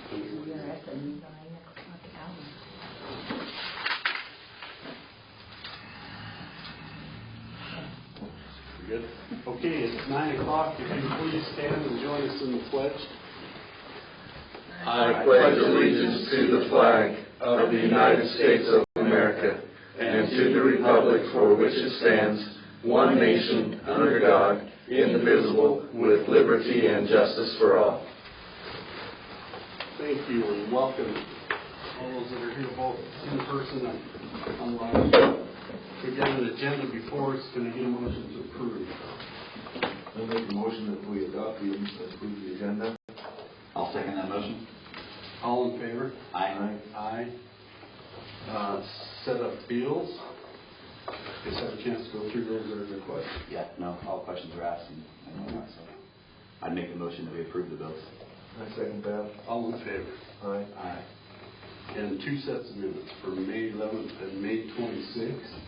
We're at the 9 o'clock hour. Good. Okay, it's 9 o'clock. If you please stand and join us in the pledge. I pledge allegiance to the flag of the United States of America and to the republic for which it stands, one nation, under God, indivisible, with liberty and justice for all. Thank you and welcome all those that are here both in person and online. We've got an agenda before us. Can I get a motion to approve? I'll make a motion that we adopt approve the agenda. I'll second that motion. All in favor? Aye. Aye. Set up bills. Just have a chance to go through those. Are there questions? Yeah, no, all questions are asked, and I know that, so I'd make the motion that we approve the bills. I second that. All in favor? Aye. Aye. And 2 sets of minutes for May 11th and May 26th.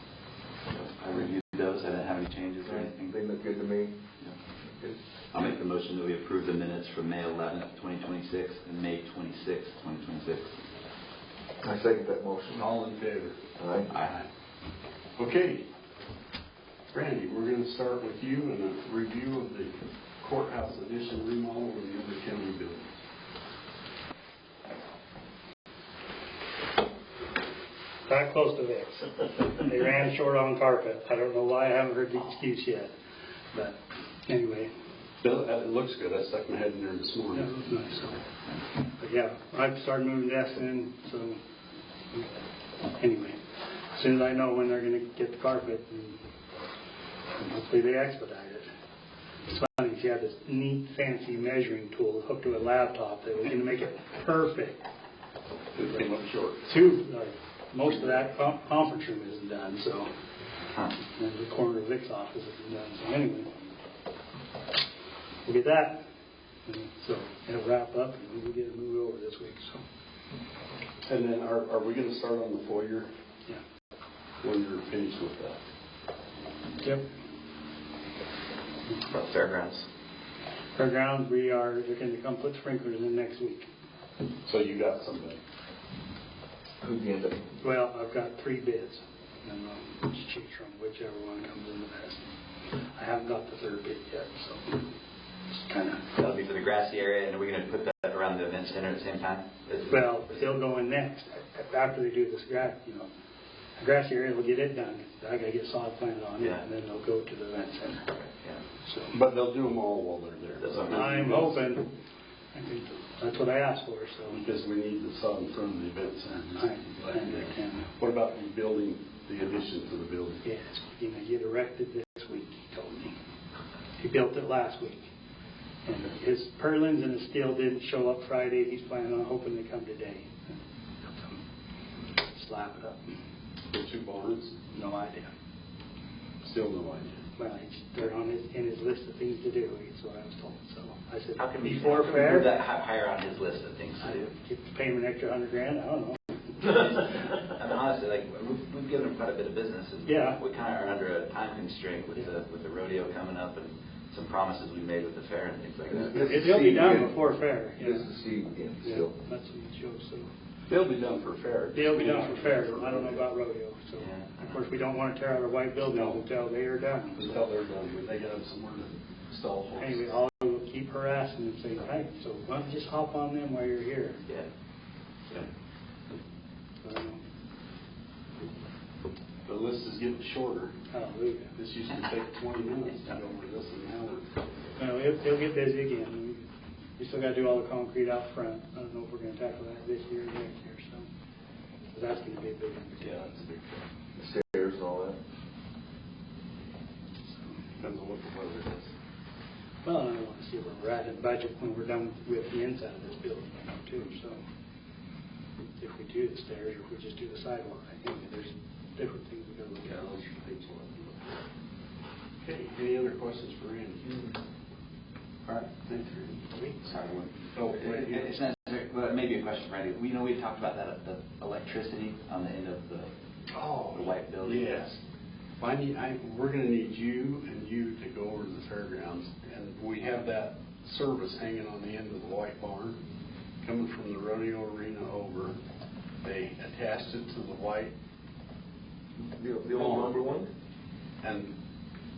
I reviewed those. I didn't have any changes or anything. They look good to me. Yeah. Good. I'll make the motion that we approve the minutes from May 11th, 2026 and May 26th, 2026. I second that motion. All in favor? Aye. Aye. Okay. Randy, we're going to start with you and a review of the courthouse addition remodel and the other county buildings. Not close to this. They ran short on carpet. I don't know why. I haven't heard the excuse yet. But anyway. It looks good. I stuck my head in there this morning. That was nice. So, but yeah, I've started moving desks in. So anyway, as soon as I know when they're going to get the carpet, and hopefully they expedite it. It's funny. She had this neat, fancy measuring tool hooked to a laptop that was going to make it perfect. It came up short. Most of that conference room isn't done, so and the corner of Vic's office isn't done. So anyway, we'll get that. And so it'll wrap up, and we'll get it moved over this week. So. And then are we going to start on the foyer? Yeah. When you're finished with that? Yep. About fairgrounds. Fairgrounds, we are looking to come put sprinklers in next week. So you got somebody. Who's the end up? Well, I've got 3 bids, and I'll just choose from whichever one comes in the best. I haven't got the 3rd bid yet, so just kind of. That'll be for the grassy area, and are we going to put that around the event center at the same time? Well, they'll go in next after they do this the grassy area will get it done. I got to get sod planted on it, and then they'll go to the event center. Yeah. So, But they'll do them all while they're there. That's what I'm hoping. That's what I asked for. So Because we need the sod in front of the event center. What about rebuilding the addition to the building? Yeah, it's going to get erected this week, he told me. He built it last week. And his purlins and his steel didn't show up Friday. He's planning on hoping they come today. Slap it up. The 2 barns? No idea. Still no idea. Well, they're in his list of things to do. That's what I was told. So I said, How can we before fair, move that higher on his list of things to do? Pay him an extra $100,000. I don't know. I mean, honestly, we've given him quite a bit of business, and we kind of are under a time constraint with the rodeo coming up and some promises we made with the fair and things like that. It'll be done before fair. This is the again. Still. That's what it shows. So They'll be done for fair. they'll be done for fair. I don't know about rodeo. So of course we don't want to tear out our white buildings until they are done. Until they're done, but they got somewhere to install horses. Anyway, I'll keep harassing them and say, hey, so why don't you just hop on them while you're here? Yeah. The list is getting shorter. Hallelujah. This used to take 20 minutes to go over this, and now Well, it'll get busy again. We still got to do all the concrete out front. I don't know if we're going to tackle that this year or next year. So that's going to be a big yeah, it's a big thing. The stairs and all that. Depends on what the weather is. Well, I want to see where we're at in budget when we're done with the inside of this building, too. So if we do the stairs or if we just do the sidewalk, I think there's different things we got to look at. Those are things we'll have to look at. Okay, any other questions for Randy? All right, thanks, Randy. Sorry. Oh, wait, It's necessary, but maybe a question for Randy. We know we talked about that the electricity on the end of the white building. Yes. We're going to need you and you to go over to the fairgrounds, and we have that service hanging on the end of the white barn, coming from the rodeo arena over. They attached it to the white. The old number one? And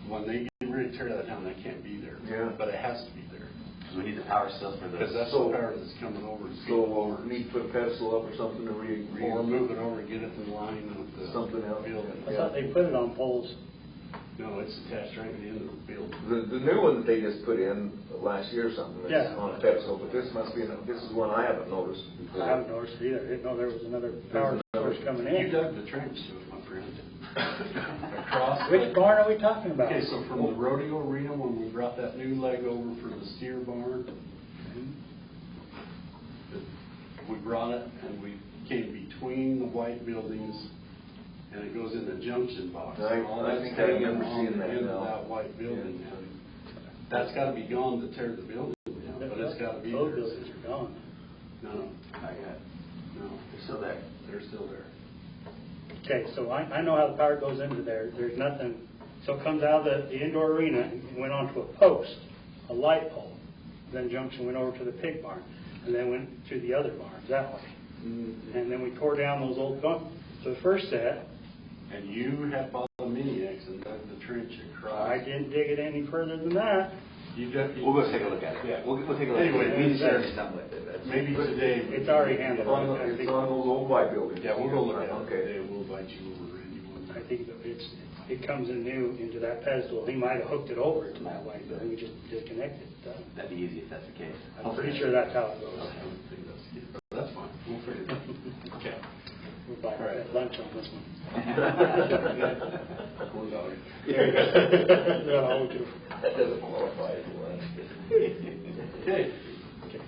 when they get ready to tear that down, that can't be there. Yeah. But it has to be there. Because we need the power still for Because this. that's the power that's coming over. So we'll need to put a pedestal up or something to Or move it over and get it in line with the something else. building. I thought they put it on poles. No, it's attached right to the end of the building. The new one that they just put in last year or something, it's Yeah. on a pedestal, but this must be, this is one I haven't noticed. I haven't noticed it either. I didn't know there was another power source coming You in. dug the trench to it, my friend. Across. Which barn are we talking about? Okay, so from the rodeo arena, when we brought that new leg over for the steer barn, we brought it and we came between the white buildings and it goes in the junction box. I think I remember seeing that Into now. that white building. And that's got to be gone to tear the building down, but it's got to be Those there. buildings are gone. No, Not yet. no, They're still there. they're still there. Okay, so I know how the power goes into there. There's nothing, so it comes out of the indoor arena and went onto a post, a light pole. Then junction went over to the pig barn and then went to the other barns that way. And then we tore down those old guns. So the first set, And you had bought a mini X and dug the trench across. I didn't dig it any further than that. You dug. We'll go take a look at it. Yeah. We'll take a look Anyway, at it. we We said- said something like that. Maybe today. It's already handled. It's on those old white buildings. Yeah, we'll go look at it Okay. today. We'll invite you over, Randy, one I night. think that it comes in new into that pedestal. He might have hooked it over to that white building. We just disconnected it. That'd be easy if that's the case. I'm pretty sure that's how it goes. I don't think that's fine. We'll figure it out. Okay. We'll buy All right. lunch on this one. $1. That's all we do. That doesn't qualify as one. Okay.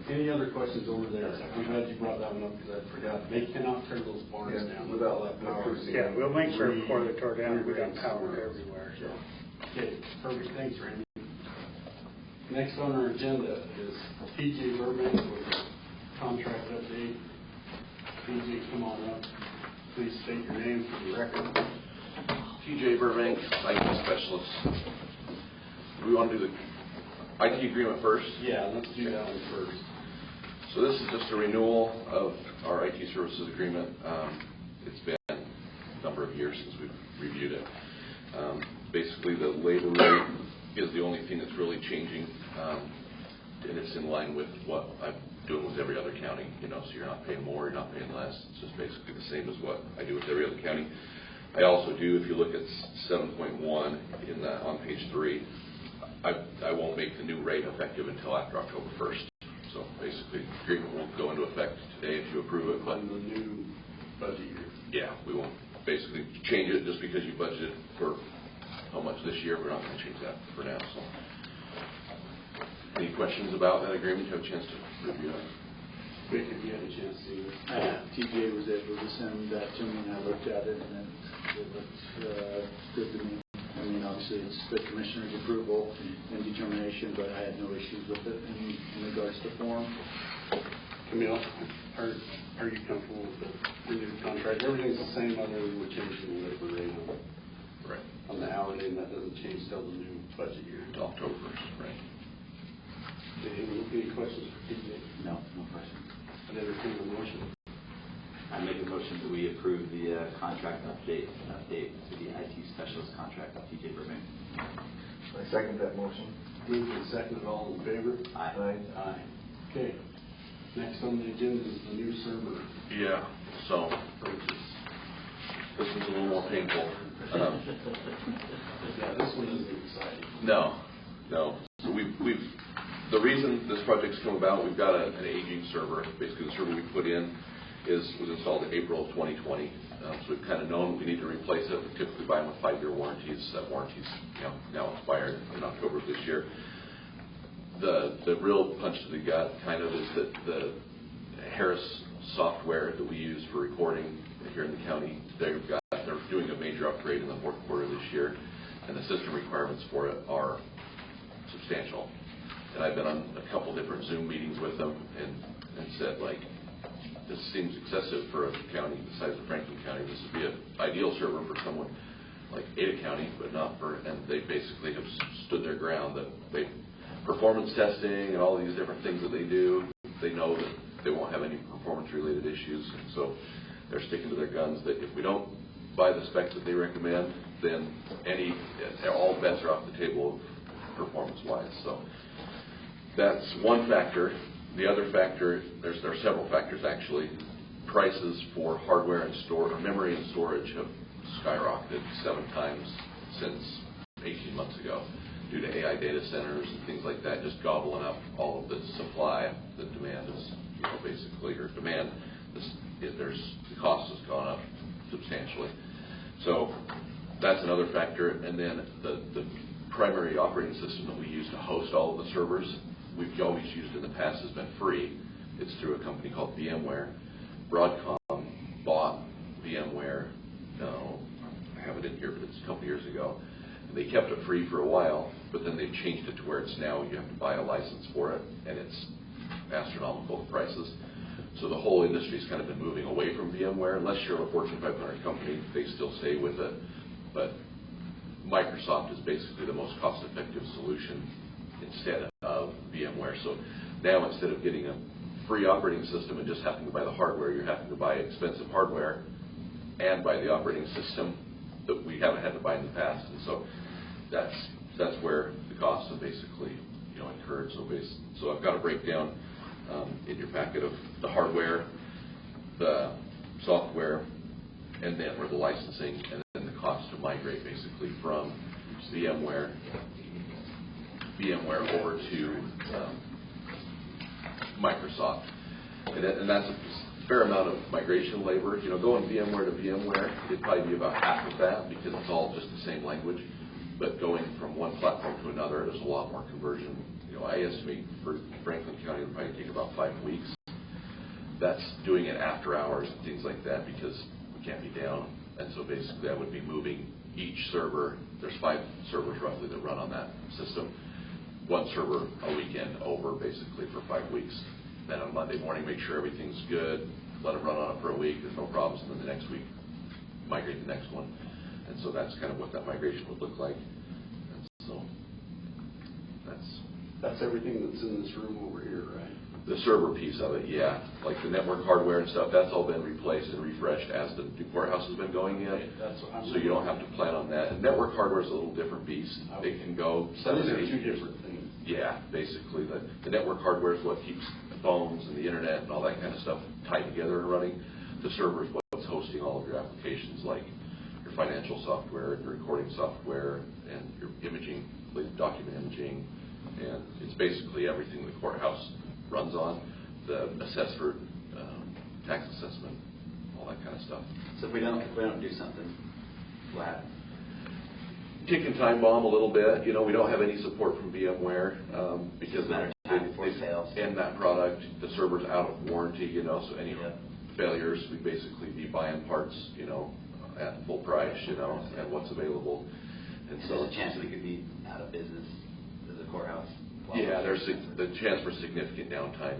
Any other questions over there? I'm glad you brought that one up because I forgot. They cannot tear those barns Yeah, down without all that power. Yeah, we'll make sure before they tore down, we got power everywhere, so. Okay, perfect. Thanks, Randy. Next on our agenda is TJ Burbank with a contract update. TJ, come on up. Please state your name for the record. TJ Burbank, IT specialist. Do we want to do the IT agreement first? Yeah, let's do that one first. So this is just a renewal of our IT services agreement. It's been a number of years since we've reviewed it. Basically, the labor rate is the only thing that's really changing, and it's in line with what I'm doing with every other county. So you're not paying more, you're not paying less. It's just basically the same as what I do with every other county. I also do, if you look at 7.1 on page 3, I won't make the new rate effective until after October 1st. So basically, the agreement won't go into effect today if you approve it. But On the new budget year. yeah, we won't basically change it just because you budgeted for how much this year. We're not going to change that for now. So, any questions about that agreement? You have a chance to review it. Vic, if you had a chance to see this. TJ was able to send that to me, and I looked at it, and it looked good to me. I mean, obviously, it's the commissioner's approval and determination, but I had no issues with it in regards to form. Camille, are you comfortable with the renewed contract? Everything's the same other than we're changing the labor rate on the hourly, and that doesn't change till the new budget year. It's October 1st, right? Any questions for TJ? No question. I'd entertain a motion. I make a motion that we approve the contract update to the IT specialist contract of TJ Burbank. I second that motion. Moved and seconded, all in favor? Aye. Aye. Okay. Next on the agenda is the new server Yeah. So purchase. this one's a little more painful. Yeah, this one isn't exciting. No. So we've the reason this project's come about, we've got an aging server. Basically, the server we put in was installed in April of 2020. So we've kind of known we need to replace it. We typically buy them with 5-year warranties. That warranty's now expired in October of this year. The real punch to the gut kind of is that the Harris software that we use for recording here in the county, they're doing a major upgrade in the fourth quarter of this year, and the system requirements for it are substantial. And I've been on a couple different Zoom meetings with them and said, like, this seems excessive for a county the size of Franklin County. This would be an ideal server for someone like Ada County, but not for, and they basically have stood their ground that they, performance testing and all these different things that they do, they know that they won't have any performance-related issues. And so they're sticking to their guns that if we don't buy the specs that they recommend, then all bets are off the table performance-wise. So that's one factor. The other factor, there are several factors actually. Prices for hardware and memory and storage have skyrocketed 7 times since 18 months ago due to AI data centers and things like that, just gobbling up all of the supply. The demand is, basically, or demand, the cost has gone up substantially. So that's another factor. And then the primary operating system that we use to host all of the servers, we've always used in the past, has been free. It's through a company called VMware. Broadcom bought VMware, I have it in here, but it's a couple years ago. And they kept it free for a while, but then they've changed it to where it's now you have to buy a license for it, and it's astronomical prices. So the whole industry's kind of been moving away from VMware. Unless you're a Fortune 500 company, they still stay with it. But Microsoft is basically the most cost-effective solution instead of VMware. So now instead of getting a free operating system and just having to buy the hardware, you're having to buy expensive hardware and buy the operating system that we haven't had to buy in the past. And so that's where the costs have basically incurred. So I've got a breakdown in your packet of the hardware, the software, and then the licensing, and then the cost to migrate basically from VMware over to Microsoft. And that's a fair amount of migration labor. Going VMware to VMware, it'd probably be about half of that because it's all just the same language. But going from one platform to another, there's a lot more conversion. I estimate for Franklin County, it'll probably take about 5 weeks. That's doing it after hours and things like that because we can't be down. And so basically that would be moving each server. There's 5 servers roughly that run on that system. One server a weekend over basically for 5 weeks. Then on Monday morning, make sure everything's good, let them run on it for a week, there's no problems, and then the next week, migrate the next one. And so that's kind of what that migration would look like. And so that's everything that's in this room over here, right? The server piece of it, yeah. Like the network hardware and stuff, that's all been replaced and refreshed as the new courthouse has been going in. Okay, that's what I'm so you don't have to plan on that. And network hardware is a little different beast. Okay. They can go So 7 these to are 8 2 different things. Yeah, basically. The network hardware is what keeps the phones and the internet and all that kind of stuff tied together and running. The server is what's hosting all of your applications like your financial software, your recording software, and your imaging, like document imaging. And it's basically everything the courthouse runs on, the assessor, tax assessment, all that kind of stuff. So if we don't do something, what happens? Tick and time bomb a little bit. We don't have any support from VMware because they end that product. The server's out of warranty, so any failures, we basically be buying parts, at full price, and what's available. And so there's a chance we could be out of business as a courthouse. Yeah, there's the chance for significant downtime.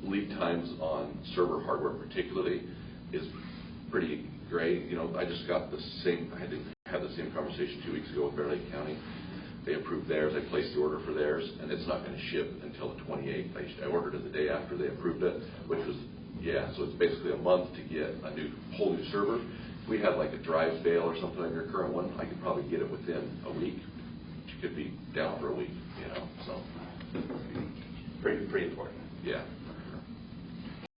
Lead times on server hardware particularly is pretty great. I just got I had to have the same conversation 2 weeks ago with Bear Lake County. They approved theirs. I placed the order for theirs, and it's not going to ship until the 28th. I ordered it the day after they approved it, which was, so it's basically a month to get a whole new server. If we had like a drive fail or something on your current one, I could probably get it within a week. You could be down for a week, so. Pretty important. Yeah.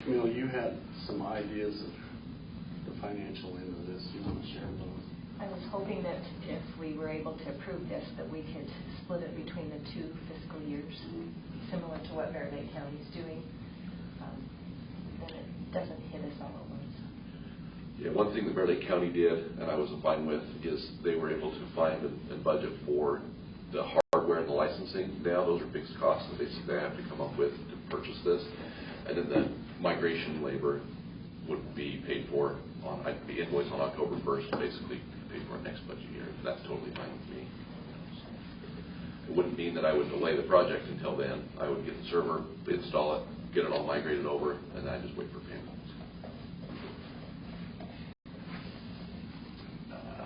You had some ideas of the financial end of this. You want to share those? I was hoping that if we were able to approve this, that we could split it between the 2 fiscal years, similar to what Bear Lake County is doing. Then it doesn't hit us all at once. Yeah, one thing that Bear Lake County did, and I was fine with, is they were able to find and budget for the hardware and the licensing. Now those are fixed costs that basically they have to come up with to purchase this. And then the migration labor would be paid for I'd be invoiced on October 1st, basically paid for next budget year. And that's totally fine with me. It wouldn't mean that I would delay the project until then. I would get the server, install it, get it all migrated over, and then I just wait for payment.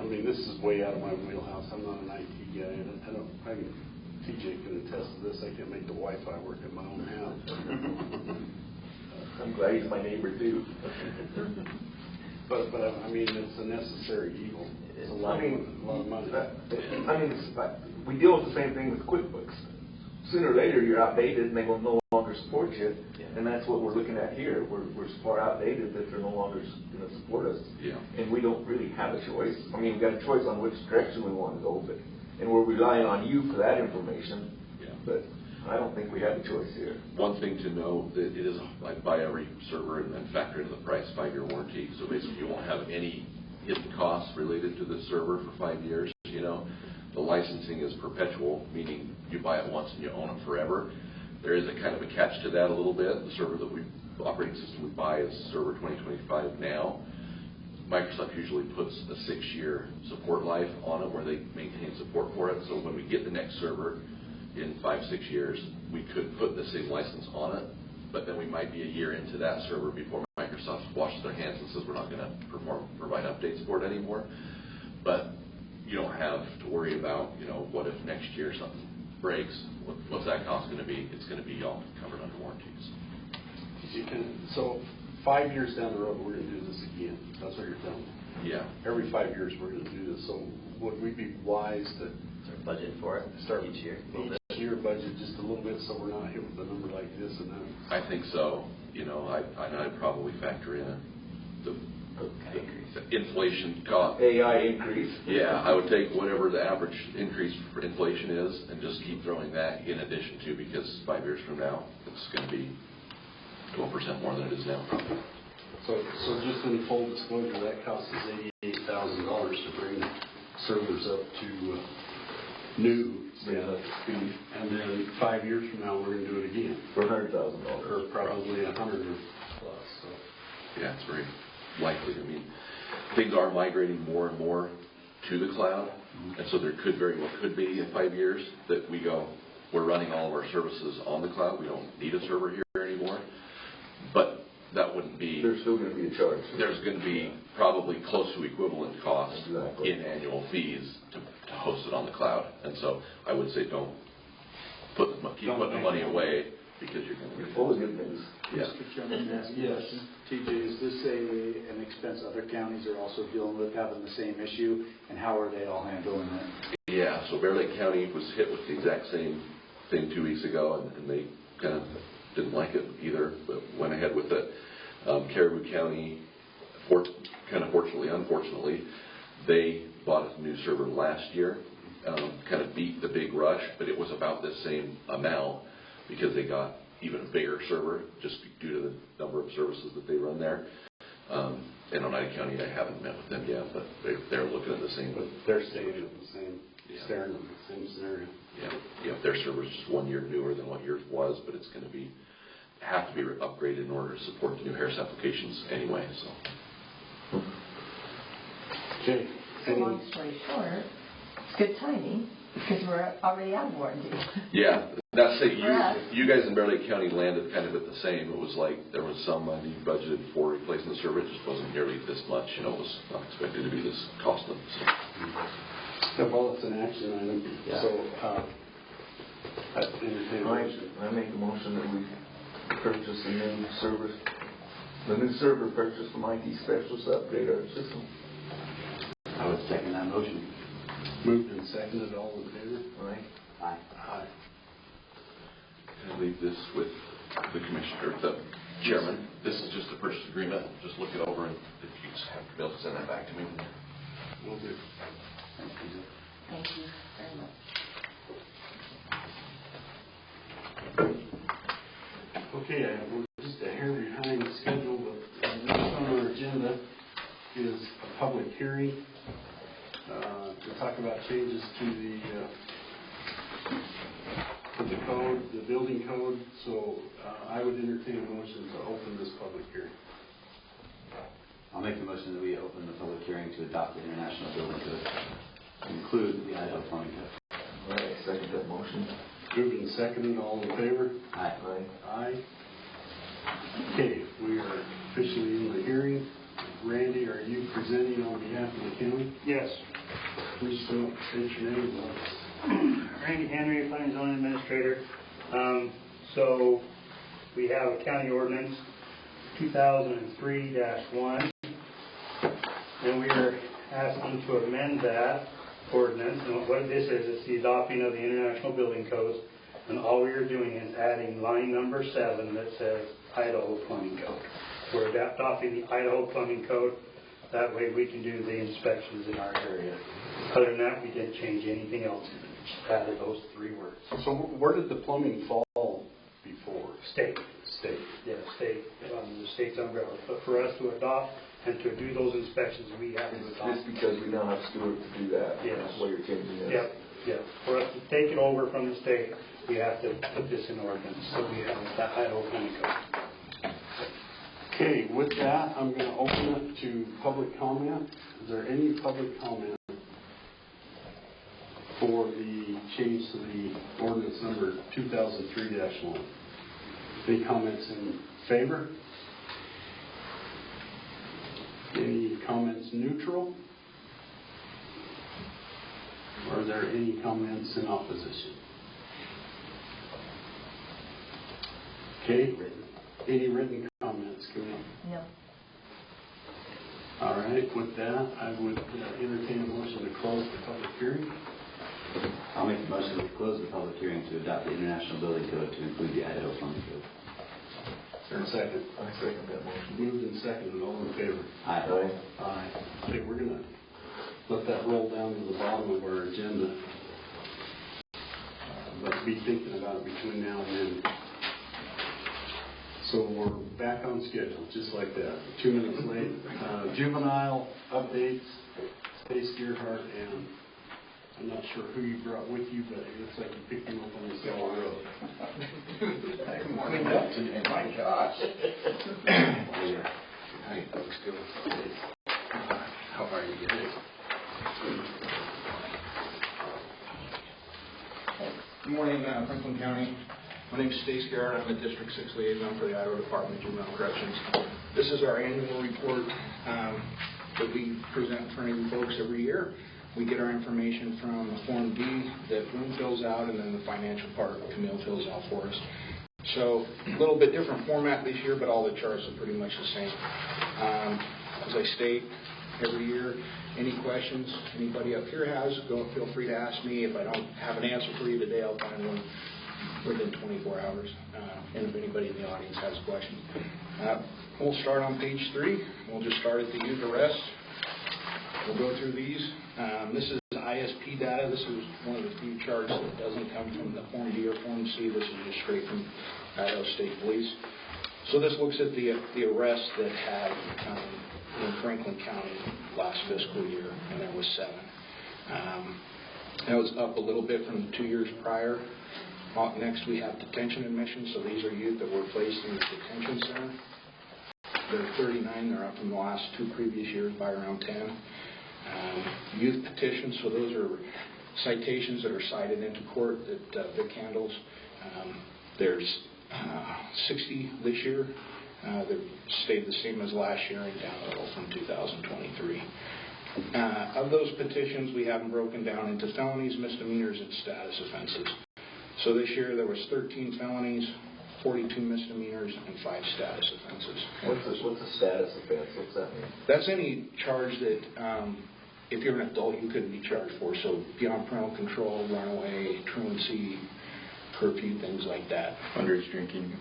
This is way out of my wheelhouse. I'm not an IT guy. TJ can attest to this. I can't make the Wi-Fi work at my own house. glad he's my neighbor too. But I mean, it's a necessary evil. It's a lot of money. We deal with the same thing with QuickBooks. Sooner or later, you're outdated and they will no longer support you. Yeah. And that's what we're looking at here. We're so far outdated that they're no longer going to support us. Yeah. And we don't really have a choice. I mean, we've got a choice on which direction we want to go, and we're relying on you for that information. Yeah. But I don't think we have a choice here. One thing to know that it is like buy every server and then factor into the price 5-year warranty. So basically, you won't have any hidden costs related to the server for 5 years. You know, the licensing is perpetual, meaning you buy it once and you own it forever. There is a kind of a catch to that a little bit. The server that operating system we buy is Server 2025 now. Microsoft usually puts a 6-year support life on it where they maintain support for it. So when we get the next server in 5-6 years, we could put the same license on it, but then we might be a year into that server before Microsoft washes their hands and says we're not going to provide updates for it anymore. But you don't have to worry about, you know, what if next year something breaks? What's that cost going to be? It's going to be all covered under warranties. So 5 years down the road, we're going to do this again. That's what you're telling me. Yeah. Every 5 years, we're going to do this. So would we be wise to Budget for it, start each year. each year budget just a little bit so we're not hit with a number like this and that? I think so. You know, I'd probably factor in the inflation cost. AI increase. Yeah, I would take whatever the average increase for inflation is and just keep throwing that in addition to, because 5 years from now, it's going to be 12% more than it is now. So just in full disclosure, that cost us $88,000 to bring servers up to new status. And then 5 years from now, we're going to do it again. For $100,000. Or probably 100 or plus. So. Yeah, it's very likely. I mean, things are migrating more and more to the cloud, and so there could very well be in 5 years that we're running all of our services on the cloud. We don't need a server here anymore. But that wouldn't be. There's still going to be a charge. There's going to be probably close to equivalent costs Exactly. in annual fees to host it on the cloud, and so I would say don't keep putting the money away because you're going to. You're full of good news. Yeah. Mr. Chairman, yes. Yes. TJ, is this an expense other counties are also dealing with, having the same issue, and how are they all handling it? Yeah, so Bear Lake County was hit with the exact same thing 2 weeks ago, and they kind of didn't like it either, but went ahead with it. Caribou County, fortunately, unfortunately, they bought a new server last year, kind of beat the big rush, but it was about the same amount because they got even a bigger server just due to the number of services that they run there. In Oneida County, I haven't met with them yet, but they're looking at the same. But they're staying at the same, staring at the same scenario. Yeah, their server's just 1 year newer than what yours was, but it's going to have to be upgraded in order to support the new Harris applications anyway. So. Okay. So long story short, it's good timing because we're already out of warranty. Yeah, that's it. For us. You guys in Bear Lake County landed kind of at the same. It was like there was some money budgeted for replacing the server. It just wasn't nearly this much. You know, it was not expected to be this costly. So. Yeah, well, it's an action item. Yeah. So, I entertain a motion. I make a motion that we purchase a new server. The new server purchase from IT Specialists to upgrade our system. I would second that motion. Moved and seconded, all in favor? Right? Aye. Aye. Can I leave this with the commissioner, the chairman? This is just a purchase agreement. Just look it over, and if you just have to be able to send that back to me. Will do. Thank you. Thank you very much. Okay, we're just a hair behind schedule, but next on our agenda is a public hearing to talk about changes to the code, the building code. So I would entertain a motion to open this public hearing. I'll make the motion that we open the public hearing to adopt the International Building Code, to include the Idaho Plumbing Code. All right, second that motion. Moved and seconded, all in favor? Aye. Aye. Aye. Okay, we are officially in the hearing. Randy, are you presenting on behalf of the county? Yes. Please state your name and Randy Henry, Planning and Zoning Administrator. So we have a county ordinance 2003-1, and we are asking to amend that ordinance. And what this is the adopting of the International Building Codes, and all we are doing is adding line number 7 that says Idaho Plumbing Code. We're adopting the Idaho Plumbing Code. That way we can do the inspections in our area. Other than that, we didn't change anything else. Just added those 3 words. So where did the plumbing fall before? State. State. Yeah, state, the state's umbrella. But for us to adopt and to do those inspections, we have to adopt. Just because we don't have Stewart to do that. Yes. That's what you're changing this. Yep. For us to take it over from the state, we have to put this in ordinance. So we have that Idaho Plumbing Code. Okay, with that, I'm going to open it to public comment. Is there any public comment for the change to the ordinance number 2003-1? Any comments in favor? Any comments neutral? Are there any comments in opposition? Okay, any written comments, Camille? No. All right, with that, I would entertain a motion to close the public hearing. I'll make the motion to close the public hearing to adopt the International Building Code to include the Idaho Plumbing Code. Is there a second? I second that motion. Moved and seconded, all in favor? Aye. Aye. Okay, we're going to let that roll down to the bottom of our agenda. But be thinking about it between now and then. So we're back on schedule, just like that. 2 minutes late. Juvenile updates, Stace Gearhart, and I'm not sure who you brought with you, but it looks like you picked him up on the side of the road. Good morning, Dustin. My gosh. How you folks doing? How are you guys? Good morning, Franklin County. My name is Stace Garrett. I'm the District 6 Liaison for the Idaho Department of Juvenile Corrections. This is our annual report that we present for you folks every year. We get our information from a Form D that Boone fills out, and then the financial part Camille fills out for us. So a little bit different format this year, but all the charts are pretty much the same. As I state every year, any questions anybody up here has, feel free to ask me. If I don't have an answer for you today, I'll find one within 24 hours. And if anybody in the audience has questions. We'll start on page 3. We'll just start at the youth arrest. We'll go through these. This is ISP data. This is one of the few charts that doesn't come from the Form D or Form C. This is just straight from Idaho State Police. So this looks at the arrests that had in Franklin County last fiscal year, and there was 7. That was up a little bit from the 2 years prior. Next we have detention admissions. So these are youth that were placed in the detention center. There are 39. They're up from the last 2 previous years by around 10. Youth petitions, so those are citations that are cited into court that Vic handles. There's 60 this year. They stayed the same as last year and down a little from 2023. Of those petitions, we have them broken down into felonies, misdemeanors, and status offenses. So this year there was 13 felonies, 42 misdemeanors, and 5 status offenses. What's a status offense? What's that mean? That's any charge that, if you're an adult, you couldn't be charged for. So beyond parental control, runaway, truancy, curfew, things like that. Underage drinking,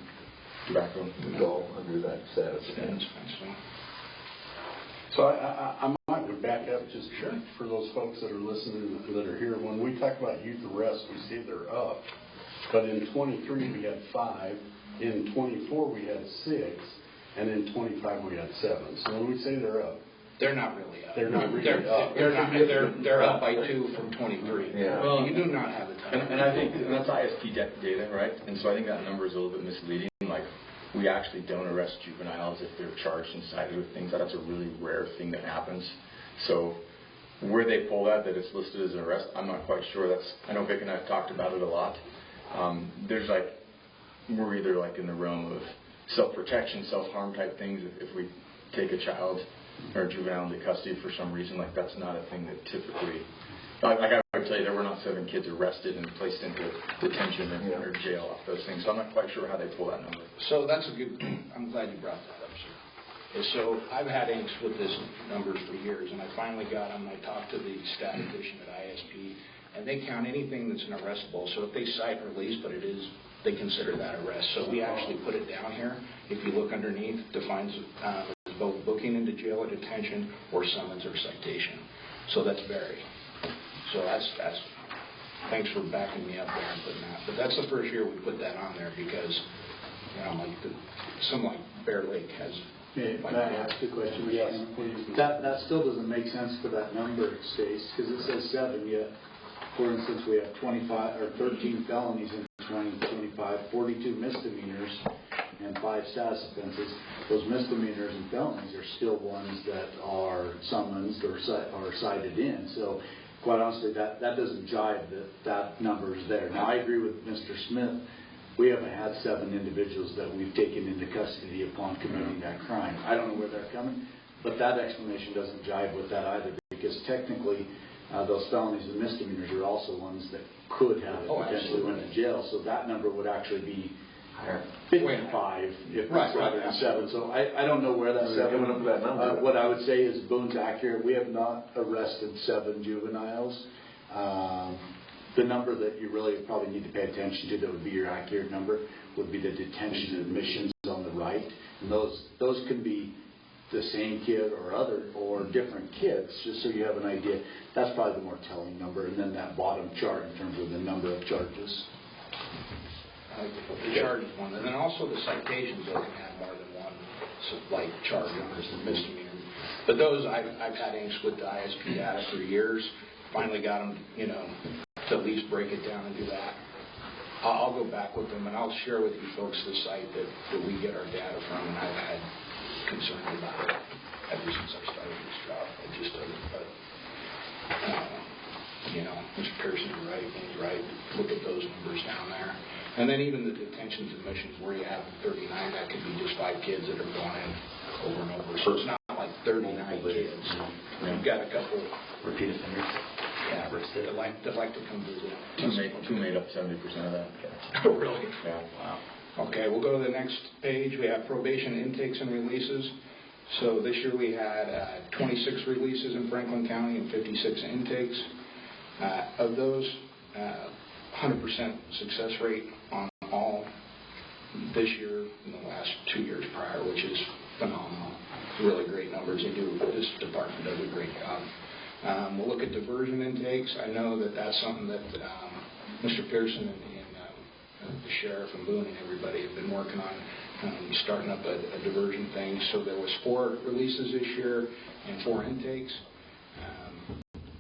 tobacco. We go under that status offense. So I might would back up just for those folks that are listening that are here. When we talk about youth arrests, we say they're up. But in 23 we had 5, in 24 we had 6, and in 25 we had 7. So when we say they're up, they're not really up. They're not really up. They're up by 2 from 23. Yeah. Well, you do not have a ton. And I think that's ISP data, right? And so I think that number is a little bit misleading. Like, we actually don't arrest juveniles if they're charged and cited with things. That's a really rare thing that happens. So where they pull that it's listed as an arrest, I'm not quite sure. I know Vic and I have talked about it a lot. There's we're either in the realm of self-protection, self-harm type things. If we take a child or a juvenile into custody for some reason, that's not a thing that typically, I would tell you there were not 7 kids arrested and placed into detention or jail off those things. So I'm not quite sure how they pull that number. So that's a good, I'm glad you brought that up, sir. So I've had angst with this numbers for years, and I finally got them. I talked to the statistician at ISP, and they count anything that's an arrestable. So if they cite and release, but it is, they consider that arrest. So we actually put it down here. If you look underneath, defines both booking into jail or detention or summons or citation. So that's very. So that's thanks for backing me up there and putting that. But that's the first year we put that on there because, you know, like something like Bear Lake has. May I ask a question? Yes. That still doesn't make sense for that number, Stace, because it says 7, yet, for instance, we have 25 or 13 felonies in 2025, 42 misdemeanors, and 5 status offenses. Those misdemeanors and felonies are still ones that are summoned or cited in. So, quite honestly, that doesn't jive that number is there. Now, I agree with Mr. Smith. We haven't had 7 individuals that we've taken into custody upon committing that crime. I don't know where they're coming, but that explanation doesn't jive with that either, because technically those felonies and misdemeanors are also ones that could have potentially went to jail. So that number would actually be 55 if it's rather than 7. So I don't know where that 7. What I would say is Boone's accurate. We have not arrested 7 juveniles. The number that you really probably need to pay attention to that would be your accurate number would be the detention admissions on the right. And those can be the same kid or different kids, just so you have an idea. That's probably the more telling number. And then that bottom chart in terms of the number of charges. The charge is one. And then also the citations that can have more than one like charge numbers and misdemeanor. But those I've had angst with the ISP data for years. Finally got them, you know, to at least break it down and do that. I'll go back with them and I'll share with you folks the site that we get our data from, and I've had concerns about it ever since I started this job. It just doesn't, but you know, Mr. Pearson, you're right, he's right. Look at those numbers down there. And then even the detentions admissions where you have 39, that could be just 5 kids that are going in over and over. So it's not like 39 kids. You've got a couple repeat offenders. Yeah, that like to come visit. Who made up 70% of that? Oh, really? Yeah. Wow. Okay, we'll go to the next page. We have probation intakes and releases. So this year we had 26 releases in Franklin County and 56 intakes. Of those, 100% success rate on all this year and the last 2 years prior, which is phenomenal. Really great numbers. This department does a great job. We'll look at diversion intakes. I know that that's something that Mr. Pearson and the sheriff and Boone and everybody have been working on, starting up a diversion thing. So there was 4 releases this year and 4 intakes,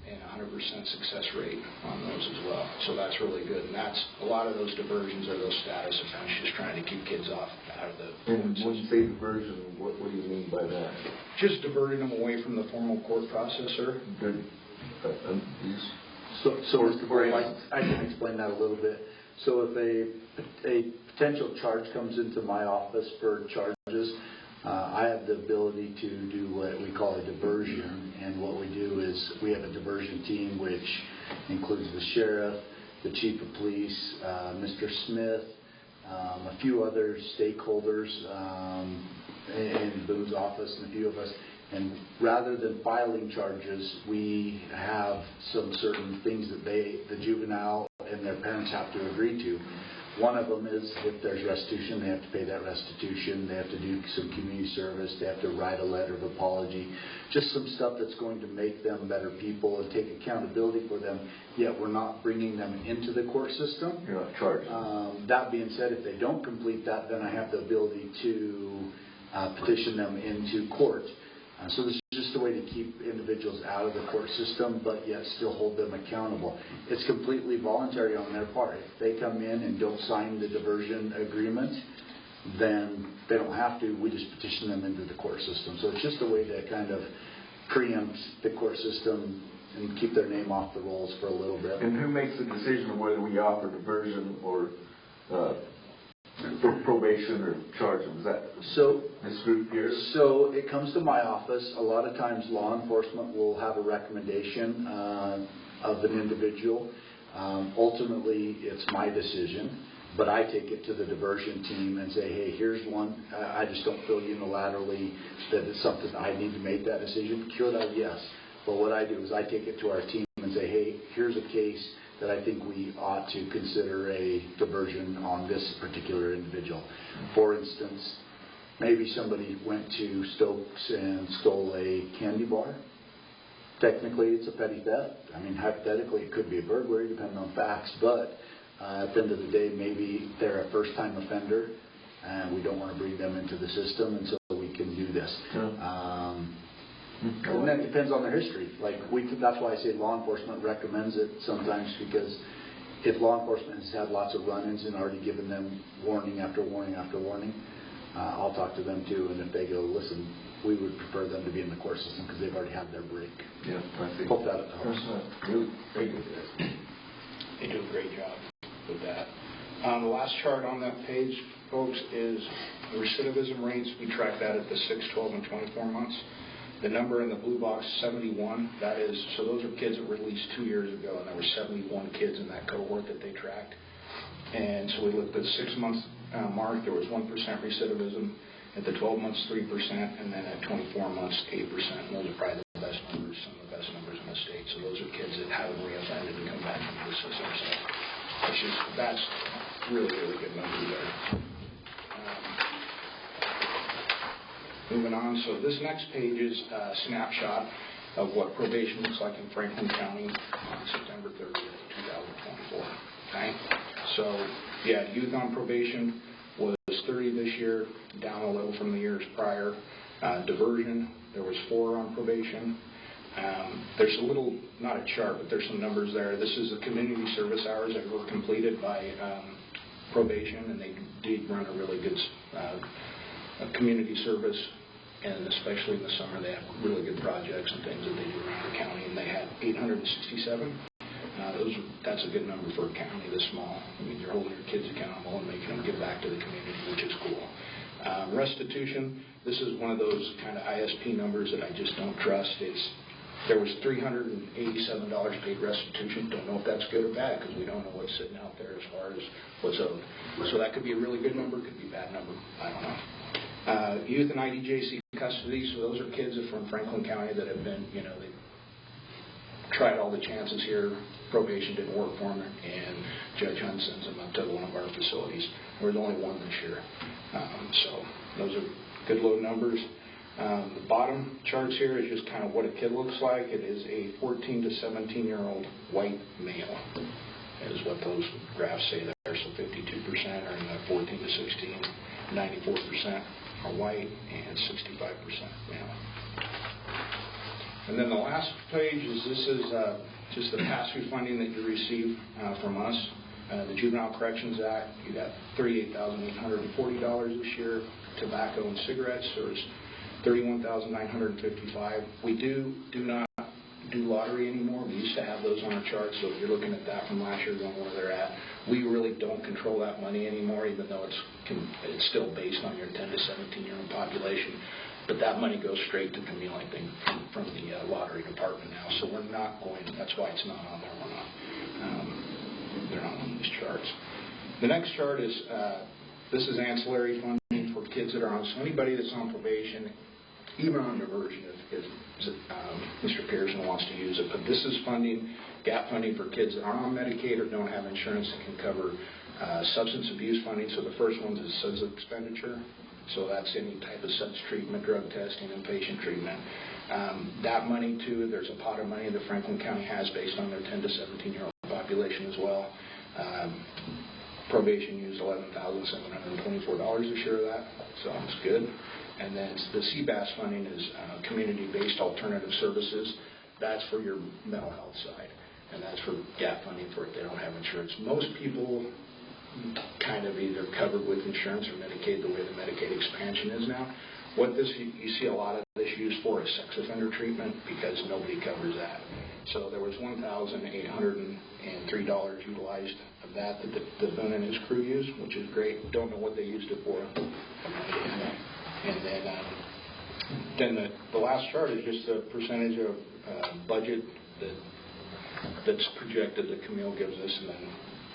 and 100% success rate on those as well. So that's really good. And that's a lot of those diversions are those status offenses, just trying to keep kids out of the. And when you say diversion, what do you mean by that? Just diverting them away from the formal court process, sir. So Mr. Gray, I can explain that a little bit. So if a potential charge comes into my office for charges, I have the ability to do what we call a diversion. And what we do is we have a diversion team which includes the sheriff, the chief of police, Mr. Smith, a few other stakeholders in Boone's office, and a few of us. And rather than filing charges, we have some certain things that the juvenile and their parents have to agree to. One of them is if there's restitution, they have to pay that restitution. They have to do some community service. They have to write a letter of apology. Just some stuff that's going to make them better people and take accountability for them, yet we're not bringing them into the court system. You're not charged. That being said, if they don't complete that, then I have the ability to petition them into court. So this is just a way to keep individuals out of the court system, but yet still hold them accountable. It's completely voluntary on their part. If they come in and don't sign the diversion agreement, then they don't have to. We just petition them into the court system. So it's just a way to kind of preempt the court system and keep their name off the rolls for a little bit. And who makes the decision of whether we offer diversion or probation or charge them? Is that this group here? So it comes to my office. A lot of times law enforcement will have a recommendation. of an individual. Ultimately, it's my decision, but I take it to the diversion team and say, hey, here's one. I just don't feel unilaterally that it's something I need to make that decision. Cure that, yes. But what I do is I take it to our team and say, hey, here's a case that I think we ought to consider a diversion on this particular individual. For instance, maybe somebody went to Stokes and stole a candy bar. Technically, it's a petty theft. I mean, hypothetically, it could be a burglary, depending on facts. But at the end of the day, maybe they're a first-time offender, and we don't want to bring them into the system, and so we can do this. And that depends on their history. That's why I say law enforcement recommends it sometimes, because if law enforcement has had lots of run-ins and already given them warning after warning after warning, I'll talk to them too. And if they go, listen, we would prefer them to be in the court system because they've already had their break. Yeah, I see. Hope that helps. Really, very good. They do a great job with that. The last chart on that page, folks, is the recidivism rates. We track that at the 6, 12, and 24 months. The number in the blue box, 71, that is, so those are kids that were released 2 years ago, and there were 71 kids in that cohort that they tracked. And so we looked at the 6 months mark, there was 1% recidivism. At the 12 months, 3%, and then at 24 months, 8%. And those are probably the best numbers, some of the best numbers in the state. So those are kids that haven't reoffended and come back into the system. So that's really, really good numbers there. Moving on, so this next page is a snapshot of what probation looks like in Franklin County on September 30th, 2024. Okay? So, yeah, youth on probation was 30 this year, down a little from the years prior. Diversion, there was 4 on probation. There's a little, not a chart, but there's some numbers there. This is the community service hours that were completed by probation, and they did run a really good community service, and especially in the summer, they have really good projects and things that they do around the county, and they had 867. That's a good number for a county this small. I mean, you're holding your kids accountable and making them give back to the community, which is cool. Restitution, this is one of those kind of ISP numbers that I just don't trust. There was $387 paid restitution. Don't know if that's good or bad, because we don't know what's sitting out there as far as what's owed. So that could be a really good number, could be a bad number. I don't know. Youth and IDJC custody, so those are kids from Franklin County that have been, they tried all the chances here. Probation didn't work for them, and Judge Hunt sends them up to one of our facilities. There was only one this year. So those are good low numbers. The bottom charts here is just kind of what a kid looks like. It is a 14 to 17-year-old white male, is what those graphs say there. So 52% are in the 14 to 16, 94% are white, and 65% male. And then the last page is just the pass-through funding that you receive from us. The Juvenile Corrections Act, you got $38,840 this year. Tobacco and cigarettes, there's $31,955. We do not do lottery anymore. We used to have those on our chart, so if you're looking at that from last year, going where they're at, we really don't control that money anymore, even though it's still based on your 10 to 17-year-old population. But that money goes straight to Camille, I think, from the lottery department now. So we're not going. That's why it's not on there. We're not. They're not on these charts. The next chart is this is ancillary funding for kids that are on. So anybody that's on probation, even on diversion, if Mr. Pearson wants to use it. But this is funding, gap funding for kids that aren't on Medicaid or don't have insurance that can cover substance abuse funding. So the first one is SIDS expenditure. So that's any type of substance treatment, drug testing, inpatient treatment. That money, too, there's a pot of money that Franklin County has based on their 10 to 17-year-old population as well. Probation used $11,724 this year of that, so it's good. And then the CBAS funding is community-based alternative services. That's for your mental health side, and that's for gap funding for if they don't have insurance. Most people kind of either covered with insurance or Medicaid, the way the Medicaid expansion is now. What you see a lot of this used for is sex offender treatment, because nobody covers that. So there was $1,803 utilized of that the Boone and his crew used, which is great. Don't know what they used it for. And then the last chart is just a percentage of budget that that's projected that Camille gives us, and then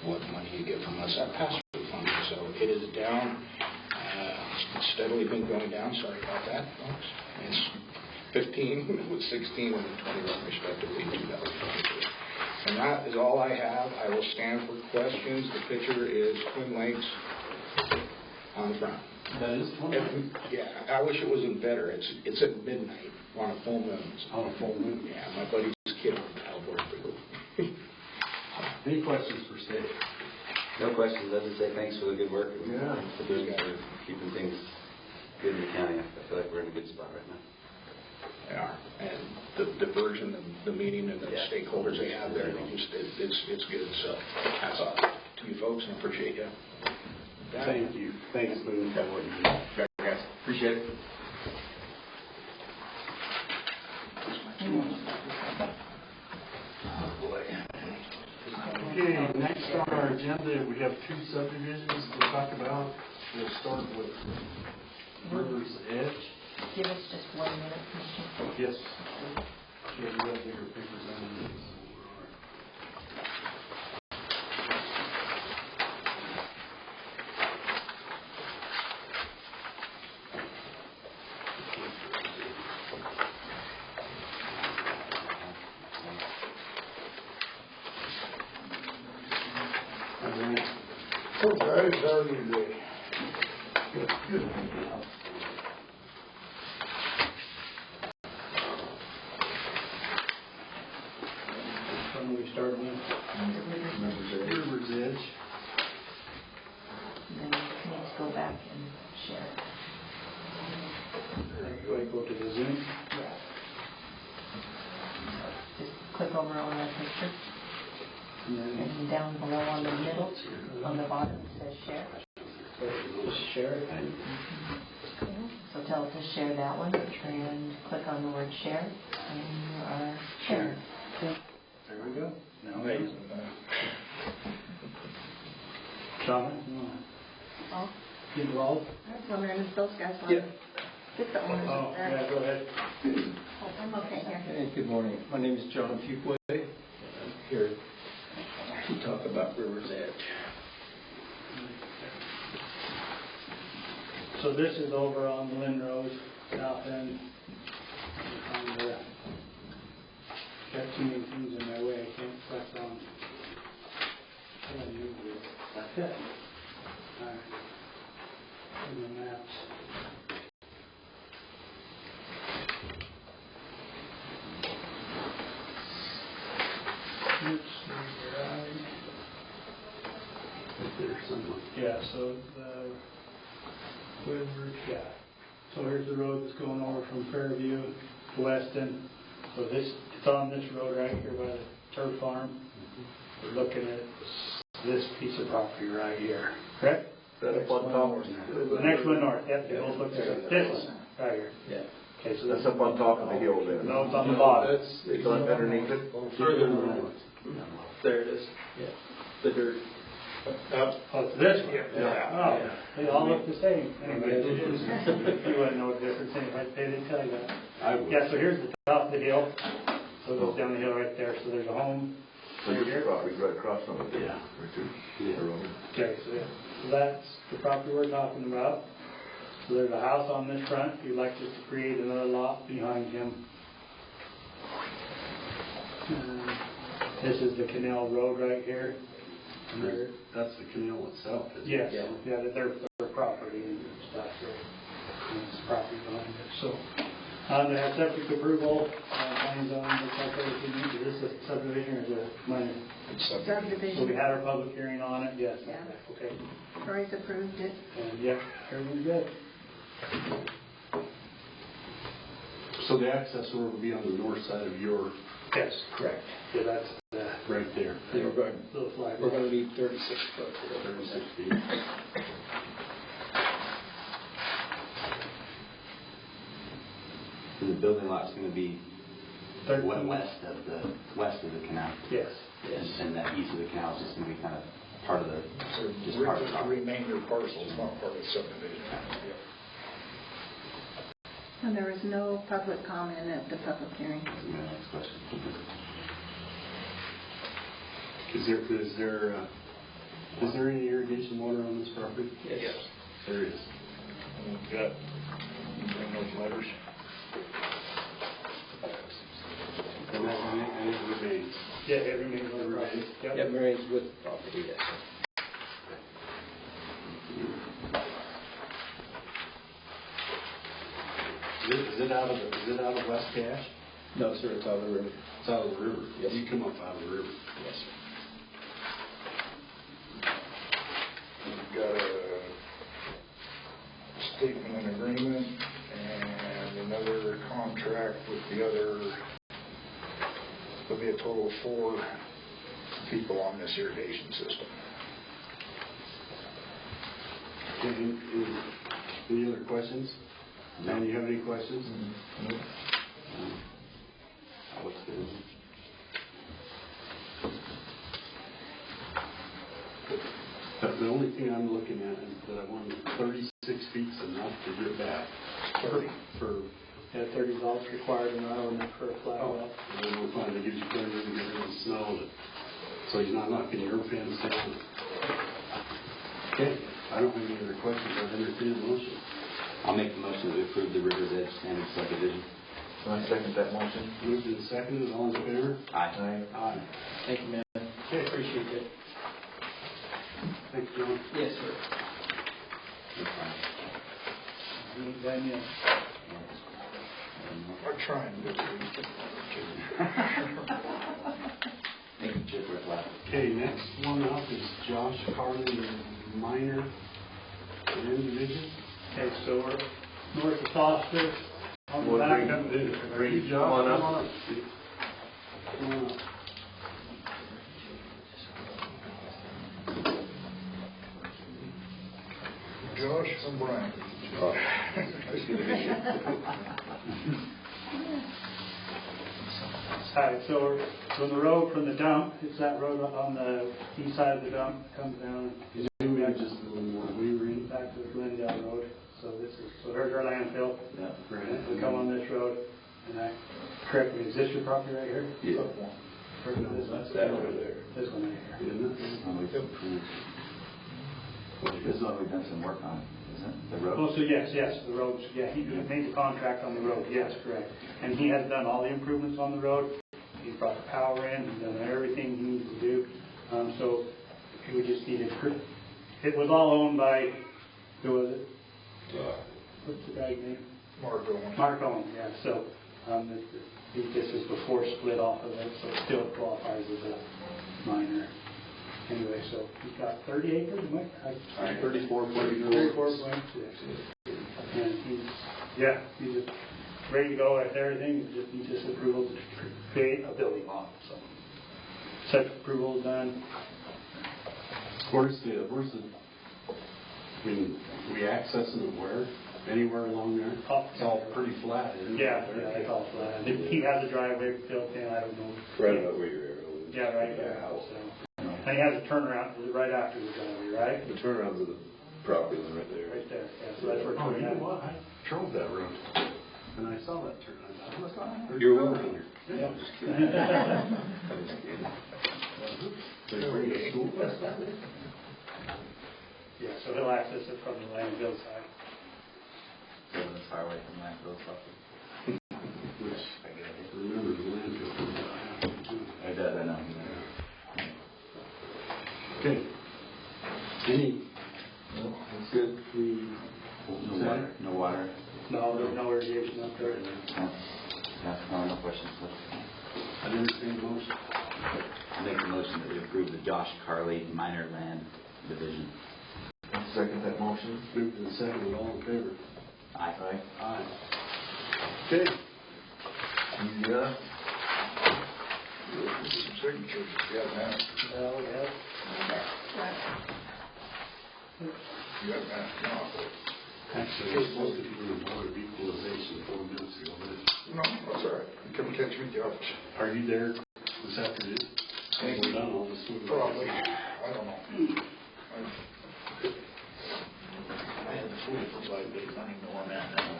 what money you get from us at pass-through funding. So it is down. It's steadily been going down. Sorry about that, folks. It's 15 with 16 and 21 respectively in 2022. And that is all I have. I will stand for questions. The picture is Twin Lakes on the front. That is 20. Yeah, I wish it wasn't better. It's at midnight on a full moon. On a full moon. Yeah, my buddy's kid on the Any questions for Steve? No questions. I'll just say thanks for the good work. Yeah. Thanks for doing for keeping things good in the county. I feel like we're in a good spot right now. They are. And the diversion, the meeting, and the stakeholders they have there, it's good. So hats off to you folks, and appreciate you. Thank you. Thanks, Boone, for what you do. Back, guys. Appreciate it. Okay, next on our agenda, we have 2 subdivisions to talk about. We'll start with River's Edge. Give us just 1 minute, Commissioner. Yes. Yeah, you have bigger papers on this. When we start with River's Edge. And then you need to go back and share it. do I go to the Zoom? Yeah. Just click over on that picture. And then And down below on the middle, on the bottom, it says share. share it. So tell it to share that one, and click on the word share, and you are shared. There we go. Now, John, you want Oh, to get involved? I was wondering if those guys want to get the owners Oh, up there. yeah, go ahead. Oh, I'm okay here. Hey, good morning. My name is John Fuquay. I'm here to talk about River's Edge. So this is over on Lynn Road, south end. And, got too many things in my way. I can't press on. That's it. All right. And the maps. Oops, right. Right there somewhere. Yeah, so yeah. So here's the road that's going over from Fairview to Weston. So it's on this road right here by the turf farm. We're looking at this piece of property right here. Correct? That up on top. The next one north. Yep, they both look the this one right here. Yeah. Okay, so That's up on top of the hill there. No, it's on the bottom. It's on underneath it? Further north. There it is. Yeah. The dirt. Oh, it's this one? Yeah. Oh, they all look the same. Anyway, you wouldn't know the difference anyway. They didn't tell you that. I would. Yeah, so here's the top of the hill. So it goes down the hill right there. So there's a home. So your property's right across from it? Yeah. Okay, so yeah. So that's the property we're talking about. So there's a house on this front. You'd like just to create another lot behind him. This is the Canal Road right here. And there, That's the canal itself, isn't it? yes, yeah, their property and stuff. And it's property behind it. So they have septic approval, planning zone, looks like everything needs. Is this a subdivision or is it a minor? So we Subdivision. had our public hearing on it, yes. Yeah. Okay. Troy's approved it. And yeah, everything's good. So the access road will be on the north side of your, Yes, correct. Yeah, that's right there. And we're going, little flag. we're going to need 36 foot. 36 feet. And the building lot's going to be 13. west of the canal. Yes. And that east of the canal is just going to be kind of part of the, So just part of the the property. remainder parcels, not part of the subdivision. And there was no public comment at the public hearing. Next question. Is there any irrigation water on this property? Yes. There is. We've got, bring those letters. And it remains. Yeah, it remains on the property. Yep. Yeah, Marion's with the property, yes. Is it out of West Cache? No, sir, it's out of the river. It's out of the river. Yes. You come up out of the river. Yes, sir. We've got a statement and agreement and another contract with the other. There'll be a total of 4 people on this irrigation system. Any other questions? Dan, you have any questions? What's good? The only thing I'm looking at is that I want 36 feet's enough to get back. 30. For Yeah, $30 required in our ordinance for a flat well. And then we'll find it gives you plenty to get rid of the snow, so you're not knocking your fence down. Okay, I don't have any other questions. I'll entertain a motion. I'll make the motion that we approve the River's Edge Standard Subdivision. I second that motion. Moved and seconded, all in favor? Aye. Aye. Thank you, man. Okay, appreciate it. Thanks, John. Yes, sir. Daniel. I'm trying to. Thank you, Chip. We're glad. Okay, next one up is Josh Carlin, minor land division. Okay, so we're north of Foster, on the back of Ready, Josh? Come on up. Come on up. Josh and Brian. All right, so we're from the road from the dump, it's that road on the east side of the dump, comes down. Zoom in just a little more. We were in. Back to Glendale Road, so there's our landfill. Yeah. And we come on this road, and correct me, is this your property right here? Yeah. That's that over there. This one right here. This is what we've done some work on, isn't it? The road? Oh, so yes, the roads, yeah, he made the contract on the road, yes, correct. And he has done all the improvements on the road. He's brought the power in, he's done everything he needs to do. So he would just need it was all owned by, who was it? What's the guy's name? Mark Owen. Mark Owen, yeah. So this is before split off of it, so it still qualifies as a minor. Anyway, so he's got 30 acres, Mike? 34.6. And he's just ready to go with everything. He just needs his approval to create a building lot. So such approval is done. Where's the, we accessing it where? Anywhere along there? It's all pretty flat, isn't it? Yeah, it's all flat. He has a driveway built in, I don't know. Right about where your arrow is. Yeah, right there. So. And he has a turnaround right after the driveway, right? The turnaround's of the property line right there. Right there, yeah, so that's where Oh, you know turnaround. what? I drove that road, and I saw that turn. I thought, what's going on? You're welcome. Yeah. Yeah, so he'll access it from the landfill side. So it's far away from landfill property. Which, remember, the landfill. I bet, I know. Okay. Any? No, that's good. No water. No, there's no irrigation up there. No questions. I understand the motion. I'll make the motion that we approve the Josh Carley minor land division. I second that motion. Moved and seconded, all in favor? Aye. Aye. Okay. Easy enough. Some signatures, if you have that. Well, yeah. You have that. No. Actually, I was supposed to be doing board of equalization 4 minutes ago, but No, that's all right. You come catch me at the office. are you there this afternoon? We're done all this. Probably. I don't know. I had the flu for 5 days. I don't even know where I'm at now.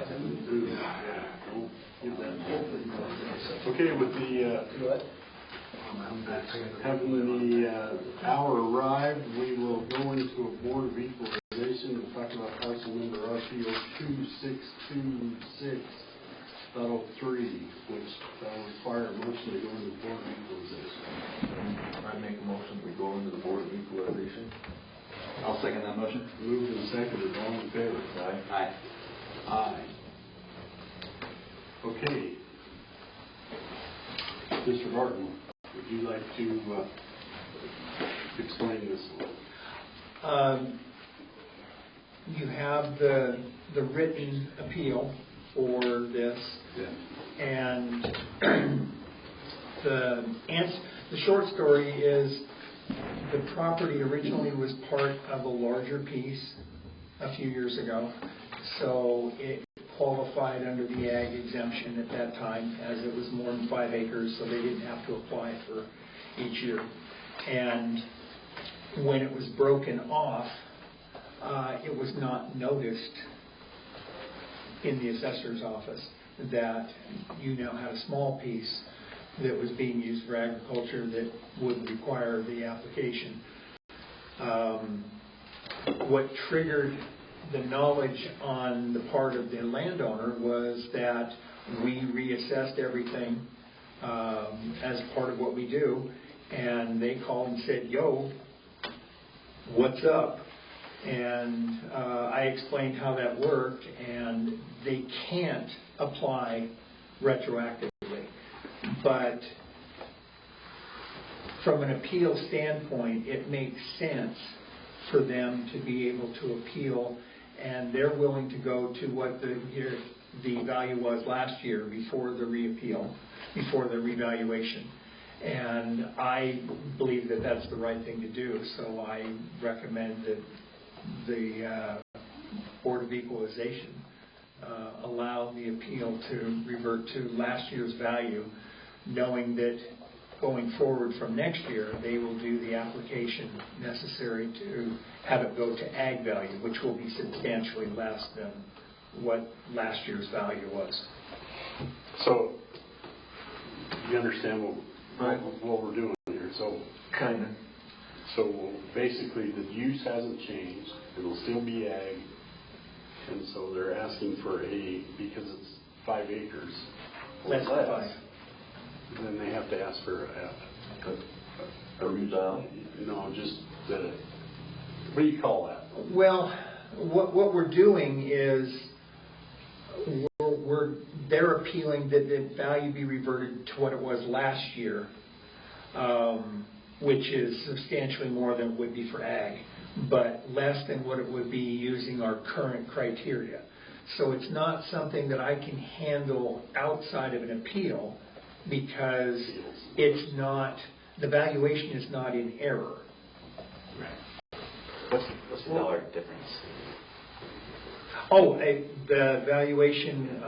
Yeah, don't give that. Okay, with the, having the hour arrived, we will go into a Board of Equalization and talk about parcel number RPO 2626.03, which will require a motion to go into the Board of Equalization. I make a motion, we go into the Board of Equalization. I'll second that motion. Moved and seconded, all in favor? Aye. Aye. Aye. Okay. Mr. Martin, would you like to explain this one? You have the written appeal for this, and the short story is the property originally was part of a larger piece a few years ago, so it qualified under the ag exemption at that time, as it was more than 5 acres, so they didn't have to apply for each year. And when it was broken off, it was not noticed in the assessor's office that you now had a small piece that was being used for agriculture that would require the application. What triggered the knowledge on the part of the landowner was that we reassessed everything as part of what we do, and they called and said, "Yo, what's up?" And I explained how that worked, and they can't apply retroactively. But from an appeal standpoint, it makes sense for them to be able to appeal, and they're willing to go to what the value was last year before the reappeal, before the revaluation. And I believe that that's the right thing to do, so I recommend that the Board of Equalization allow the appeal to revert to last year's value, knowing that going forward from next year, they will do the application necessary to have it go to ag value, which will be substantially less than what last year's value was. So, you understand what we're doing here? So, Kind of. So basically, the use hasn't changed. It'll still be ag, and so they're asking for because it's 5 acres. Less than 5. Then they have to ask for A reval? No, just what do you call that? Well, what we're doing is they're appealing that the value be reverted to what it was last year, which is substantially more than it would be for ag, but less than what it would be using our current criteria. So it's not something that I can handle outside of an appeal, because it's not, the valuation is not in error. What's the dollar difference? Oh, the valuation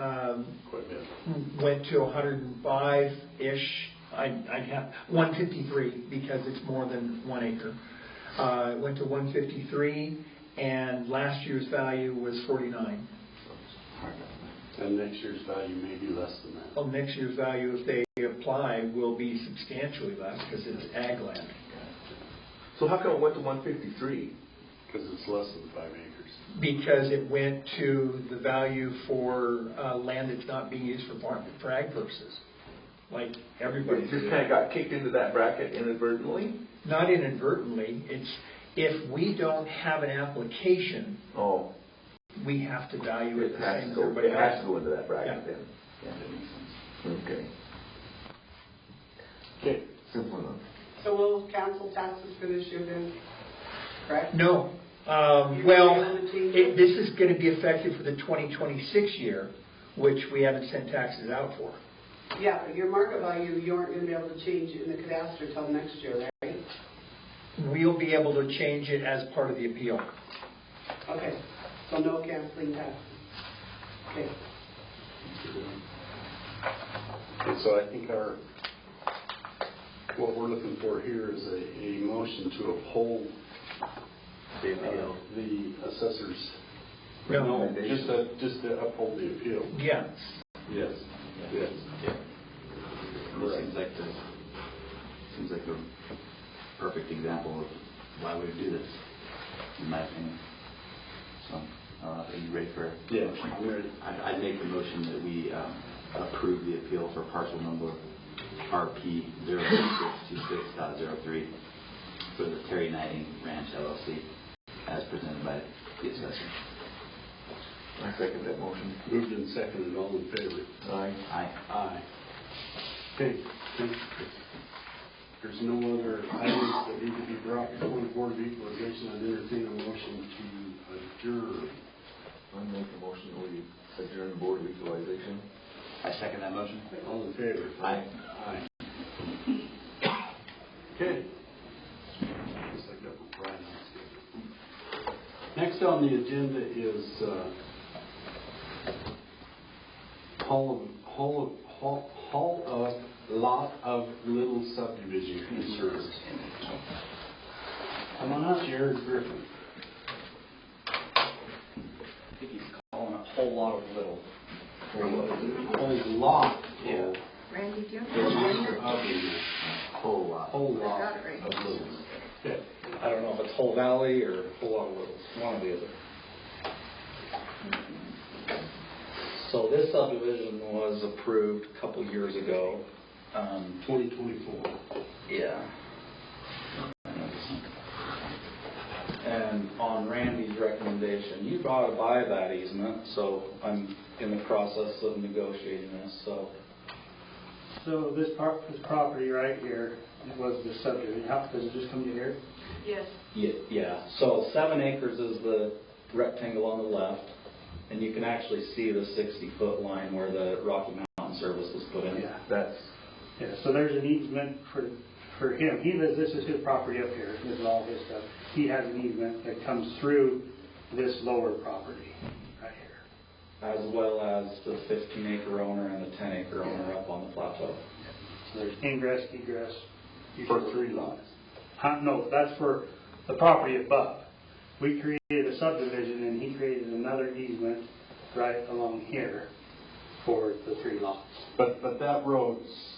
went to 105-ish. I'd have 153 because it's more than 1 acre. It went to 153, and last year's value was 49. And next year's value may be less than that. Well, next year's value, if they apply, will be substantially less because it's ag land. So how come it went to 153? Because it's less than 5 acres. Because it went to the value for land that's not being used for ag purposes, like everybody. It just kind of got kicked into that bracket inadvertently? Not inadvertently. It's if we don't have an application. Oh. We have to value it the same as It everybody else. has to go into that bracket then. Yeah. Okay. Okay. Simple enough. So we'll cancel taxes for this year then, correct? No. This is going to be effective for the 2026 year, which we haven't sent taxes out for. Yeah, but your market value, you aren't going to be able to change it in the cadastre until next year, right? We'll be able to change it as part of the appeal. Okay, so no canceling taxes. Okay. And so I think what we're looking for here is a motion to uphold the assessor's. No, just to uphold the appeal. Yeah. Yes. Yes. Seems like the perfect example of why we would do this, in my opinion. So, are you ready for a motion? I'm ready. I'd make the motion that we approve the appeal for parcel number RP 06626.03 for the Terry Knighting Ranch LLC, as presented by the assessor. I second that motion. Moved and seconded, all in favor? Aye. Aye. Aye. Okay, thank you. There's no other items that need to be brought before the Board of Equalization. I'd entertain a motion to adjourn. I make a motion that we adjourn the Board of Equalization. I second that motion. All in favor? Aye. Aye. Okay. Guess I got right on schedule. Next on the agenda is Hall of Lot of Little subdivision concerns. Come on up, Jared Griffin. I think he's calling it a whole lot of little. Whole lot. Yeah. Randy, do you have There's a Mr. Uppy. Whole lot. Whole lot I got it right. of littles. Okay. I don't know if it's whole valley or a whole lot of littles, one or the other. So this subdivision was approved a couple years ago. 2024. Yeah. And on Randy's recommendation, you brought to buy that easement, so I'm in the process of negotiating this, so. So this property right here, it was the subdivision. How does it just come to here? Yes. Yeah, so 7 acres is the rectangle on the left, and you can actually see the 60-foot line where the Rocky Mountain Service was put in. Yeah, so there's an easement for him. He lives, this is his property up here. This is all his stuff. He has an easement that comes through this lower property right here. As well as the 15-acre owner and the 10-acre owner up on the plateau. So there's ingress, egress. For 3 lots. No, that's for the property above. We created a subdivision and he created another easement right along here for the 3 lots. But that road's...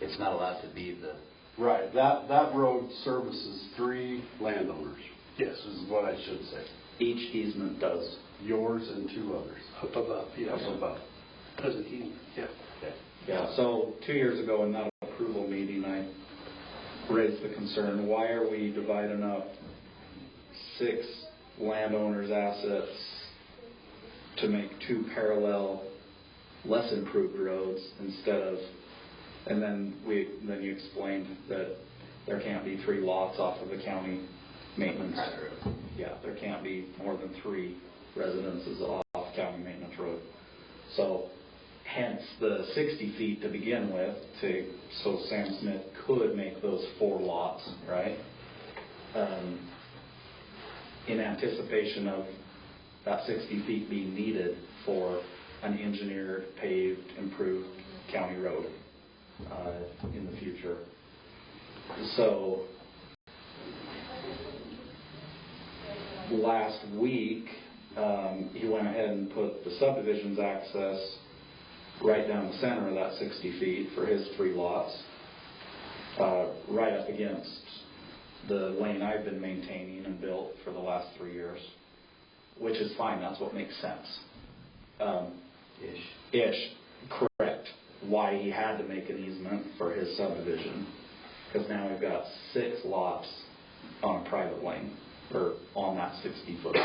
It's not allowed to be the... Right, that road services 3 landowners. Yes. This is what I should say. Each easement does. Yours and 2 others. Up above, yes. Up above. As an easement, yeah. Okay. Yeah, so 2 years ago in that approval meeting, I raised the concern, why are we dividing up 6 landowners' assets to make 2 parallel, less improved roads instead of, and then you explained that there can't be 3 lots off of the county maintenance. Yeah, there can't be more than 3 residences off county maintenance road. So hence the 60 feet to begin with, so Sam Smith could make those 4 lots, right? In anticipation of that 60 feet being needed for an engineered, paved, improved county road in the future. So last week, he went ahead and put the subdivision's access right down the center of that 60 feet for his 3 lots, right up against the lane I've been maintaining and built for the last 3 years, which is fine. That's what makes sense. Ish. Correct. Why he had to make an easement for his subdivision, because now we've got 6 lots on a private lane, or on that 60-foot.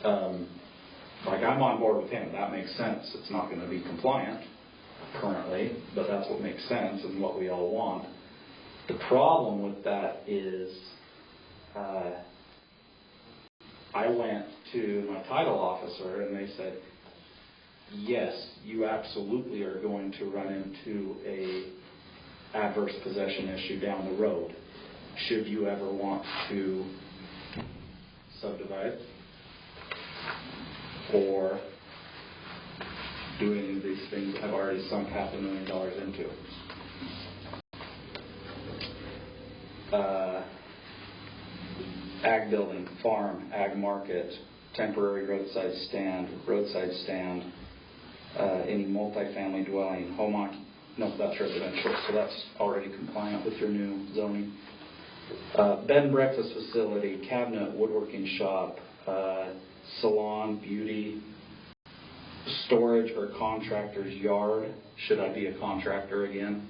I'm on board with him. That makes sense. It's not going to be compliant currently, but that's what makes sense and what we all want. The problem with that is I went to my title officer and they said, yes, you absolutely are going to run into a adverse possession issue down the road should you ever want to subdivide or do any of these things I've already sunk $500,000 into. Ag building, farm, ag market, temporary roadside stand, any multifamily dwelling, home no, that's residential, so that's already compliant with your new zoning. Bed and breakfast facility, cabinet, woodworking shop, salon, beauty, storage or contractor's yard. Should I be a contractor again?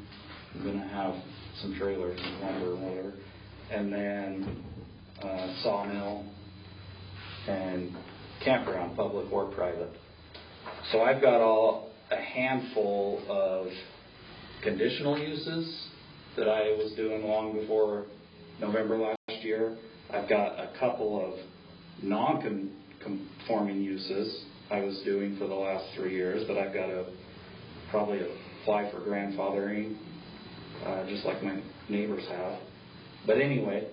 I'm going to have some trailers and lumber and whatever. And then sawmill and campground, public or private. So I've got a handful of conditional uses that I was doing long before November last year. I've got a couple of non-conforming uses I was doing for the last 3 years, but I've got to probably apply for grandfathering, just like my neighbors have. But anyway,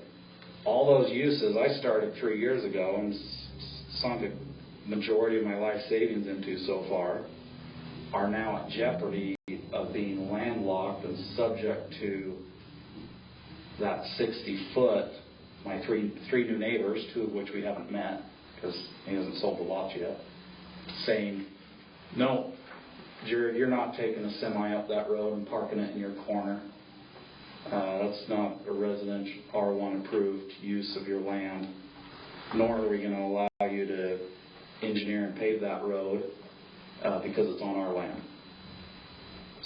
all those uses I started 3 years ago and sunk a majority of my life savings into so far are now at jeopardy of being landlocked and subject to that 60-foot. My three new neighbors, 2 of which we haven't met because he hasn't sold the lots yet, saying, no, Jared, you're not taking a semi up that road and parking it in your corner. That's not a residential R1 approved use of your land, nor are we going to allow you to engineer and pave that road because it's on our land.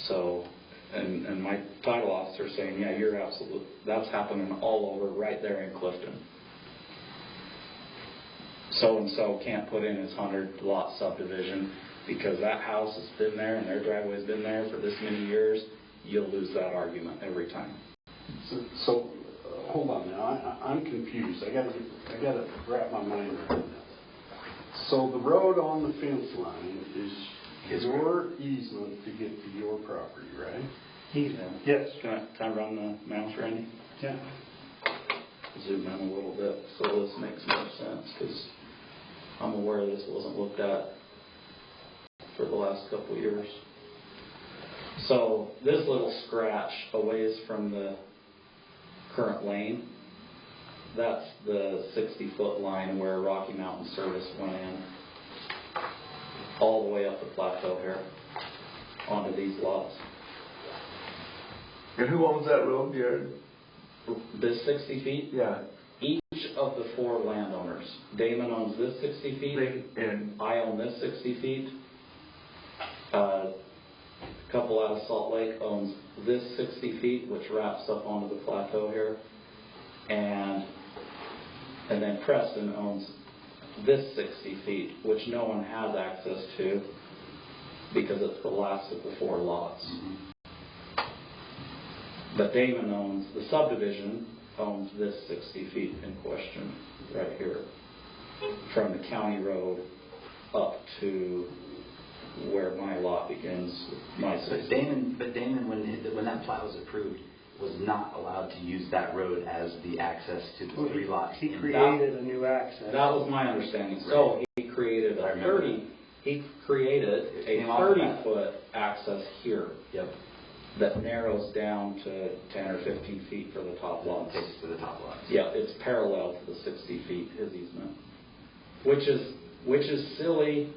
So, and my title officer saying, yeah, you're absolute. That's happening all over right there in Clifton. So-and-so can't put in his 100-lot subdivision because that house has been there and their driveway's been there for this many years. You'll lose that argument every time. So hold on now. I'm confused. I got to wrap my mind around this. So the road on the fence line is your easement to get to your property, right? Easement. Yes. Can I run the mouse, Randy? Yeah. Zoom in a little bit so this makes more sense because I'm aware this wasn't looked at for the last couple of years. So this little scratch a ways from the current lane, that's the 60-foot line where Rocky Mountain Service went in all the way up the plateau here onto these lots. And who owns that road, Jared? This 60 feet? Yeah. Each of the 4 landowners. Damon owns this 60 feet. And I own this 60 feet. A couple out of Salt Lake owns this 60 feet, which wraps up onto the plateau here. And then Preston owns this 60 feet, which no one has access to because it's the last of the 4 lots. Mm-hmm. But Damon owns, the subdivision owns this 60 feet in question right here from the county road up to where my lot begins with my 60. But Damon, when that plat was approved, was not allowed to use that road as the access to the 3 lots. He created a new access. That was my understanding. So he created a 30-foot access here. Yep. That narrows down to 10 or 15 feet for the top lots. Takes to the top lots. Yeah, it's parallel to the 60 feet, his easement. Which is silly,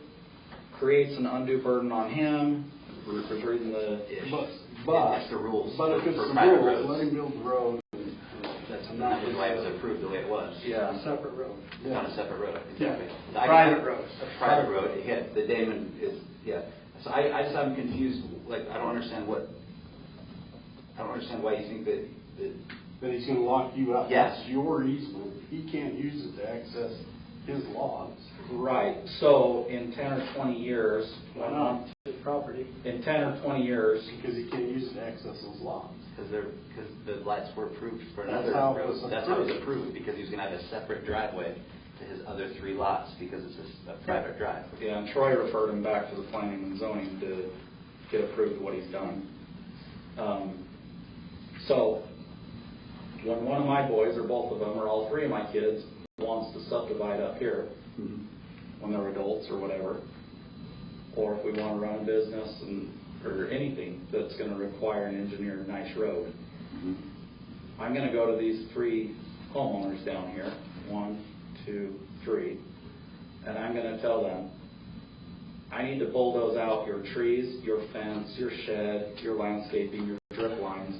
creates an undue burden on him. We're reading the... But it's the rules. But if it's for the private rules, roads. let him build the road. That's not why it was approved the way it was. Yeah. A separate road. It's on a separate road. Yeah. Exactly. Private road. A private road. Yeah, the Damon is, yeah. So I just am confused. Like, I don't understand why you think that That he's going to lock you up. Yes. It's your easement. He can't use it to access his lots. Right. So in 10 or 20 years... Why not? His property. In 10 or 20 years... Because he can't use it to access those lots. Because the lots were approved for another That's how it road. was That's how it was approved. approved, because he was going to have a separate driveway to his other 3 lots, because it's a private drive. Yeah, and Troy referred him back to the planning and zoning to get approved what he's done. So, when one of my boys, or both of them, or all 3 of my kids, wants to subdivide up here, when they're adults or whatever, or if we want to run a business or anything that's going to require an engineered nice road, I'm going to go to these 3 homeowners down here, 1, 2, 3, and I'm going to tell them, I need to bulldoze out your trees, your fence, your shed, your landscaping, your drip lines,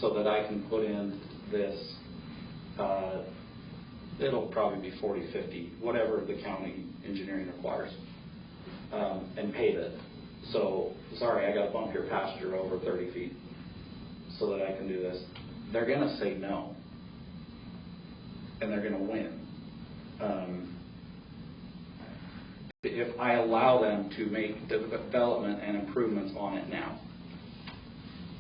so that I can put in this, it'll probably be 40, 50, whatever the county engineering requires, and pave it. So, sorry, I got to bump your pasture over 30 feet so that I can do this. They're going to say no, and they're going to win. If I allow them to make development and improvements on it now.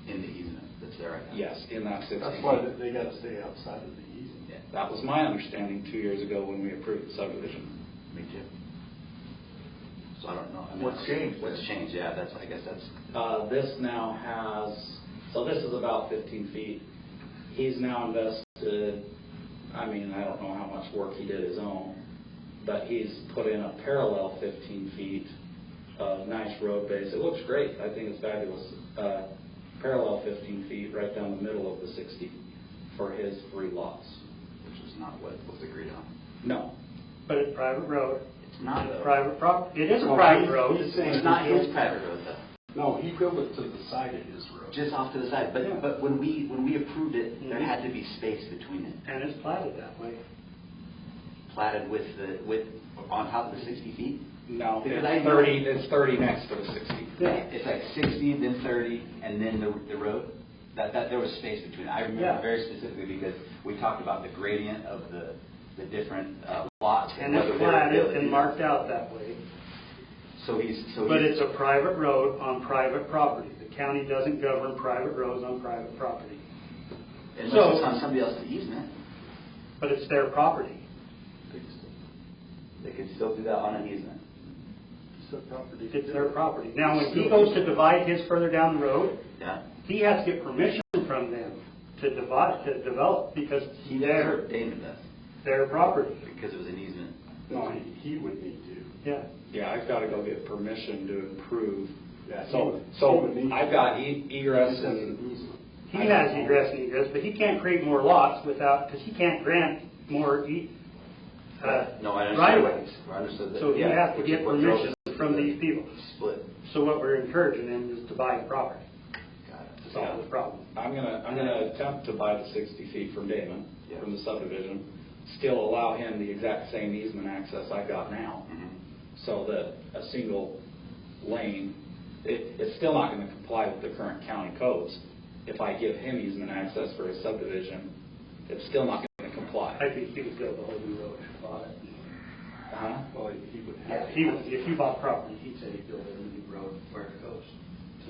In the easement that's there right now? Yes, in that 16 That's why they got to stay outside of the easement. Yeah. That was my understanding 2 years ago when we approved the subdivision. Me too. So I don't know. I mean, What's changed? What's changed? Yeah, I guess that's. This now has, so this is about 15 feet. He's now invested, I don't know how much work he did his own, but he's put in a parallel 15 feet of nice road base. It looks great. I think it's fabulous. Parallel 15 feet right down the middle of the 60 for his 3 lots. Which is not what was agreed on. No. But it's private road. It's not It's though. private property. It is a No, private road. he's saying It's not his private road though. No, he built it to the side of his road. Just off to the side. But Yeah. but when we approved it, there had to be space between it. And it's platted that way. Platted with on top of the 60 feet. No, Because it's I 30, it's 30 next to the 60. Yeah. It's like 60, then 30, and then the road. That there was space between. I remember Yeah. very specifically because we talked about the gradient of the different lots And whether it's they were platted built. and marked out that way. But it's a private road on private property. The county doesn't govern private roads on private property. unless it's on somebody else's easement. But it's their property. They could still do that on an easement. It's their property. Now, when he goes to divide his further down the road, Yeah. he has to get permission from them to develop, because He they're ordained that their property. because it was an easement. No, he would need to. Yeah. Yeah, I've got to go get permission to improve. Yeah, So he would need I've to. got egress and, He has egress and egress, but he can't create more lots because he can't grant more No, I understand. right-of-ways. I understood that. So he yeah, has to which get is what drove permission us from to these people. Split. So what we're encouraging them is to buy the property, Got it. to solve the problem. I'm gonna attempt to buy the 60 feet from Damon, Yeah. from the subdivision, still allow him the exact same easement access I've got now, Mhm. so that a single lane, it's still not going to comply with the current county codes. If I give him easement access for his subdivision, it's still not going to comply. I think he would build the whole new road if he bought it. Uh-huh. Well, he would Yeah, have. if you bought property, he'd say he'd build a new road where it goes.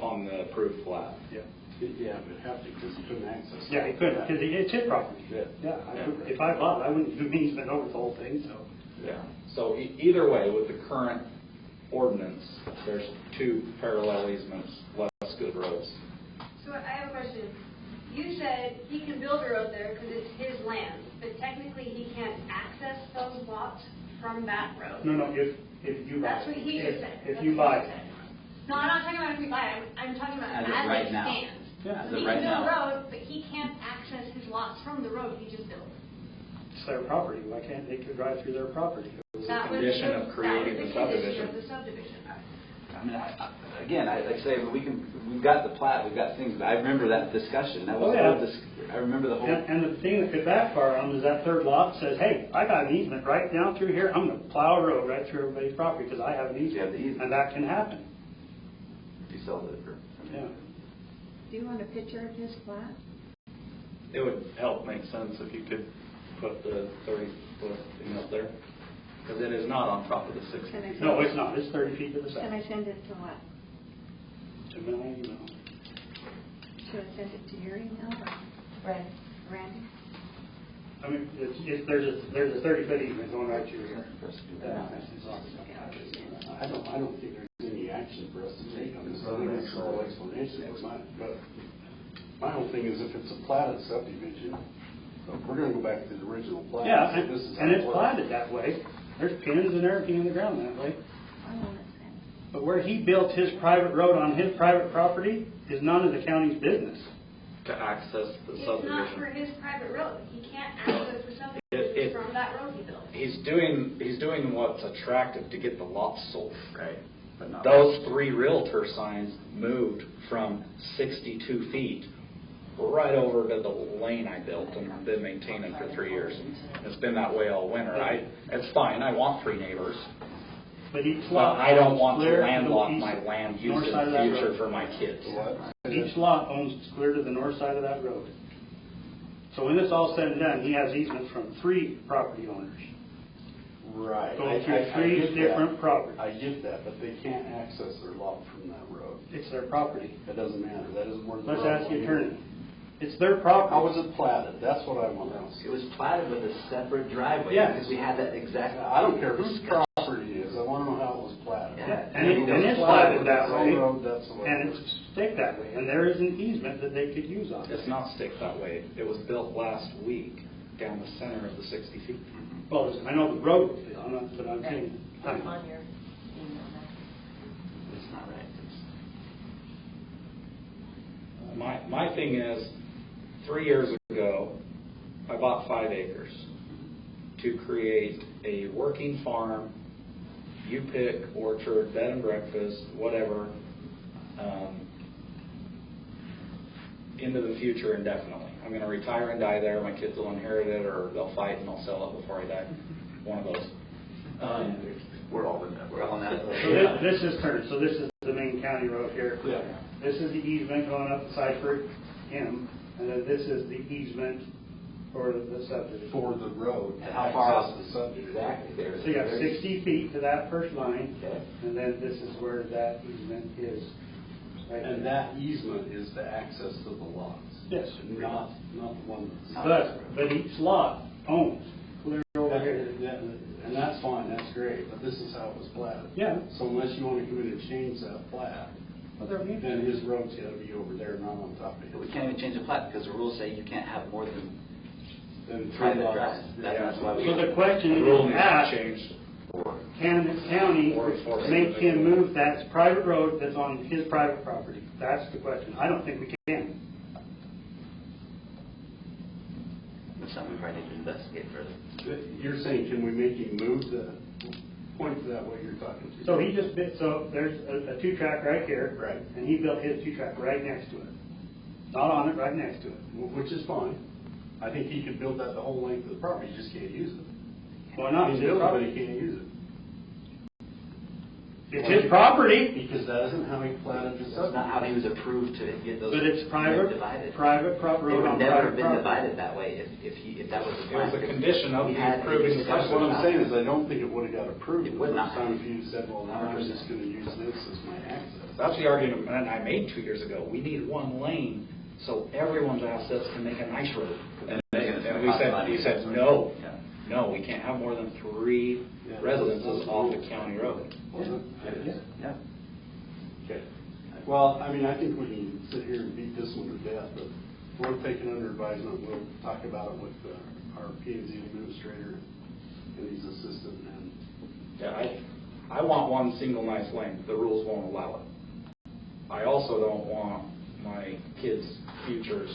On the approved plat. Yeah. Yeah, but have to, because he couldn't access it. Yeah, he couldn't, because it's his property. Yeah. Yeah, if I bought it, I wouldn't do an easement over the whole thing, so. Yeah. So either way, with the current ordinance, there's 2 parallel easements, less good roads. So I have a question. You said he can build a road there because it's his land, but technically he can't access those lots from that road. No, if you buy it. That's what he just said. If That's you what buy he it. said. No, I'm not talking about if we buy it. I'm talking about As as of right it now. stands. Yeah. As He of can right build a now. road, but he can't access his lots from the road he just built. It's their property, why can't they could drive through their property? That was condition of creating the that was subdivision. condition of the subdivision. I mean, like I say, we've got the plat, we've got things. I remember that discussion. That was Oh, yeah. I remember the whole. And the thing that could backfire on them is that third lot says, hey, I got an easement right down through here, I'm gonna plow a road right through everybody's property because I have an You have the easement. easement. And that can happen, If you sell it for. yeah. Do you want a picture of his plat? It would help make sense if you could put the 30-foot thing up there, because it is not on top of the 60. Can I send No, it- it's not, it's 30 feet to the Can I side. send it to what? To my email. Should I send it to your email or Right. Randy? I mean, there's a 30-foot easement going right through here. I don't think there's any action for us to take on this. I think it's a whole explanation. But my whole thing is if it's a platted subdivision, we're gonna go back to the original plat. Yeah, So this is how and it it's works. platted that way. There's pins and everything in the ground that way. I want it sent. But where he built his private road on his private property is none of the county's business. To access the It's not for subdivision. his private road. He can't access the subdivision from that road he built. He's doing what's attractive to get the lots sold. Right. But not Those 3 Realtor signs moved from 62 feet right over to the lane I built and I've been maintaining for 3 years. It's been that way all winter. It's fine. I want 3 neighbors. But each But lot. I don't want to clear landlock east- my land use north in side of the that future road. for my kids. Each lot owns clear to the north side of that road. So when this all said and done, he has easement from 3 property owners. Right. Going through 3 different properties. I get that, but they can't access their lot from that road. It's their property. It doesn't matter, that isn't where the road. Let's ask the attorney. It's their property. How was it platted? That's what I want to know. It was platted with a separate driveway. Yes. Because we had that exact. I don't care whose property it is, I want to know how it was platted. Yeah, and it's platted that way, Road, that's the way. and it's staked that way, and there is an easement that they could use on it. It's not staked that way. It was built last week down the center of the 60 feet. Well, I know the road was built, but I'm saying. On your email. It's not right. My thing is, 3 years ago, I bought 5 acres to create a working farm, you pick, orchard, bed and breakfast, whatever, into the future indefinitely. I'm going to retire and die there. My kids will inherit it, or they'll fight and I'll sell it before I die. One of those. We're all in that. We're all in that. So this is turned, so this is the main county road here. Yeah. This is the easement going up the side for him, and then this is the easement for the subdivision. For the road. And how far off the subdivision. Exactly. There's. So you got 60 feet to that first line, Okay. and then this is where that easement is. Right And there. that easement is the access to the lots. Yes. Not the one that's. But each lot owns clear over here. And that's fine, that's great, but this is how it was platted. Yeah. So unless you want to come in and change that plat, then his road's got to be over there, not on top of it. But we can't even change the plat because the rules say you can't have more than Then private lots. drive. That's why we. So the question The rule is needs to asked, change. can the county make him move that private road that's on his private property? That's the question. I don't think we can. It's something we probably need to investigate further. You're saying, can we make him move point to that what you're talking to? So he just bit, so there's a 2-track right here. Right. And he built his 2-track right next to it. Not on it, right next to it. Which is fine. I think he could build that the whole length of the property, he just can't use it. Why not? He It's can his build it, but property. he can't use it. It's his property, Because that isn't how he platted the That's not how he was approved to get those. but it's private, divided. private They road would on never private have been property. divided that way if that was the It was plan. a condition of We the had approving the That's what I'm subdivision. saying, is I don't think it would have got approved It the would first not. time if you said, well, now I'm just going to use this as my access. That's the argument I made 2 years ago. We need one lane so everyone's assets can make a nice road. And we said, no, we can't have more than 3 residences off the county road. Yeah. Okay. Well, I mean, I think we can sit here and beat this one to death, but we'll take it under advisement. We'll talk about it with our P&Z administrator and his assistant. And Yeah, I want one single nice lane. The rules won't allow it. I also don't want my kids' futures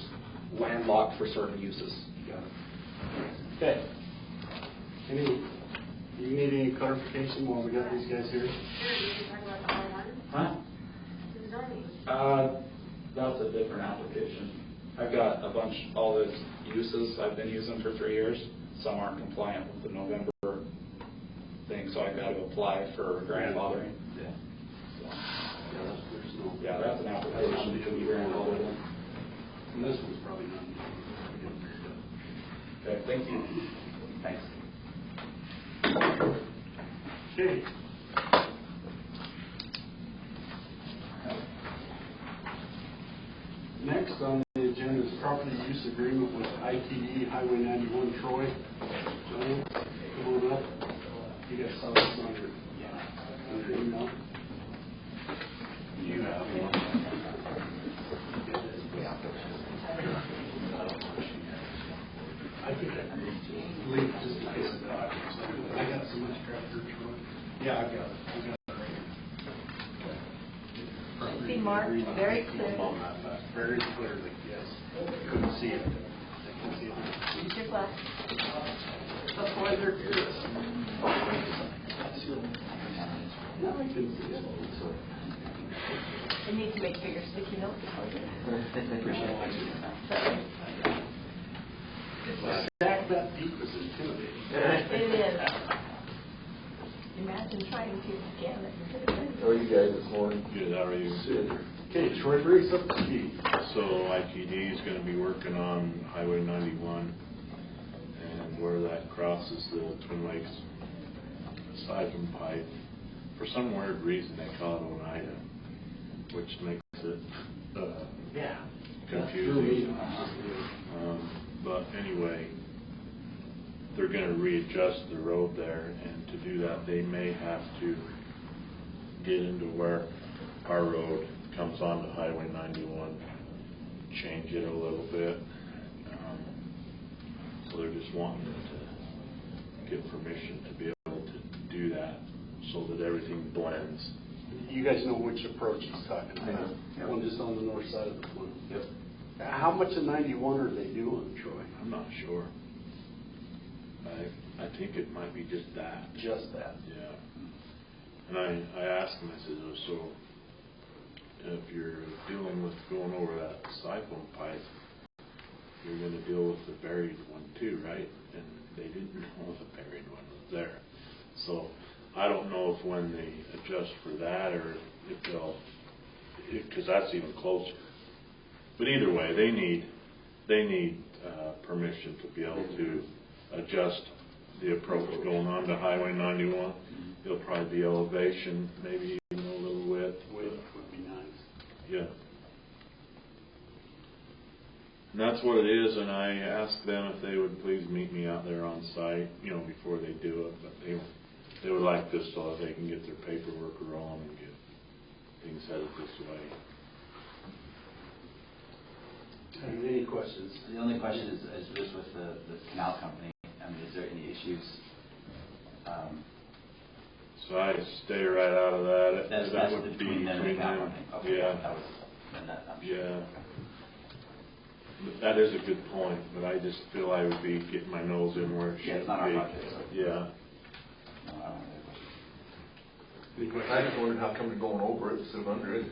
landlocked for certain uses. Okay. Do you need any clarification while we got these guys here? Sure, you can talk about all one. Huh? The zoning. That's a different application. I've got a bunch, all the uses I've been using for 3 years. Some aren't compliant with the November thing, so I've got to apply for grandfathering. Yeah, that's an application to be grandfathered in. And this one's probably not. Okay, thank you. Thanks. Okay. Next on the agenda is property use agreement with ITD Highway 91 Troy. John, come on up. You guys saw this on your email. You have one. I think I leave it just in case of that. I got so much crap here, Troy. Yeah, I've got it. See marked very clearly. Very clearly, yes. Couldn't see it. I can see it. Use your glass. That's why they're good. No, I can see it. I need to make bigger sticky notes for you. Stack that deep is intimidating. It is. Imagine trying to scan it. How are you guys this morning? Good, how are you? Okay, Troy, bring us up to speed. So ITD is going to be working on Highway 91 and where that crosses the Twin Lakes siphon pipe. For some weird reason they call it Oneida, which makes it confusing. But anyway, they're going to readjust the road there, and to do that they may have to get into where our road comes onto Highway 91, change it a little bit. So they're just wanting to get permission to be able to do that so that everything blends. You guys know which approach he's talking about. Yeah. One just on the north side of the flume. Yep. How much of 91 are they doing, Troy? I'm not sure. I think it might be just that. Just that. Yeah. And I asked him, I said, oh, so if you're dealing with going over that siphon pipe, you're going to deal with the buried one too, right? And they didn't know the buried one was there. So I don't know if when they adjust for that or if they'll, because that's even closer. But either way, they need permission to be able to adjust the approach going on to Highway 91. It'll probably be elevation, maybe even a little width. Width would be nice. Yeah. And that's what it is, and I asked them if they would please meet me out there on site, before they do it. But they would like this so that they can get their paperwork rolling and get things headed this way. Any questions? The only question is just with the canal company. I mean, is there any issues? So I stay right out of that. That's would between them and the canal company. Okay. Yeah. Yeah. But that is a good point, but I just feel I would be getting my nose in where it should be. It's not our project. So. Yeah. No, I don't have any questions. I just wondered how come they're going over it instead of under it.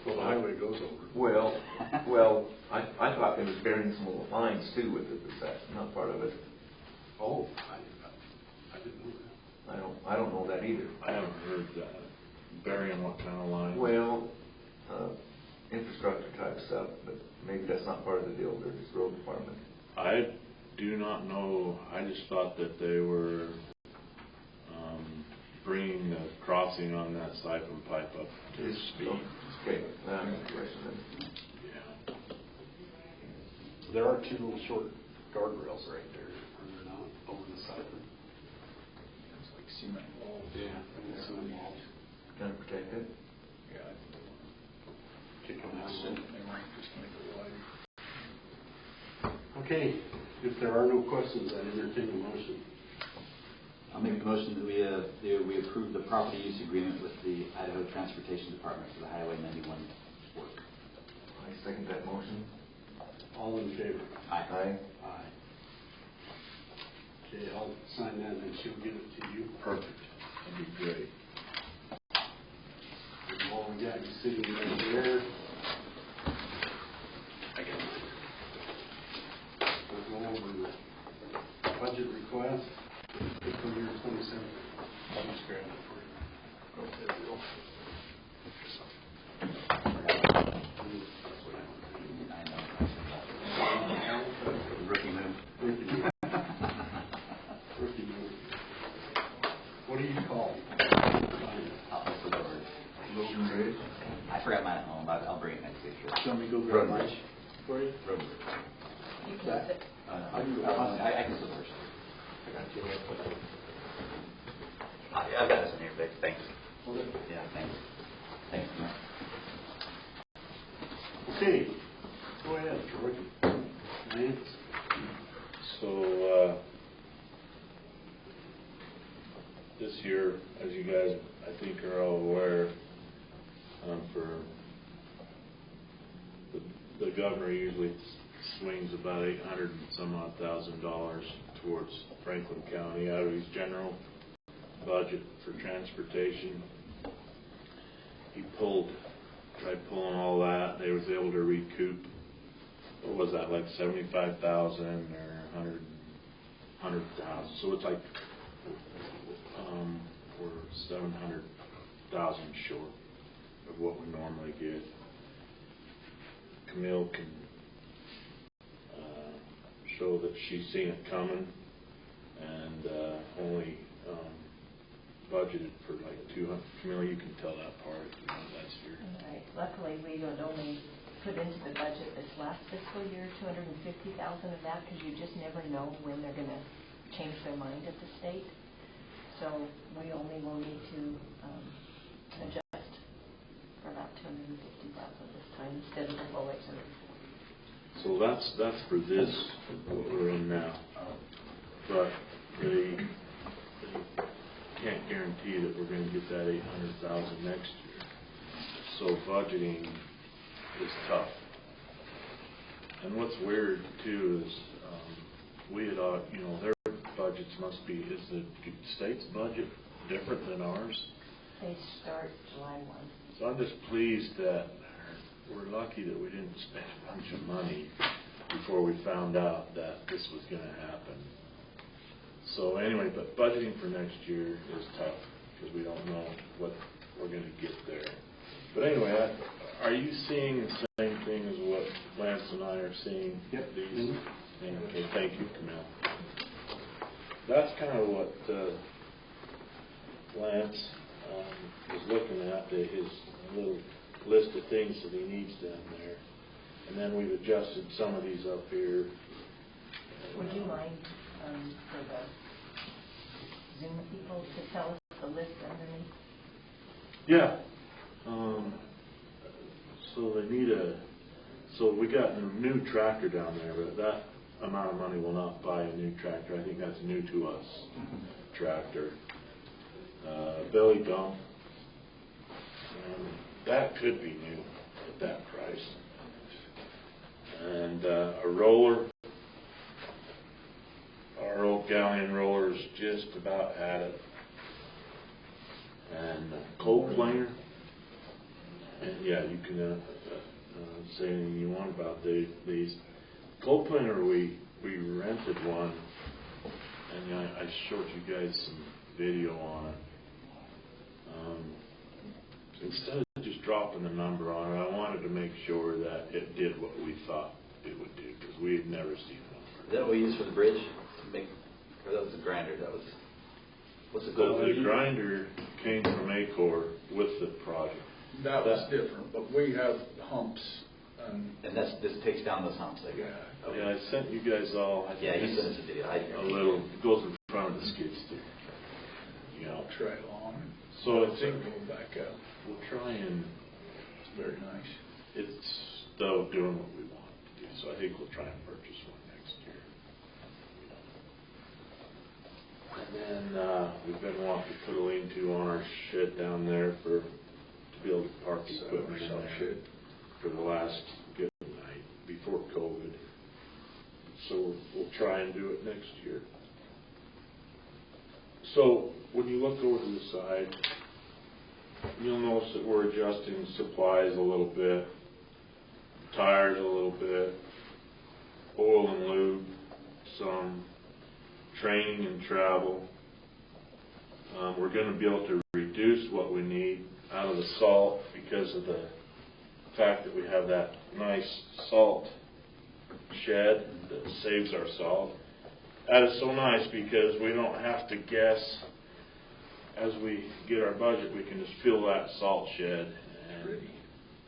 Well, the highway goes over. Well, I thought they was burying some little lines too with it. Is that not part of it? Oh, I didn't know that. I don't know that either. I haven't heard that. Burying what kind of line? Well, infrastructure type stuff, but maybe that's not part of the deal. They're just road department. I do not know. I just thought that they were bringing the crossing on that siphon pipe up to speed. Okay, now I'm question then. Yeah. There are two little short guardrails right there, are there not, over the siphon? It's like cement walls. Yeah, cement walls. Kind of protect it. Yeah. Kick them out. They might just make it wider. Okay, if there are no questions, I entertain a motion. I'll make a motion that we approve the property use agreement with the Idaho Transportation Department for the Highway 91 work. I second that motion. All in favor? Aye. Aye. Okay, I'll sign that and she'll give it to you. Perfect. That'd be great. And while we got you sitting right there, we'll go over the budget request for fiscal year 27. I'll just grab it for you. Okay, there we go. Rookie move. Rookie move. What do you call it? I'll put the word. Motion Bridge. I forgot mine at home. I'll bring it next week. Do you want me to go grab lunch for you? Road. You can sit. I can still first. I got you. I've got this in here, Vic. Thanks. Yeah, thanks. Thanks, Matt. Okay, go ahead, Troy. Lance? So this year, as you guys I think are all aware, for the governor usually swings about $800 and some odd thousand towards Franklin County out of his general budget for transportation. He tried pulling all that. They was able to recoup, what was that, like 75,000 or 100,000. So it's like we're 700,000 short of what we normally get. Camille can show that she's seen it coming and only budgeted for like 200. Camille, you can tell that part. That's your. Right. Luckily, we would only put into the budget this last fiscal year 250,000 of that, because you just never know when they're going to change their mind at the state. So we only will need to adjust for about 250,000 this time instead of the full 804. So that's for this, what we're in now. But they can't guarantee that we're going to get that 800,000 next year. So budgeting is tough. And what's weird too is we had, their budgets must be. Is the state's budget different than ours? They start July 1. So I'm just pleased that we're lucky that we didn't spend a bunch of money before we found out that this was going to happen. So anyway, but budgeting for next year is tough because we don't know what we're going to get there. But anyway, are you seeing the same thing as what Lance and I are seeing? Yep. These? Okay, thank you, Camille. That's kind of what Lance was looking at, his little list of things that he needs down there. And then we've adjusted some of these up here. Would you mind for the Zoom people to tell us the list underneath? Yeah. So we got a new tractor down there, but that amount of money will not buy a new tractor. I think that's new to us. Tractor. Belly dump. That could be new at that price. And a roller. Our old galleon roller's just about at it. And a cold planer. And yeah, you can say anything you want about these. Cold planer, we rented one, and I showed you guys some video on it. Instead of just dropping the number on it, I wanted to make sure that it did what we thought it would do, because we had never seen a number. Is that what we used for the bridge? Or that was the grinder? What's the goal? The grinder came from Acor with the project. That was different, but we have humps. And this takes down those humps, I guess. Yeah, okay. I sent you guys all. Yeah, you sent us a video. A little goes in front of the skid steer. Try along. So I think back up. We'll try and. It's very nice. It's though doing what we want to do, so I think we'll try and purchase one next year. And then we've been wanting to put a lean-to on our shed down there to be able to park equipment in there for the last good night before COVID. So we'll try and do it next year. So when you look over to the side, you'll notice that we're adjusting supplies a little bit, tires a little bit, oil and lube, some training and travel. We're going to be able to reduce what we need out of the salt because of the fact that we have that nice salt shed that saves our salt. That is so nice because we don't have to guess. As we get our budget, we can just fill that salt shed, and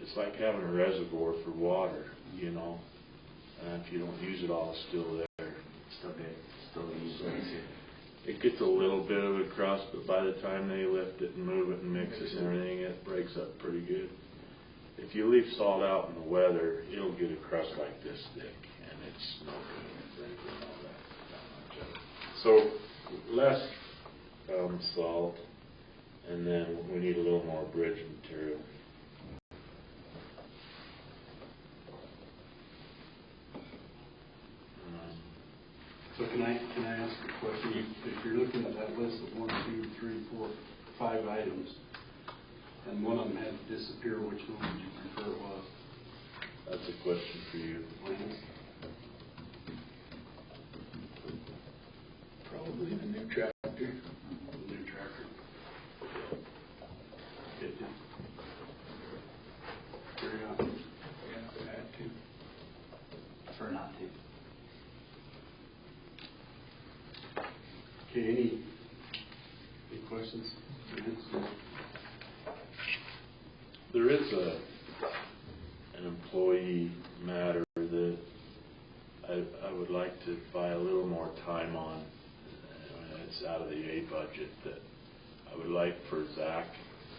it's like having a reservoir for water, and if you don't use it all, it's still there. Still used. It gets a little bit of a crust, but by the time they lift it and move it and mix it and everything, it breaks up pretty good. If you leave salt out in the weather, it'll get a crust like this thick, and it's no good for all that much of it. So less salt, and then we need a little more bridge material. So can I ask a question? If you're looking at that list of 1, 2, 3, 4, 5 items, and one of them had to disappear. Which one would you prefer it was? That's a question for you, Lance. Probably the new tractor. The new tractor. 50. Yeah, if I had to. Prefer not to. Okay, any questions? There is an employee matter that I would like to buy a little more time on. It's out of the A budget that I would like for Zach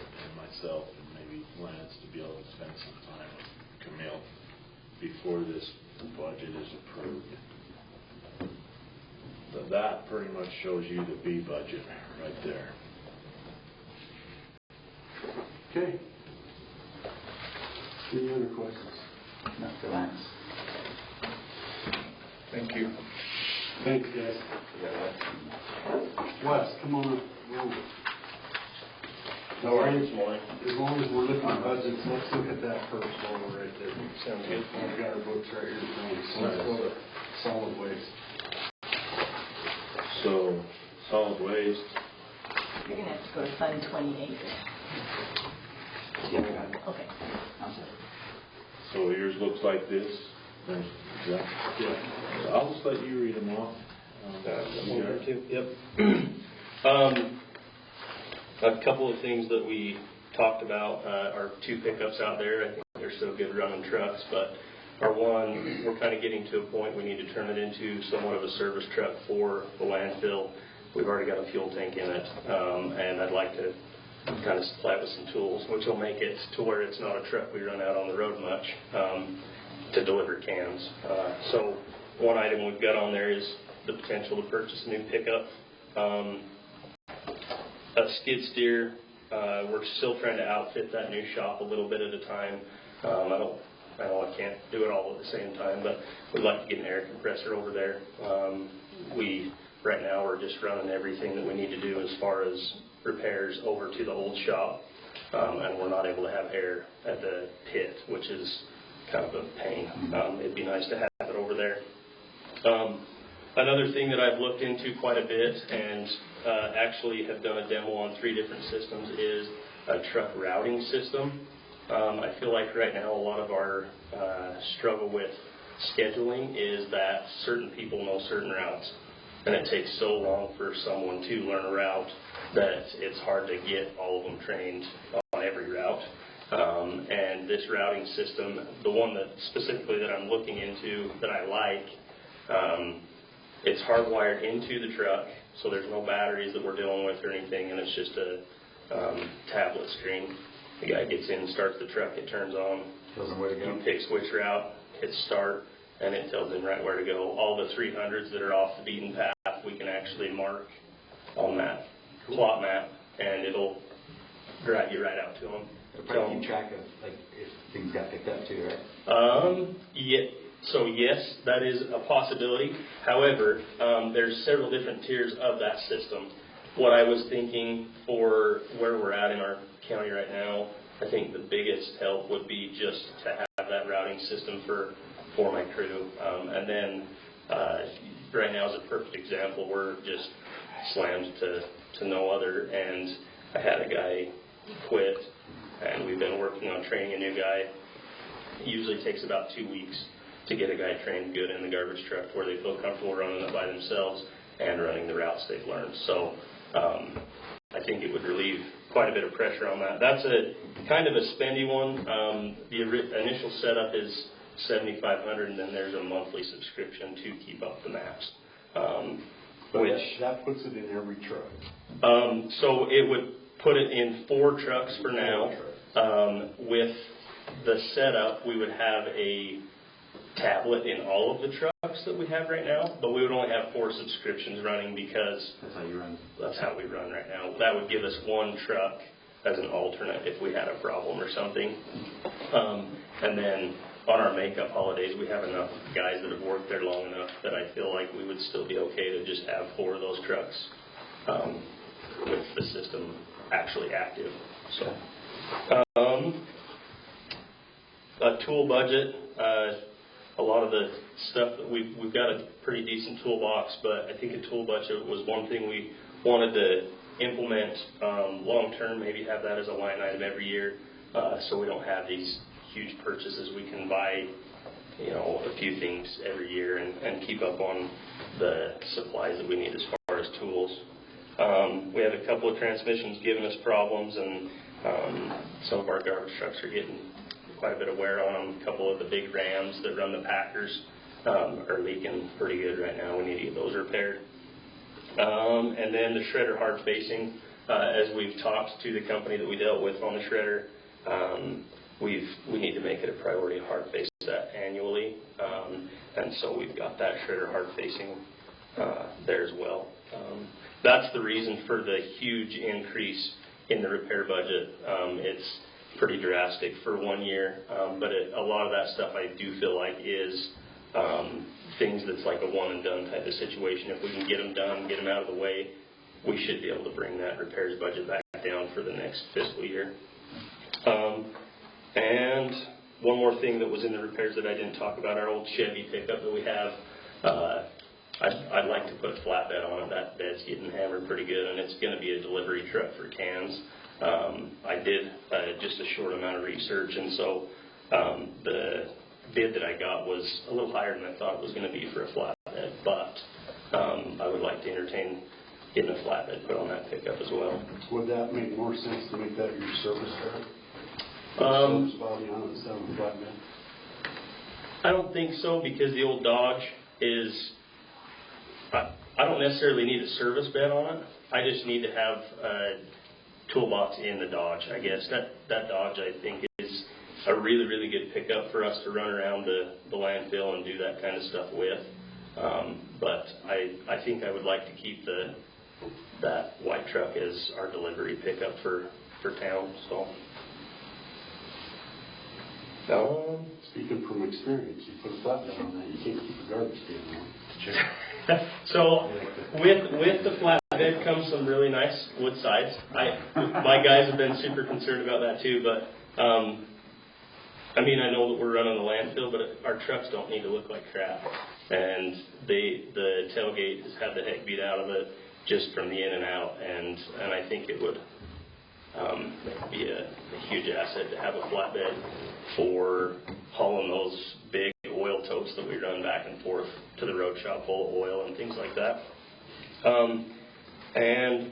and myself and maybe Lance to be able to spend some time with Camille before this budget is approved. But that pretty much shows you the B budget right there. Okay. Any other questions? Not for Lance. Thank you. Thanks, guys. Wes, come on up. How are you this morning? As long as we're looking at budgets, let's look at that first one right there. Sounds good. We've got our books right here in front of us. So let's go to solid waste. So, solid waste. You're going to have to go to Fund 28. Okay. So yours looks like this. There's Zach. Yeah. So I'll just let you read them off. One or two. Yep. A couple of things that we talked about are 2 pickups out there. I think they're still good running trucks, but our one, we're kind of getting to a point we need to turn it into somewhat of a service truck for the landfill. We've already got a fuel tank in it, and I'd like to kind of supply it with some tools, which will make it to where it's not a truck we run out on the road much to deliver cans. So one item we've got on there is the potential to purchase a new pickup. A skid steer, we're still trying to outfit that new shop a little bit at a time. I know I can't do it all at the same time, but we'd like to get an air compressor over there. Right now we're just running everything that we need to do as far as repairs over to the old shop, and we're not able to have air at the pit, which is kind of a pain. It'd be nice to have it over there. Another thing that I've looked into quite a bit and actually have done a demo on 3 different systems is a truck routing system. I feel like right now a lot of our struggle with scheduling is that certain people know certain routes, and it takes so long for someone to learn a route that it's hard to get all of them trained on every route. And this routing system, the one that specifically that I'm looking into that I like, it's hardwired into the truck, so there's no batteries that we're dealing with or anything, and it's just a tablet screen. The guy gets in, starts the truck, it turns on. Tells him where to go. You pick which route, hit start, and it tells him right where to go. All the 300s that are off the beaten path, we can actually mark on that plot map, and it'll drive you right out to them. It'll probably keep track of like if things got picked up too, right? Yeah. So yes, that is a possibility. However, there's several different tiers of that system. What I was thinking for where we're at in our county right now, I think the biggest help would be just to have that routing system for my crew. And then right now is a perfect example. We're just slammed to no other. And I had a guy quit, and we've been working on training a new guy. It usually takes about 2 weeks to get a guy trained good in the garbage truck where they feel comfortable running it by themselves and running the routes they've learned. So I think it would relieve quite a bit of pressure on that. That's a kind of a spendy one. The initial setup is $7,500, and then there's a monthly subscription to keep up the maps. That puts it in every truck. So it would put it in 4 trucks for now. With the setup, we would have a tablet in all of the trucks that we have right now, but we would only have 4 subscriptions running because that's how you run. That's how we run right now. That would give us 1 truck as an alternate if we had a problem or something. And then on our makeup holidays, we have enough guys that have worked there long enough that I feel like we would still be okay to just have 4 of those trucks. with the system actually active. So, a tool budget. A lot of the stuff that we've got a pretty decent toolbox, but I think a tool budget was one thing we wanted to implement long term. Maybe have that as a line item every year, so we don't have these huge purchases. We can buy, a few things every year and keep up on the supplies that we need as far as tools. We have a couple of transmissions giving us problems, and some of our garbage trucks are getting quite a bit of wear on them. A couple of the big Rams that run the Packers are leaking pretty good right now. We need to get those repaired. And then the shredder hard facing, as we've talked to the company that we dealt with on the shredder, we need to make it a priority to hard face that annually. And so we've got that shredder hard facing there as well. That's the reason for the huge increase in the repair budget. It's pretty drastic for 1 year, but a lot of that stuff I do feel like is things that's like a one and done type of situation. If we can get them done, get them out of the way, we should be able to bring that repairs budget back down for the next fiscal year. And one more thing that was in the repairs that I didn't talk about, our old Chevy pickup that we have, I'd like to put a flatbed on it. That bed's getting hammered pretty good, and it's going to be a delivery truck for cans. I did just a short amount of research, and so the bid that I got was a little higher than I thought it was going to be for a flatbed, but I would like to entertain getting a flatbed put on that pickup as well. Would that make more sense to make that your service car? I don't think so, because the old Dodge is, I don't necessarily need a service bed on it. I just need to have a toolbox in the Dodge, I guess. That Dodge, I think, is a really, really good pickup for us to run around the landfill and do that kind of stuff with. But I think I would like to keep that white truck as our delivery pickup for town. So. Speaking from experience, you put a flatbed on that, you can't keep a garbage can on. Sure. So with the flatbed comes some really nice wood sides. My guys have been super concerned about that too, but I know that we're running the landfill, but our trucks don't need to look like crap. And the tailgate has had the heck beat out of it just from the in and out, and I think it would be a huge asset to have a flatbed for hauling those big oil totes that we run back and forth to the road shop full of oil and things like that. And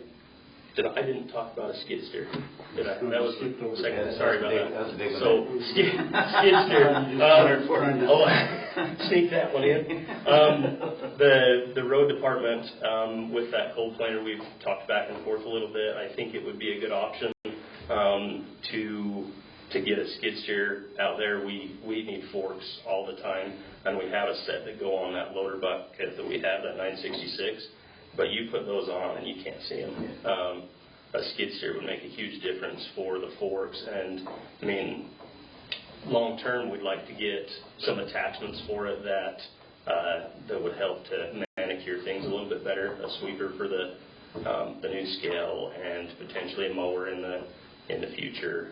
I didn't talk about a skid steer, did I? That was the second. Sorry about that. So skid steer. Sneak that one in. The road department with that cold planer, we've talked back and forth a little bit. I think it would be a good option to get a skid steer out there. We need forks all the time, and we have a set that go on that loader bucket that we have, that 966. But you put those on and you can't see them. A skid steer would make a huge difference for the forks, and long term we'd like to get some attachments for it that would help to manicure things a little bit better. A sweeper for the new scale, and potentially a mower in the future,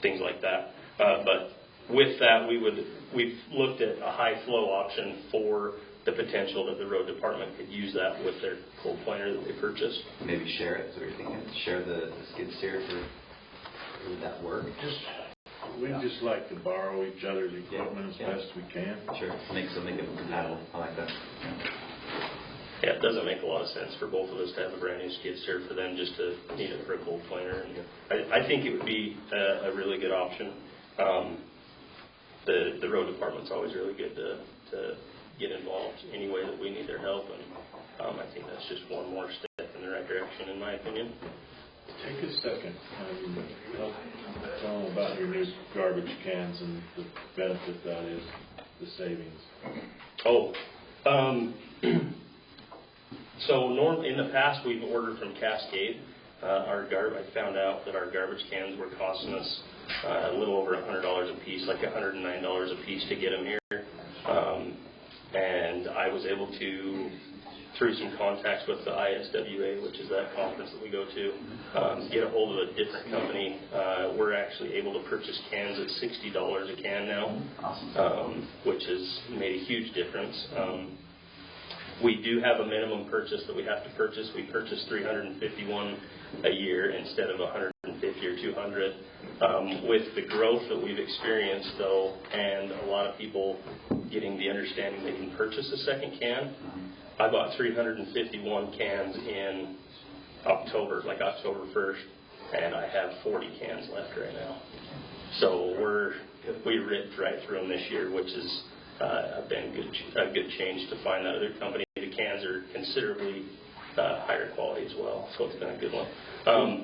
things like that. But with that, we've looked at a high flow option for the potential that the road department could use that with their cold planer that they purchased. Maybe share it. So you're thinking share the skid steer would that work? We just like to borrow each other's equipment as best we can. Sure. Make it compatible. I like that. Yeah, it doesn't make a lot of sense for both of us to have a brand new skid steer for them just to need it for a cold planer. And I think it would be a really good option. The road department's always really good to get involved any way that we need their help, and I think that's just one more step in the right direction, in my opinion. Take a second. Tell them about your new garbage cans and the benefit that is, the savings. So in the past we've ordered from Cascade. I found out that our garbage cans were costing us a little over $100 a piece, like $109 a piece to get them here. And I was able to through some contacts with the ISWA, which is that conference that we go to, get a hold of a different company. We're actually able to purchase cans at $60 a can now, which has made a huge difference. We do have a minimum purchase that we have to purchase. We purchase 351 a year instead of 150 or 200. With the growth that we've experienced, though, and a lot of people getting the understanding they can purchase a second can, I bought 351 cans in October, like October 1st, and I have 40 cans left right now. So we ripped right through them this year, which has been a good change to find that other company. The cans are considerably higher quality as well, so it's been a good one.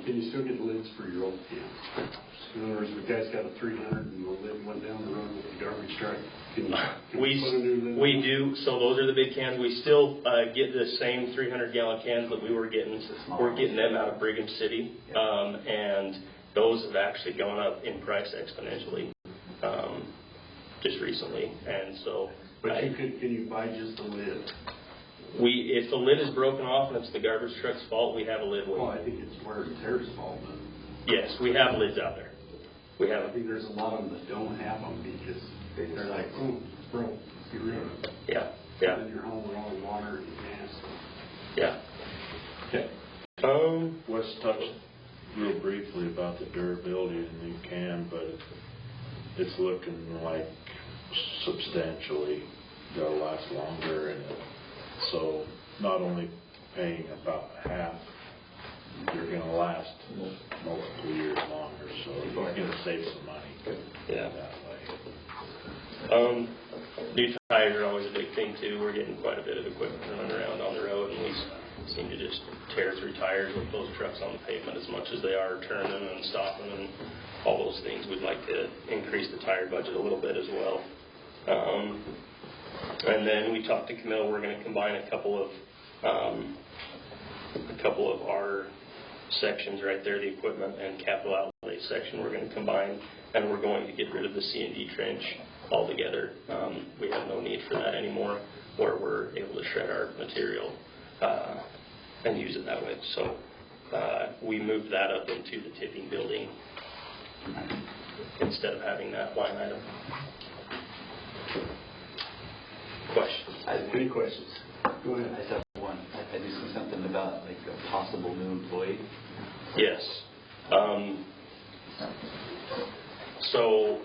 Can you still get lids for your old cans? In other words, the guy's got a 300 and the lid went down the road with the garbage truck. Can you put a new lid? We do. So those are the big cans. We still get the same 300-gallon cans that we were getting. We're getting them out of Brigham City, and those have actually gone up in price exponentially just recently. And so, but can you buy just the lid? If the lid is broken off and it's the garbage truck's fault, we have a lid. Well, I think it's wear and tear's fault. But yes, we have lids out there. I think there's a lot of them that don't have them because they're like, oh, it's broke. Get rid of it. Yeah. And then you're home with all the water and gas. Yeah. Okay. Wes touched real briefly about the durability of the new can, but it's looking like substantially they'll last longer, and so not only paying about half, you're going to last multiple years longer, so you're going to save some money. Yeah. That way. New tires are always a big thing too. We're getting quite a bit of equipment running around on the road, and we seem to just tear through tires with those trucks on the pavement as much as they are turning and stopping and all those things. We'd like to increase the tire budget a little bit as well. And then we talked to Camille. We're going to combine a couple of our sections right there, the equipment and capital outlay section. We're going to combine, and we're going to get rid of the C&D trench altogether. We have no need for that anymore, where we're able to shred our material and use it that way. So we moved that up into the tipping building instead of having that line item. Questions? Any questions? Go ahead. I just have one. I do see something about like a possible new employee. Yes. So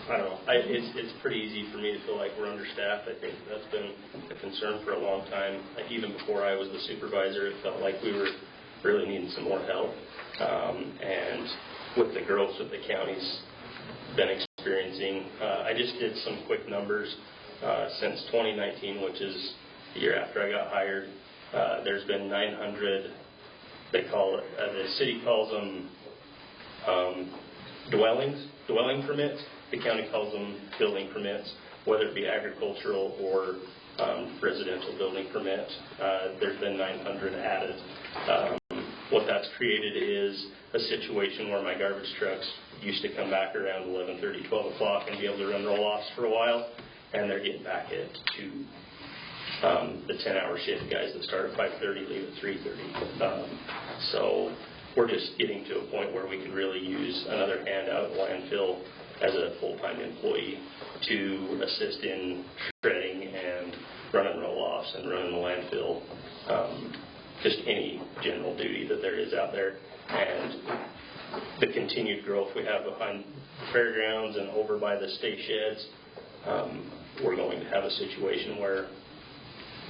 I don't know. It's pretty easy for me to feel like we're understaffed. I think that's been a concern for a long time. Like even before I was the supervisor, it felt like we were really needing some more help. And with the growth that the county's been experiencing, I just did some quick numbers. Since 2019, which is the year after I got hired, there's been 900. They call it. The city calls them dwelling permits. The county calls them building permits, whether it be agricultural or residential building permits. There's been 900 added. What that's created is a situation where my garbage trucks used to come back around 11:30, 12 o'clock and be able to run roll-offs for a while, and they're getting back to the 10-hour shift guys that start at 5:30, leave at 3:30. So we're just getting to a point where we could really use another hand out at the landfill as a full-time employee to assist in shredding and running roll-offs and running the landfill, just any general duty that there is out there. And the continued growth we have behind the fairgrounds and over by the state sheds, we're going to have a situation where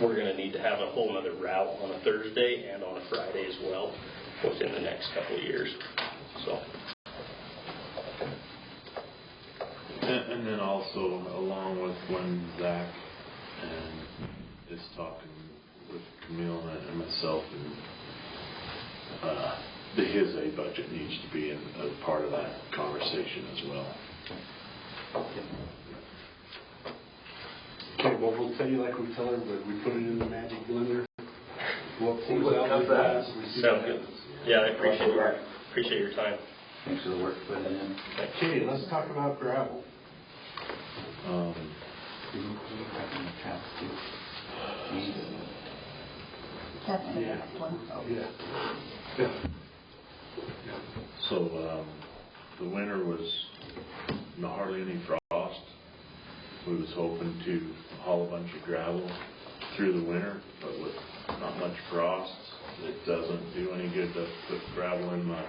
we're going to need to have a whole other route on a Thursday and on a Friday as well within the next couple of years. So. And then also, along with when Zach is talking with Camille and myself, and his A budget needs to be a part of that conversation as well. Okay, well, we'll tell you like we tell everybody. We put it in the magic blender. What See what comes out. Sounds good. Yeah, I appreciate your time. Thanks for the work put in. Okay, let's talk about gravel. That's the next one. Oh, yeah. So, the winter was not hardly any frost. We was hoping to haul a bunch of gravel through the winter, but with not much frost, it doesn't do any good to put gravel in mud.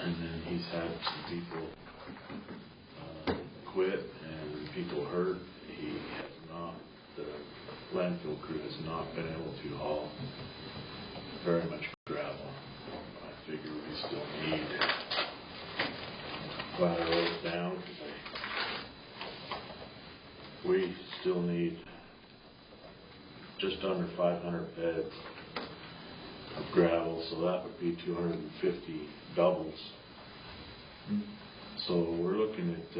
And then he's had some people quit and people hurt. He has not, the landfill crew has not been able to haul very much gravel. I figure we still need ladder roads down. We still need just under 500 beds of gravel, so that would be 250 doubles. So we're looking at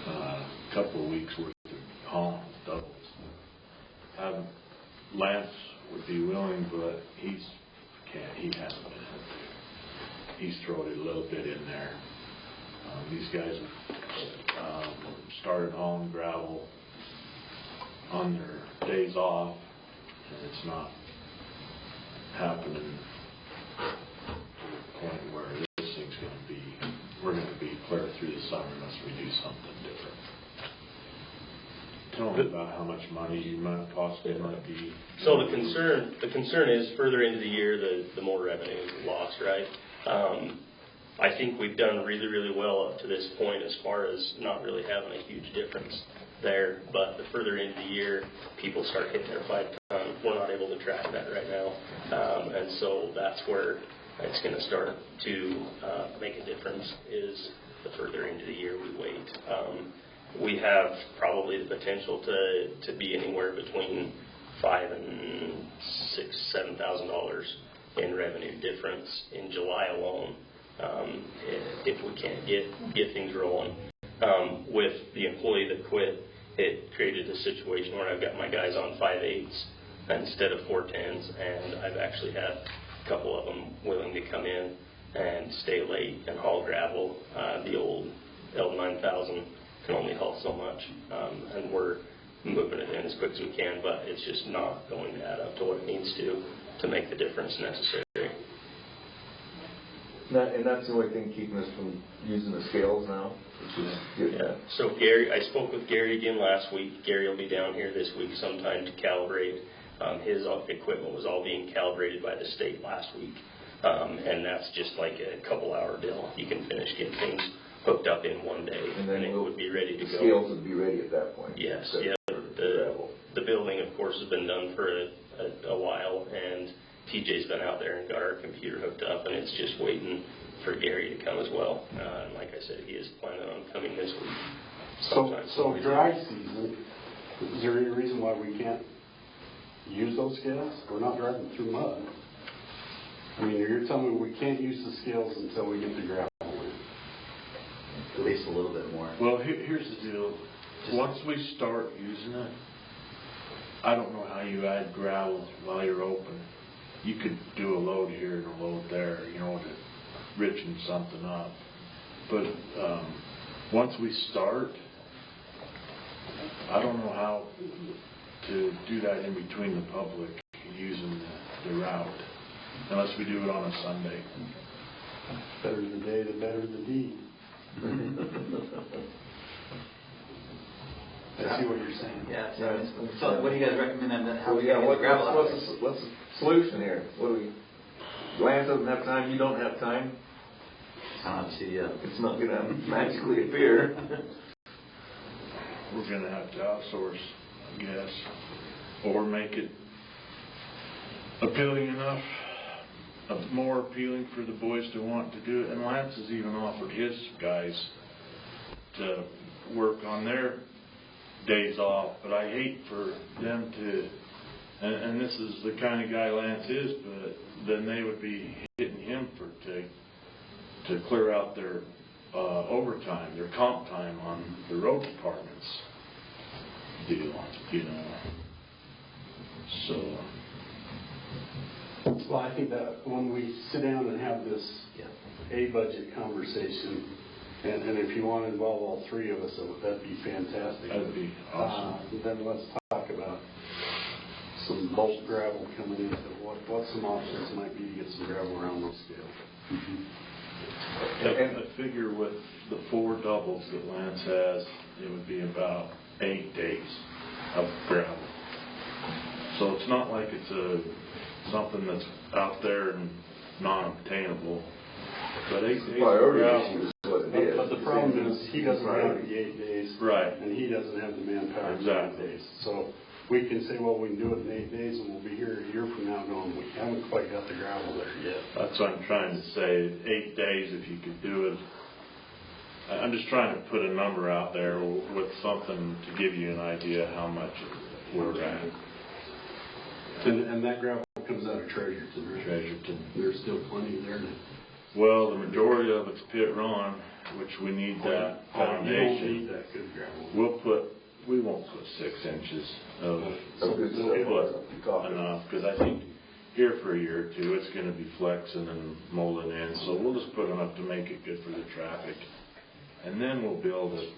a couple of weeks worth of hauling doubles. Lance would be willing, but he hasn't been able to. He's thrown it a little bit in there. These guys have started hauling gravel on their days off, and it's not happening to the point where this thing's going to be, we're going to be clear through the summer unless we do something different. Tell me about how much money you might possibly might be. So the concern is further into the year, the more revenue lost, right? I think we've done really, really well up to this point as far as not really having a huge difference there. But the further into the year, people start hitting their 5 ton. We're not able to track that right now. And so that's where it's going to start to make a difference, is the further into the year we wait. We have probably the potential to be anywhere between $5,000 and $7,000 in revenue difference in July alone, if we can't get things rolling. With the employee that quit, it created a situation where I've got my guys on 5/8s instead of 4/10s, and I've actually had a couple of them willing to come in and stay late and haul gravel. The old L9000 can only haul so much, and we're moving it in as quick as we can, but it's just not going to add up to what it needs to make the difference necessary. And that's the only thing keeping us from using the scales now, which is good. Yeah. So Gary, I spoke with Gary again last week. Gary will be down here this week sometime to calibrate. His equipment was all being calibrated by the state last week, and that's just like a couple-hour deal. You can finish getting things hooked up in one day, and then it would be ready to go. Scales would be ready at that point. Yes. Yeah. The building, of course, has been done for a while, and TJ's been out there and got our computer hooked up, and it's just waiting for Gary to come as well. And like I said, he is planning on coming this week. So dry season, is there any reason why we can't use those scales? We're not driving through mud. I mean, you're telling me we can't use the scales until we get the gravel in. At least a little bit more. Well, here's the deal. Once we start using it, I don't know how you add gravel while you're open. You could do a load here and a load there, to richen something up. But once we start, I don't know how to do that in between the public using the route, unless we do it on a Sunday. Better the day, the better the deed. I see what you're saying. Yeah. So what do you guys recommend then? How we Yeah, get gravel out? what's the solution here? Lance doesn't have time, you don't have time. I don't see, It's not going to magically appear. We're going to have to outsource, I guess, or make it appealing enough, more appealing for the boys to want to do it. And Lance has even offered his guys to work on their days off, but I hate for them to, and this is the kind of guy Lance is, but then they would be hitting him to clear out their overtime, their comp time on the road department's deal, So. Well, I think that when we sit down and have this budget conversation, and if you want to involve all three of us, that'd be fantastic. That'd be awesome. Then let's talk about some bulk gravel coming in, what some options might be to get some gravel around those scales. I figure with the 4 doubles that Lance has, it would be about 8 days of gravel. So it's not like it's something that's out there and non-obtainable. But 8 days of gravel. But the problem is, he doesn't have the 8 days. Right. And he doesn't have the manpower for 8 days. So we can say, well, we can do it in 8 days, and we'll be here a year from now going, we haven't quite got the gravel there yet. That's what I'm trying to say. 8 days, if you could do it. I'm just trying to put a number out there with something to give you an idea how much we're at. And that gravel comes out of Treasurton, right? Treasurton. There's still plenty there now. Well, the majority of it's pit run, which we need that foundation. You don't need that good gravel. We won't put 6 inches of good enough, because I think here for a year or two it's going to be flexing and molding in, so we'll just put enough to make it good for the traffic. And then we'll build it,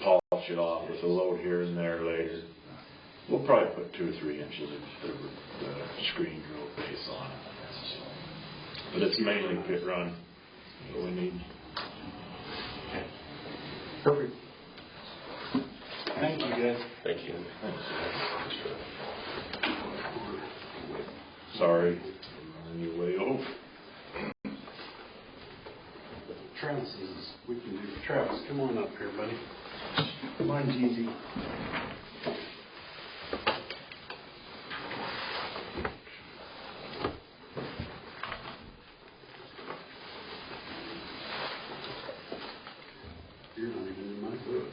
polish it off with a load here and there later. We'll probably put 2 or 3 inches of the screen drill base on it. But it's mainly pit run that we need. Okay. Perfect. Thank you, guys. Thank you. Thanks. Sorry, I'm running you way over. Travis says we can do it. Travis, come on up here, buddy. Mine's easy. You're not even in my book.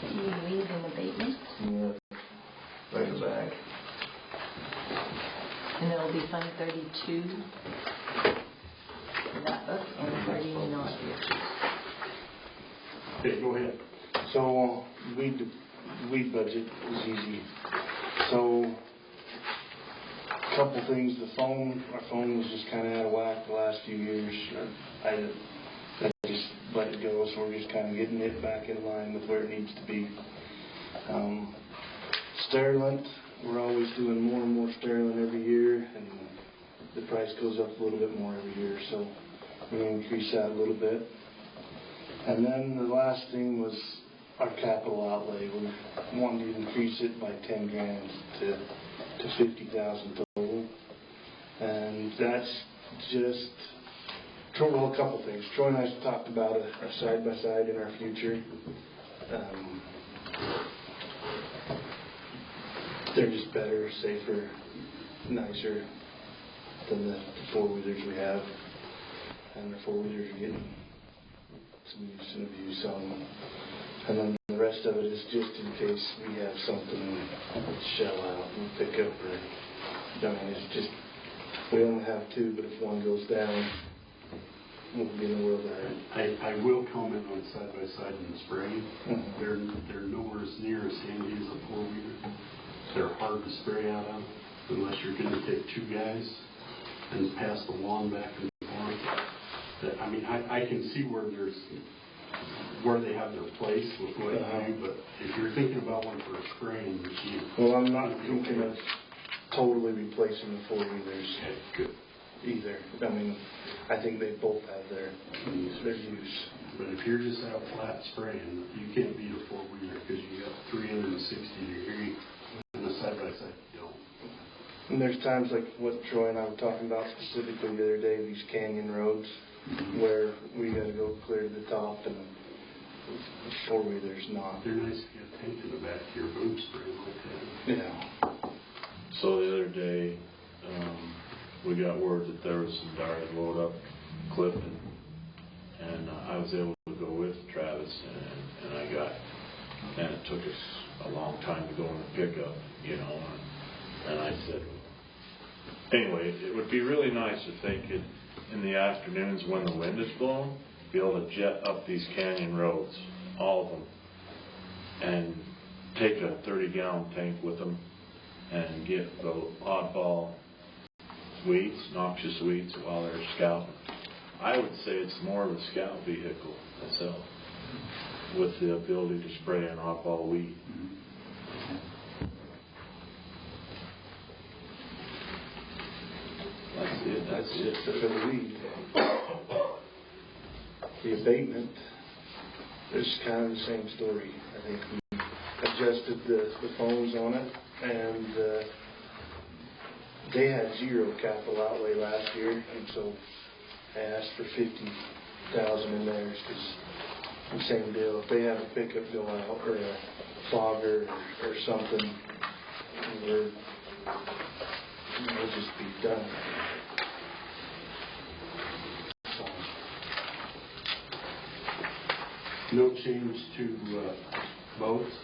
Do you leave an abatement? Yeah. Right in the back. And it'll be Fund 32 for that book and 30 not here. Okay, go ahead. So weed budget is easy. So a couple things. Our phone was just kind of out of whack the last few years. I just let it go, so we're just kind of getting it back in line with where it needs to be. Sterilant, we're always doing more and more Sterilant every year, and the price goes up a little bit more every year, so we're going to increase that a little bit. And then the last thing was our capital outlay. We wanted to increase it by 10 grand to 50,000 total, and that's just. Well, a couple things. Troy and I talked about a side-by-side in our future. They're just better, safer, nicer than the four-wheelers we have. And the four-wheelers are getting some use and abuse on them. And then the rest of it is just in case we have something shell out and pick up. It's just, we only have 2, but if one goes down, we'll be in the world there. I will comment on side-by-side and the spraying. They're nowhere near as handy as a four-wheeler. They're hard to spray out of unless you're going to take 2 guys and pass the lawn back and forth. I mean, I can see where they have their place with what they do, but if you're thinking about one for a spraying machine. Well, I'm not thinking of totally replacing the four-wheelers. Okay, good. Either. I mean, I think they both have their use. But if you're just out flat spraying, you can't beat a four-wheeler because you got 360 degree and a side-by-side you don't. And there's times like what Troy and I were talking about specifically the other day, these canyon roads where we got to go clear to the top and the four-wheeler's not. They're nice to get a tank in the back of your boom spray like that. Yeah. So the other day, we got word that there was some direct load up clip, and I was able to go with Travis, and it took us a long time to go in the pickup, and I said, anyway, it would be really nice if they could, in the afternoons when the wind is blowing, be able to jet up these canyon roads, all of them, and take a 30-gallon tank with them and get the oddball weeds, noxious weeds, while they're scouting. I would say it's more of a scout vehicle itself, with the ability to spray an oddball weed. That's just for the weed. The abatement is kind of the same story. I think we adjusted the phones on it, and they had zero capital outlay last year, and so I asked for $50,000 in theirs because the same deal. If they have a pickup go out or a fogger or something, we'll just be done. No change to boats?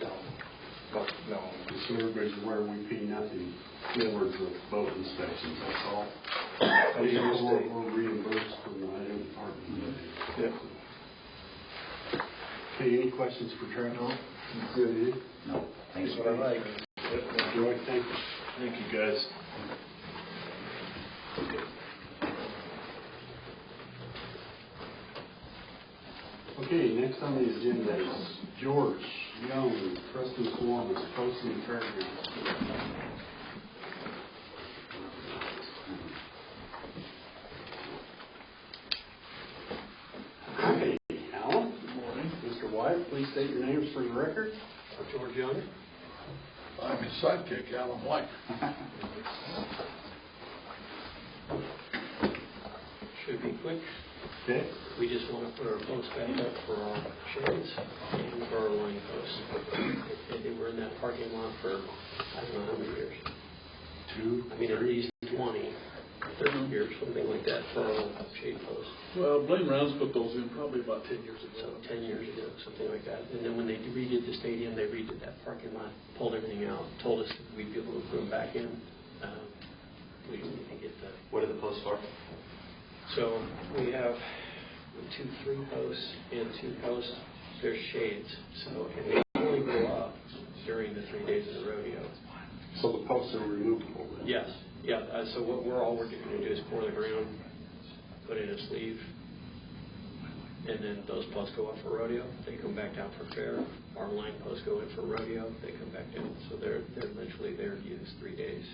No. So everybody's aware we pay nothing towards the boat inspections, that's all. We're reimbursed from the Idaho Department. Yep. Okay, any questions for Trevor? No. Good. No. Thanks. That's what I like. Yep, enjoy. Thank you. Thank you, guys. Okay, next on the agenda is George Young, Preston Columbus, posting the fairgrounds. Hi, Alan. Good morning. Mr. White, please state your names for the record. George Young. I'm his sidekick, Alan White. Should be quick. Okay. We just want to put our posts back up for our shades and for our line posts. They were in that parking lot for, I don't know how many years. At least 20, 30 years, something like that, for our shade posts. Well, Blaine Rounds put those in probably about 10 years ago. So 10 years ago, something like that. And then when they redid the stadium, they redid that parking lot, pulled everything out, told us that we'd be able to put them back in. We didn't even get the... What are the posts for? So we have 3 posts and 2 posts. There's shades, so and they only go up during the 3 days of the rodeo. So the posts are removable then? Yes, yeah. So what all we're going to do is pour the ground, put in a sleeve, and then those posts go up for rodeo. They come back down for fair. Our line posts go in for rodeo. They come back down. So they're literally there to use 3 days.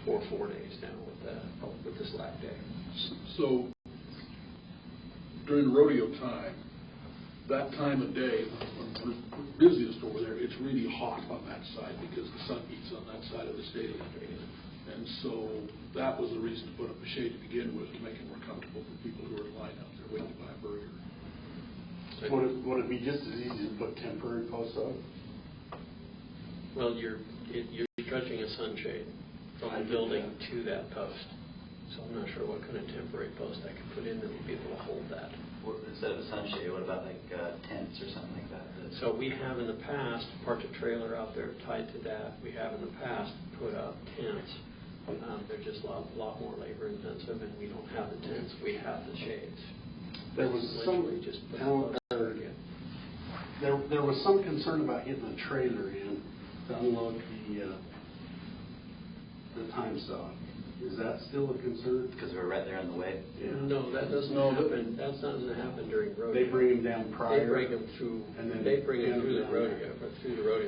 Or 4 days now with this slack day. So during rodeo time, that time of day, when we're busiest over there, it's really hot on that side because the sun beats on that side of the stadium. And so that was the reason to put up a shade to begin with, to make it more comfortable for people who are in line out there waiting to buy a burger. Would it be just as easy to put temporary posts up? Well, you're stretching a sunshade from the building to that post. So I'm not sure what kind of temporary post I could put in that would be able to hold that. Well, instead of a sunshade, what about like tents or something like that? So we have in the past parked a trailer out there tied to that. We have in the past put up tents. They're just a lot more labor intensive, and we don't have the tents. We have the shades. There was there was some concern about getting a trailer in to unload the time stock. Is that still a concern? Because we're right there on the way? Yeah. No, that doesn't happen. That doesn't happen during rodeo. They bring them down prior? They bring them through, and then they bring them through the rodeo,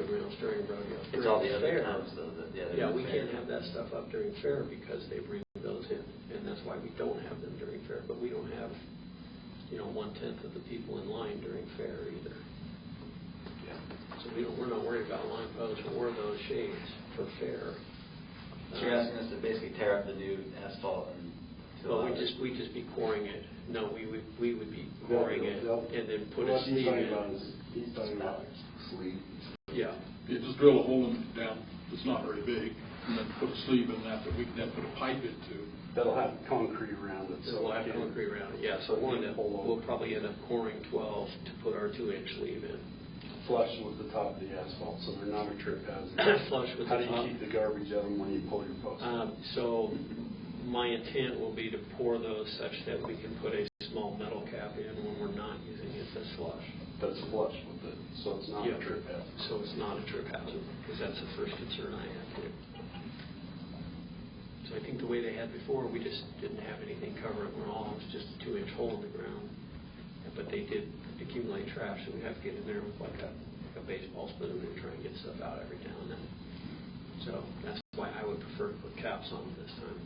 grounds during rodeo. It's all the other times, though. Yeah, we can't have that stuff up during fair because they bring those in, and that's why we don't have them during fair. But we don't have, 1/10 of the people in line during fair either. Yeah. So we're not worried about line posts or those shades for fair. So you're asking us to basically tear up the new asphalt and... Well, we'd just be coring it. No, we would be coring it and then put a sleeve in. He's talking about sleeve. Yeah. You just drill a hole in down that's not very big, and then put a sleeve in that we can then put a pipe into. That'll have concrete around it. It'll have concrete around it, yeah. So we'll probably end up coring 12 to put our 2-inch sleeve in. Flush with the top of the asphalt, so they're not a trip hazard. Flush with How the top. do you keep the garbage out of them when you pull your post? So my intent will be to pour those such that we can put a small metal cap in when we're not using it as flush. That's flush with it, so it's not a trip hazard. So it's not a trip hazard, because that's the first concern I had too. So I think the way they had before, we just didn't have anything covering it at all. It was just a 2-inch hole in the ground. But they did accumulate trash, so we have to get in there with like a baseball spoon and try and get stuff out every now and then. So that's why I would prefer to put caps on this time.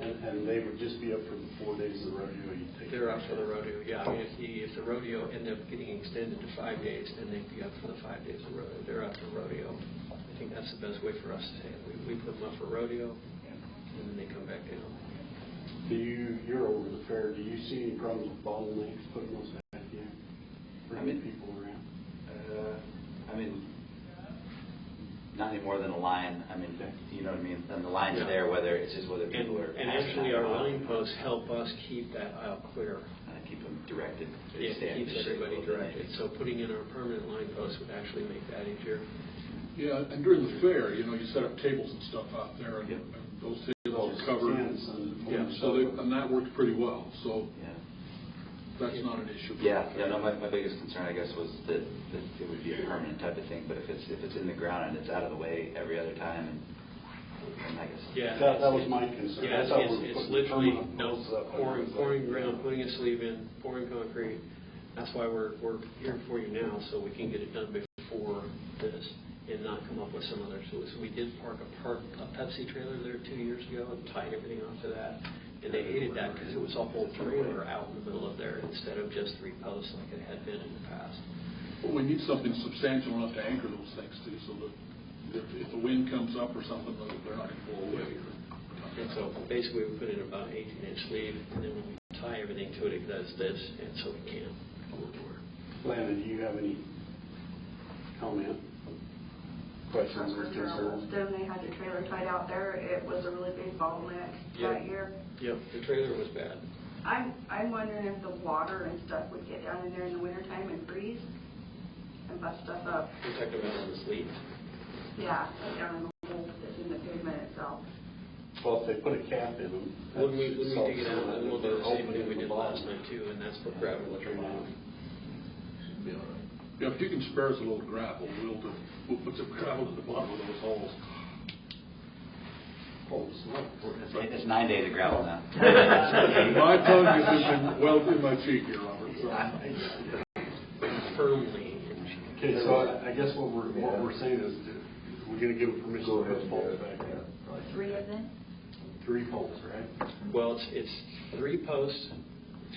And they would just be up for the 4 days of the rodeo? They're up for the rodeo, yeah. I mean, if the rodeo ended up getting extended to 5 days, then they'd be up for the 5 days of rodeo. They're up for rodeo. I think that's the best way for us to say it. We put them up for rodeo, and then they come back down. You're over the fair. Do you see any problems with bottlenecks putting those back in? Bringing people around? I mean, not any more than a line. I mean, you know what I mean? And the line's there, whether people are. And actually, our line posts help us keep that aisle clear. Keep them directed. It keeps everybody directed. So putting in our permanent line posts would actually make that easier. Yeah, and during the fair, you set up tables and stuff out there, and those tables are covered. And that worked pretty well. So that's not an issue. No, my biggest concern, I guess, was that it would be a permanent type of thing. But if it's in the ground and it's out of the way every other time, and I guess that was my concern. Yeah, it's literally pouring ground, putting a sleeve in, pouring concrete. That's why we're here for you now, so we can get it done before this and not come up with some other solution. We did park a Pepsi trailer there 2 years ago and tied everything onto that. And they hated that because it was a whole trailer out in the middle of there instead of just 3 posts like it had been in the past. Well, we need something substantial enough to anchor those things too, so that if the wind comes up or something, they're not going to blow away. And so basically we put in about an 18-inch sleeve, and then when we tie everything to it, it does this, and so it can't go anywhere. Landon, do you have any comment? Questions or concerns? Then they had the trailer tied out there. It was a really big bottleneck that year. Yep, the trailer was bad. I'm wondering if the water and stuff would get down in there in the wintertime and freeze and bust stuff up. We're talking about on the sleeves? Yeah, like down in the hole that's in the pavement itself. Well, if they put a cap in them. When we dig it out, then we'll do the same thing we did last night too, and that's what gravel will drain off. Yeah, if you can spare us a little gravel, we'll put some gravel at the bottom of those holes. It's 9 days of gravel now. My tongue is well in my cheek here, Robert. Firmly. Okay, so I guess what we're saying is we're going to give them permission to put poles back there. 3 of them? 3 poles, right? Well, it's 3 posts.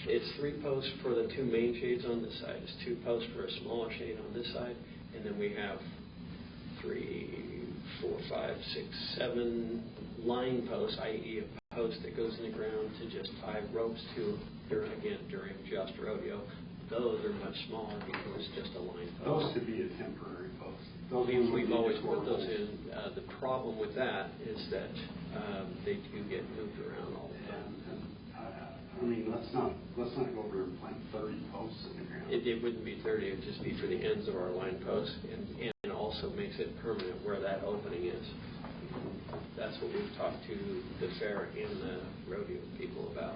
It's 3 posts for the 2 main shades on this side. It's 2 posts for a smaller shade on this side, and then we have 3, 4, 5, 6, 7 line posts, i.e. a post that goes in the ground to just tie ropes to during just rodeo. Those are much smaller because it's just a line post. Those could be a temporary post. We've always put those in. The problem with that is that they do get moved around all the time. I mean, let's not go over and plant 30 posts in the ground. It wouldn't be 30. It would just be for the ends of our line posts, and also makes it permanent where that opening is. That's what we've talked to the fair and the rodeo people about.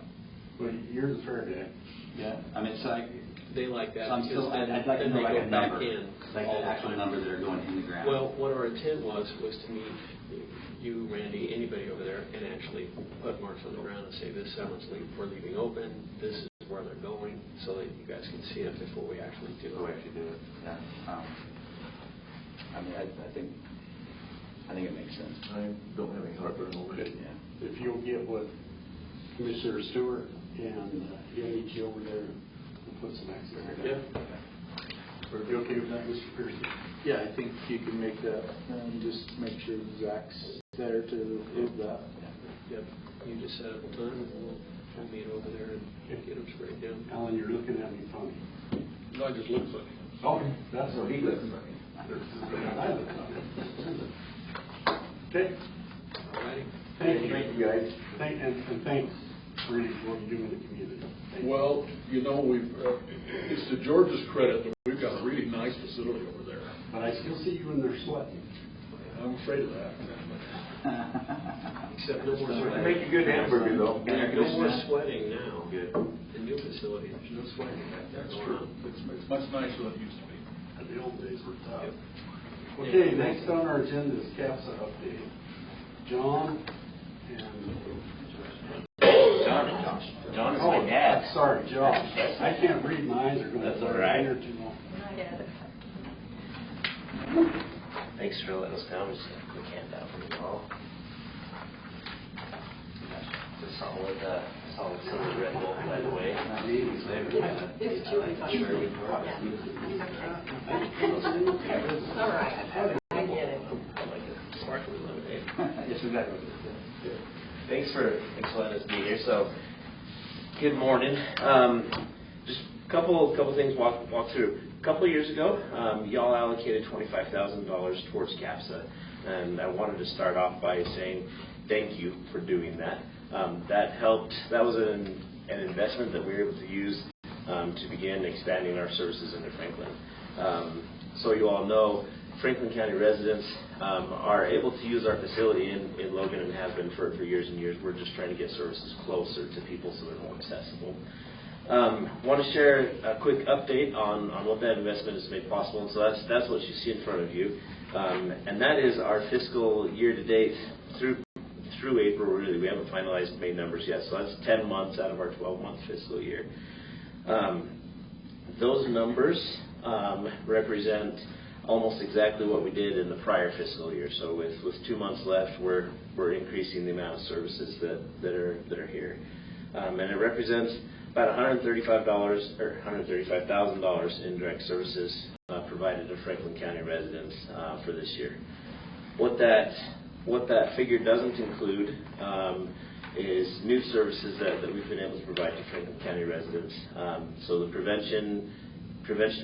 Well, you're the fair guy. Yeah, I mean, so they like that. So I'd like to know like a number, like the actual number that are going in the ground. Well, what our intent was to meet you, Randy, anybody over there, and actually put marks on the ground and say this someone's we're leaving open. This is where they're going, so that you guys can see it before we actually do it. Yeah. I mean, I think it makes sense. I don't have any heartburn over it. Yeah. If you'll get with Commissioner Stewart and he'll meet you over there and put some extra. Yeah. Are you okay with that, Mr. Pearson? Yeah, I think you can make that, and just make sure Zach's there to approve that. Yep. You just set up a time, and we'll meet over there and get them sprayed down. Alan, you're looking at me funny. No, I just look funny. Oh, that's what he looks funny. Okay. All righty. Thank you, guys. And thanks for what you do in the community. Well, it's to George's credit that we've got a really nice facility over there. But I still see you in there sweating. I'm afraid of that. Except no more sweating. Make a good hamburger, though. No more sweating now. Good. The new facility, there's no sweating back there. That's true. It's much nicer than it used to be. The old days were tough. Yep. Okay, next on our agenda is CAPSA update. John is my dad. Sorry, Josh. I can't read. My eyes are going to That's all right. too long. Thanks for letting us down. We just have to camp out for you all. Just saw some of the Red Bull by the way. It's Julie. Sure. All right. I get it. Sparkling lemonade. Yes, we got it. Thanks for letting us be here. So, good morning. Just a couple things walk through. A couple of years ago, y'all allocated $25,000 towards CAPSA, and I wanted to start off by saying thank you for doing that. That helped. That was an investment that we were able to use to begin expanding our services into Franklin. So you all know, Franklin County residents are able to use our facility in Logan and have been for years and years. We're just trying to get services closer to people so they're more accessible. Want to share a quick update on what that investment has made possible, and so that's what you see in front of you, and that is our fiscal year to date through April. Really, we haven't finalized May numbers yet, so that's 10 months out of our 12-month fiscal year. Those numbers represent almost exactly what we did in the prior fiscal year. So with 2 months left, we're increasing the amount of services that are here, and it represents about $135,000 in direct services provided to Franklin County residents for this year. What that figure doesn't include is new services that we've been able to provide to Franklin County residents. So the prevention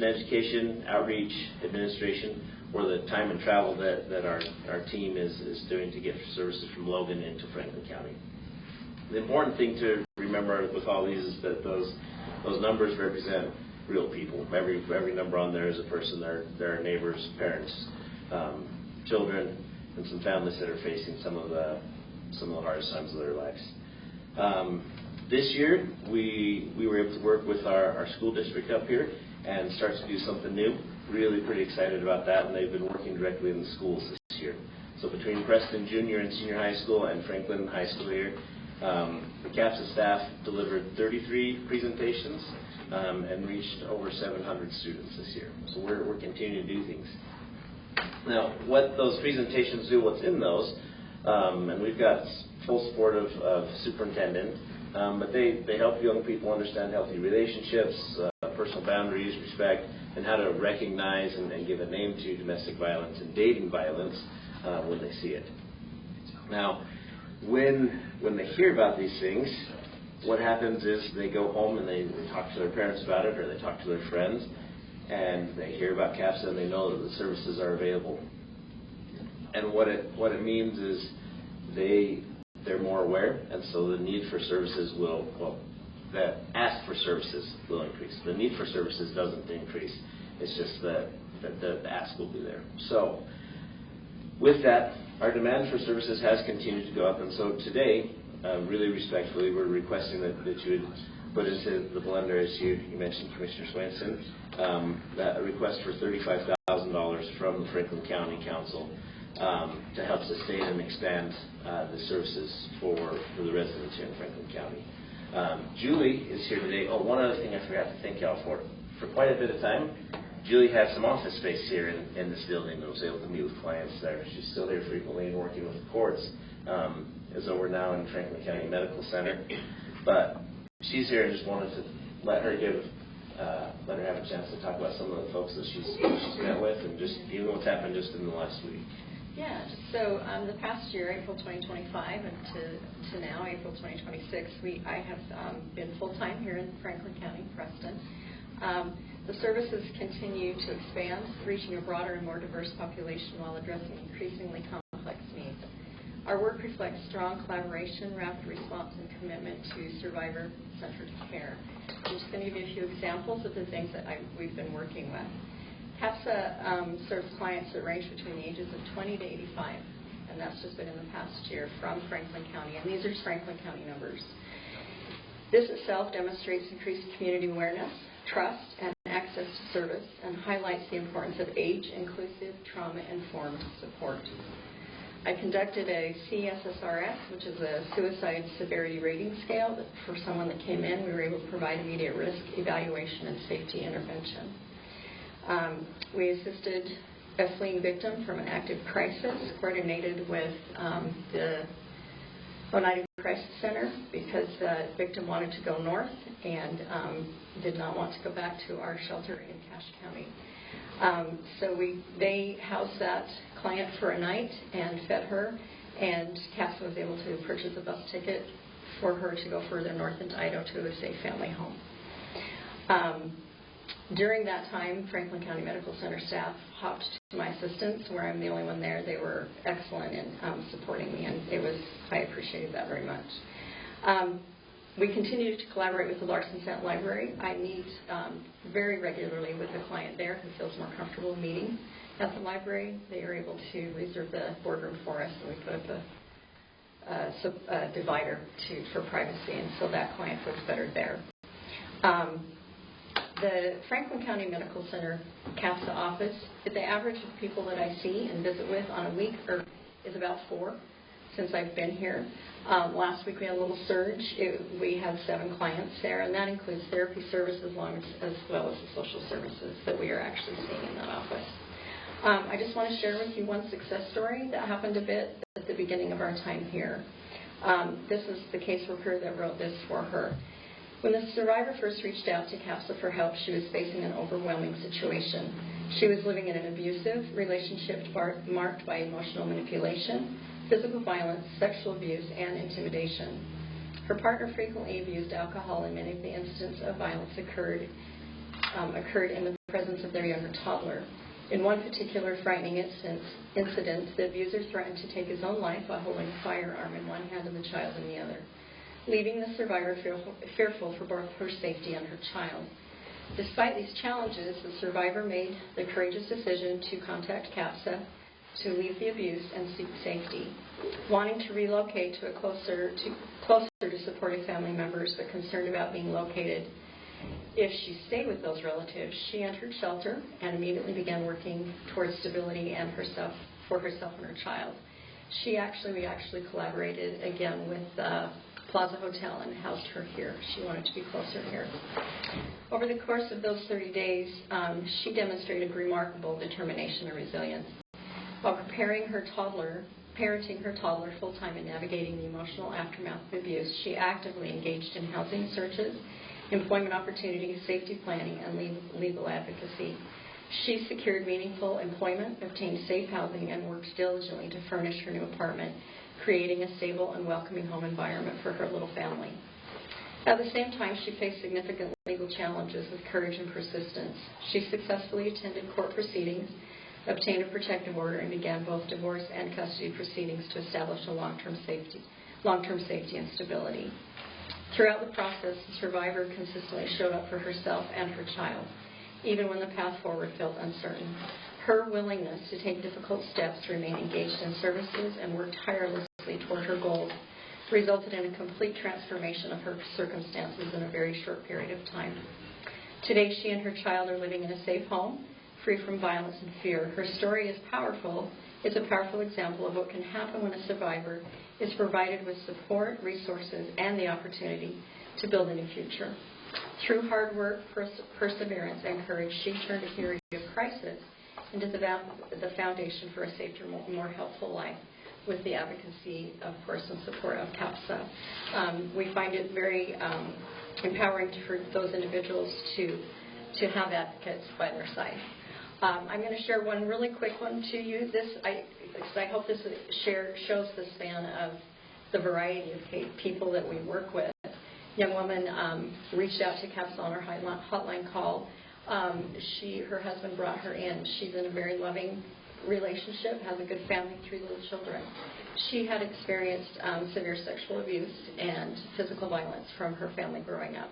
education, outreach, administration, or the time and travel that our team is doing to get services from Logan into Franklin County. The important thing to remember with all these is that those numbers represent real people. Every number on there is a person. There are neighbors, parents, children, and some families that are facing some of the hardest times of their lives. This year, we were able to work with our school district up here and start to do something new. Really pretty excited about that, and they've been working directly in the schools this year. So between Preston Junior and Senior High School and Franklin High School here, the CAPSA staff delivered 33 presentations and reached over 700 students this year. So we're continuing to do things. Now, what those presentations do, what's in those, and we've got full support of superintendent, but they help young people understand healthy relationships, personal boundaries, respect, and how to recognize and give a name to domestic violence and dating violence when they see it. Now, when they hear about these things, what happens is they go home and they talk to their parents about it, or they talk to their friends, and they hear about CAPSA and they know that the services are available. And what it means is they're more aware, and so the need for services that ask for services will increase. The need for services doesn't increase. It's just that the ask will be there. So with that, our demand for services has continued to go up, and so today, really respectfully, we're requesting that you would put into the blender, as you mentioned, Commissioner Swainson, that a request for $35,000 from the Franklin County Council to help sustain and expand the services for the residents here in Franklin County. Julie is here today. Oh, one other thing I forgot to thank y'all for. For quite a bit of time, Julie had some office space here in this building and was able to meet with clients there. She's still here frequently and working with the courts, as though we're now in Franklin County Medical Center. But she's here and just wanted to let her have a chance to talk about some of the folks that she's met with and just even what's happened just in the last week. Yeah, so the past year, April 2025 and to now, April 2026, I have been full-time here in Franklin County, Preston. The services continue to expand, reaching a broader and more diverse population while addressing increasingly complex needs. Our work reflects strong collaboration, rapid response, and commitment to survivor-centered care. I'm just going to give you a few examples of the things that we've been working with. CAPSA serves clients that range between the ages of 20 to 85, and that's just been in the past year from Franklin County, and these are Franklin County numbers. This itself demonstrates increased community awareness, trust, and access to service, and highlights the importance of age-inclusive, trauma-informed support. I conducted a CSSRS, which is a suicide severity rating scale. That for someone that came in, we were able to provide immediate risk evaluation and safety intervention. We assisted a fleeing victim from an active crisis, coordinated with the Oneida Crisis Center because the victim wanted to go north and did not want to go back to our shelter in Cache County. So they housed that client for a night and fed her, and CAPSA was able to purchase a bus ticket for her to go further north into Idaho to a safe family home. During that time, Franklin County Medical Center staff hopped to my assistance, where I'm the only one there. They were excellent in supporting me, and I appreciated that very much. We continue to collaborate with the Larson Cent Library. I meet very regularly with a client there who feels more comfortable meeting at the library. They are able to reserve the boardroom for us, and we put up a divider for privacy, and so that client feels better there. The Franklin County Medical Center CAPSA office, the average of people that I see and visit with on a week is about 4 since I've been here. Last week we had a little surge. We had 7 clients there, and that includes therapy services as well as the social services that we are actually seeing in that office. I just want to share with you one success story that happened a bit at the beginning of our time here. This is the caseworker that wrote this for her. When the survivor first reached out to CAPSA for help, she was facing an overwhelming situation. She was living in an abusive relationship marked by emotional manipulation, physical violence, sexual abuse, and intimidation. Her partner frequently abused alcohol, and many of the incidents of violence occurred in the presence of their younger toddler. In one particular frightening incident, the abuser threatened to take his own life while holding a firearm in one hand and the child in the other, leaving the survivor fearful for both her safety and her child. Despite these challenges, the survivor made the courageous decision to contact CAPSA to leave the abuse and seek safety. Wanting to relocate to closer to supporting family members, but concerned about being located if she stayed with those relatives, she entered shelter and immediately began working towards stability and for herself and her child. We actually collaborated again with Plaza Hotel and housed her here. She wanted to be closer here. Over the course of those 30 days, she demonstrated remarkable determination and resilience. While parenting her toddler full-time and navigating the emotional aftermath of abuse, she actively engaged in housing searches, employment opportunities, safety planning, and legal advocacy. She secured meaningful employment, obtained safe housing, and worked diligently to furnish her new apartment, creating a stable and welcoming home environment for her little family. At the same time, she faced significant legal challenges with courage and persistence. She successfully attended court proceedings, obtained a protective order, and began both divorce and custody proceedings to establish a long-term safety and stability. Throughout the process, the survivor consistently showed up for herself and her child, even when the path forward felt uncertain. Her willingness to take difficult steps, remain engaged in services, and work tirelessly toward her goals resulted in a complete transformation of her circumstances in a very short period of time. Today, she and her child are living in a safe home, free from violence and fear. Her story is powerful. It's a powerful example of what can happen when a survivor is provided with support, resources, and the opportunity to build a new future. Through hard work, perseverance, and courage, she turned a period of crisis into the foundation for a safer, more helpful life with the advocacy, of course, and support of CAPSA. We find it very empowering for those individuals to have advocates by their side. I'm going to share one really quick one to you. I hope this shows the span of the variety of people that we work with. A young woman reached out to CAPSA on her hotline call. Her husband brought her in. She's in a very loving relationship, has a good family, 3 little children. She had experienced severe sexual abuse and physical violence from her family growing up.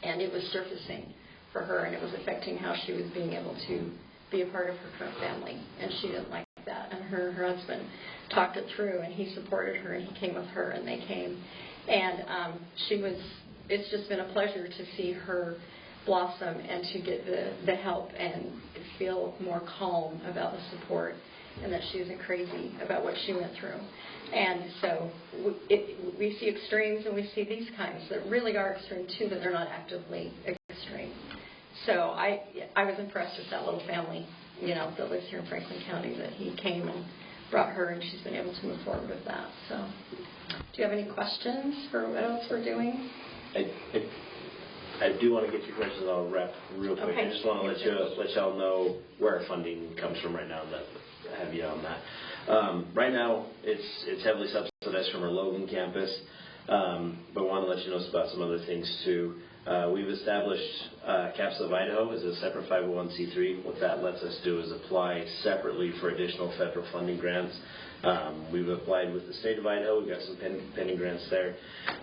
And it was surfacing for her, and it was affecting how she was being able to be a part of her current family. And she didn't like that. And her husband talked it through, and he supported her, and he came with her, and they came. And it's just been a pleasure to see her blossom and to get the help and feel more calm about the support, and that she isn't crazy about what she went through. And so we see extremes, and we see these kinds that really are extreme too, but they're not actively extreme. So I was impressed with that little family, that lives here in Franklin County, that he came and brought her, and she's been able to move forward with that. So, do you have any questions for what else we're doing? I do want to get your questions all wrapped real quick. Okay. I just want to let y'all know where our funding comes from right now, and have you on that. Right now, it's heavily subsidized from our Logan campus, but I want to let you know about some other things too. We've established CAPS of Idaho as a separate 501c3. What that lets us do is apply separately for additional federal funding grants. We've applied with the state of Idaho. We've got some pending grants there.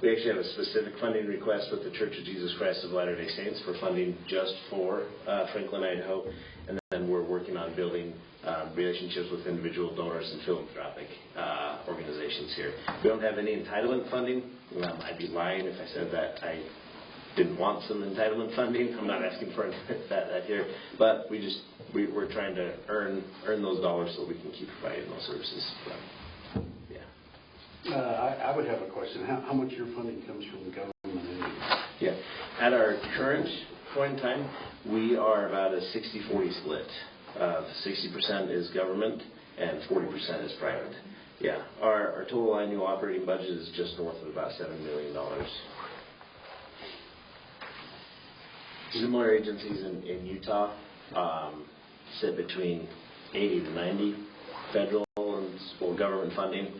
We actually have a specific funding request with the Church of Jesus Christ of Latter-day Saints for funding just for Franklin, Idaho. And then we're working on building relationships with individual donors and philanthropic organizations here. We don't have any entitlement funding. I'd be lying if I said that I didn't want some entitlement funding. I'm not asking for that here, but we're trying to earn those dollars so we can keep providing those services. I would have a question. How much of your funding comes from the government? Yeah. At our current point in time, we are about a 60-40 split. 60% is government and 40% is private. Yeah. Our total annual operating budget is just north of about $7 million. Similar agencies in Utah sit between 80 to 90 federal and government funding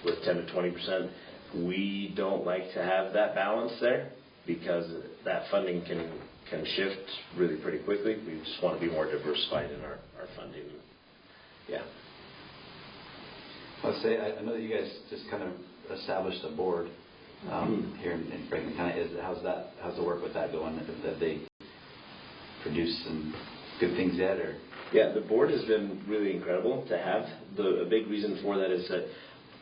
with 10 to 20%. We don't like to have that balance there because that funding can shift really pretty quickly. We just want to be more diversified in our funding. Yeah. Let's say I know that you guys just kind of established a board here in Franklin County. How's the work with that going? Have they produced some good things yet? Or yeah, the board has been really incredible to have. A big reason for that is that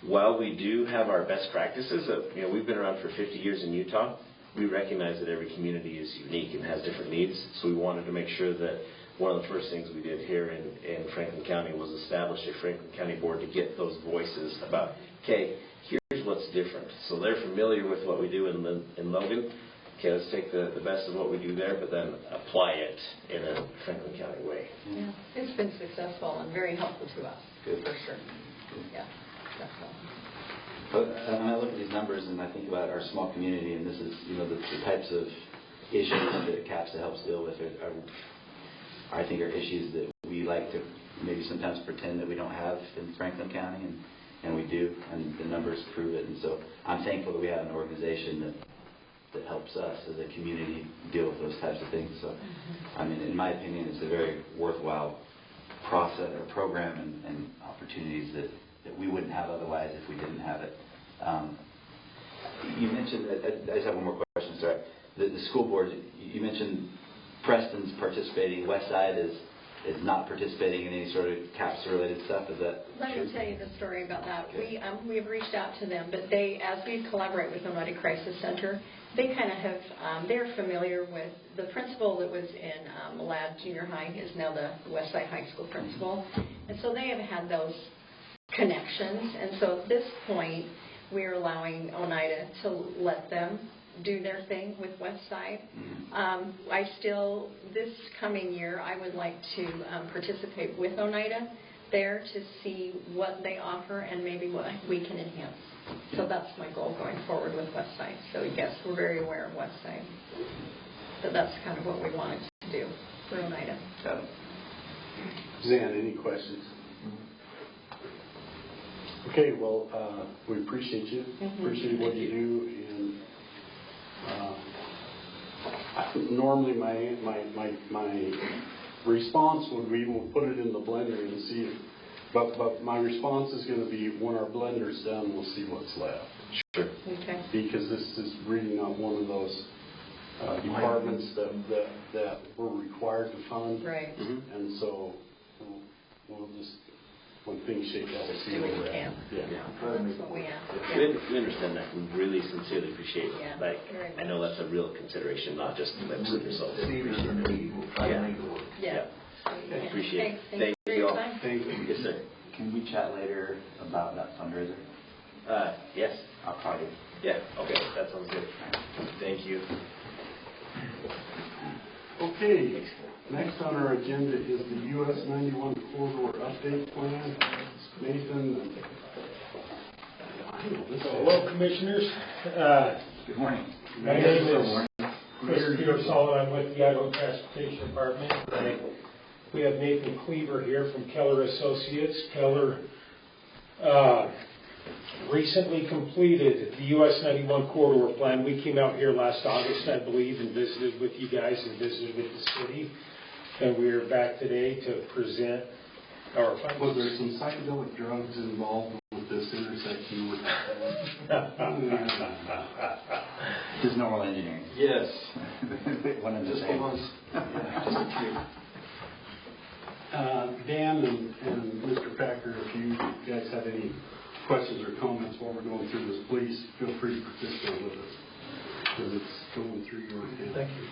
while we do have our best practices, we've been around for 50 years in Utah. We recognize that every community is unique and has different needs. So we wanted to make sure that one of the first things we did here in Franklin County was establish a Franklin County board to get those voices about, okay, here's what's different. So they're familiar with what we do in Logan. Okay, let's take the best of what we do there, but then apply it in a Franklin County way. Yeah, it's been successful and very helpful to us. Good. For sure. Yeah, definitely. But I look at these numbers and I think about our small community, and this is, the types of issues that CAPSA helps deal with I think are issues that we like to maybe sometimes pretend that we don't have in Franklin County, and we do, and the numbers prove it. And so I'm thankful that we have an organization that helps us as a community deal with those types of things. So, I mean, in my opinion, it's a very worthwhile process or program and opportunities that we wouldn't have otherwise if we didn't have it. You mentioned, I just have one more question, sorry. The school board, you mentioned Preston's participating, Westside is not participating in any sort of CAPS-related stuff. Is that Let me tell you the story about that. Okay. We've reached out to them, but as we collaborate with Oneida Crisis Center, they kind of have, they're familiar with the principal that was in Ladd Junior High is now the Westside High School principal. And so they have had those connections. And so at this point, we're allowing Oneida to let them do their thing with Westside. This coming year, I would like to participate with Oneida there to see what they offer and maybe what we can enhance. So that's my goal going forward with Westside. So yes, we're very aware of Westside. But that's kind of what we wanted to do for Oneida. Zan, any questions? Okay, well, we appreciate you. Appreciate what you do, and normally my response would be we'll put it in the blender and see if, but my response is going to be when our blender's done, we'll see what's left. Sure. Okay. Because this is really not one of those departments that we're required to fund. Right. And so we'll just, when things shake out, we'll see what we're at. Yeah. That's what we ask. We understand that. We really sincerely appreciate it. Yeah. Like, I know that's a real consideration, not just the lips service. So Yeah. I appreciate it. Thank you all. Thank you. Yes, sir. Can we chat later about that fundraiser? Yes. I'll call you. Yeah. Okay. That sounds good. Thank you. Okay. Next on our agenda is the US 91 corridor update plan. Nathan. Hello, Commissioners. Good morning. My name is Chris Pearsall. I'm with the Idaho Transportation Department. We have Nathan Cleaver here from Keller Associates. Keller recently completed the US 91 corridor plan. We came out here last August, I believe, and visited with you guys and visited with the city. And we are back today to present our findings. Was there some psychedelic drugs involved with this intersection? Just normal engineering. Yes. One of the Just same. the ones. Yeah, just a few. Dan and Mr. Packer, if you guys have any questions or comments while we're going through this, please feel free to participate with us because it's going through your hand. Thank you.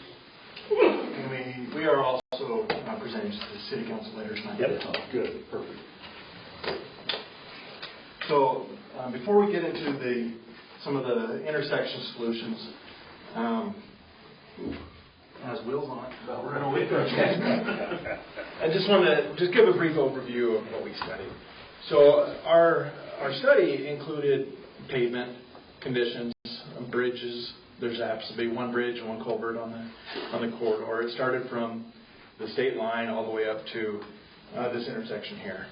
And we are also presenting to the City Council later tonight. Yep. Oh, good. Perfect. So before we get into some of the intersection solutions, has wheels on it. I just want to give a brief overview of what we studied. So our study included pavement conditions, bridges. There's happens to be one bridge and one culvert on the corridor. It started from the state line all the way up to this intersection here.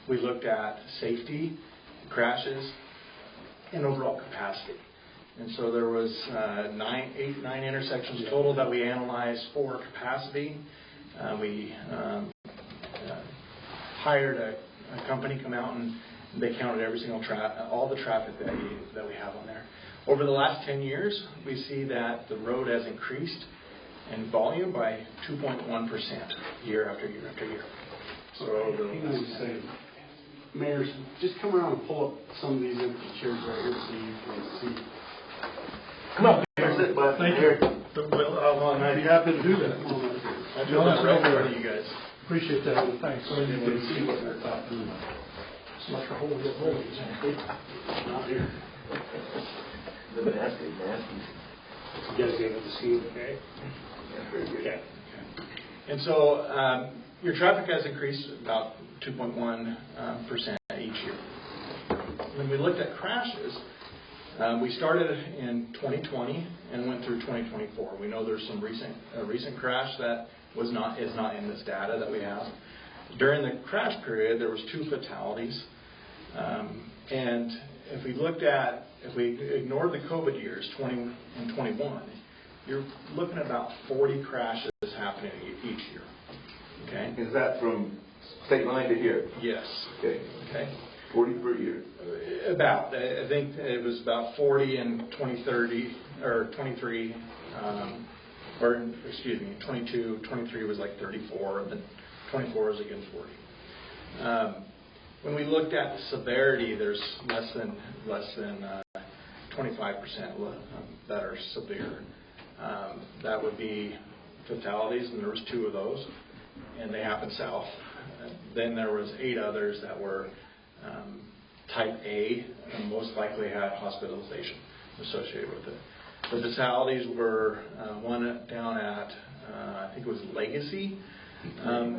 We looked at safety, crashes, and overall capacity. And so there was 9 intersections total that we analyzed for capacity. We hired a company come out and they counted every single all the traffic that we have on there. Over the last 10 years, we see that the road has increased in volume by 2.1% year after year after year. So Mayor, just come around and pull up some of these empty chairs right here so you can see. Come on, Mayor. Thank you. I'd be happy to do that. I feel that right in front of you guys. Appreciate that. Thanks. So you can see what they're talking about. It's like a whole little Not here. The nasty. You guys able to see it okay? Yeah, very good. Okay. And so your traffic has increased about 2.1% each year. When we looked at crashes, we started in 2020 and went through 2024. We know there's some recent crash that is not in this data that we have. During the crash period, there was 2 fatalities. And if we ignored the COVID years, 20 and 21, you're looking at about 40 crashes happening each year. Okay. Is that from state line to here? Yes. Okay. 40 per year. About. I think it was about 40 in 2030 or 23. Or excuse me, 22, 23 was like 34, and then 24 was again 40. When we looked at the severity, there's less than 25% that are severe. That would be fatalities, and there was 2 of those, and they happened south. Then there was 8 others that were type A, and most likely had hospitalization associated with it. The fatalities were one down at I think it was Legacy. And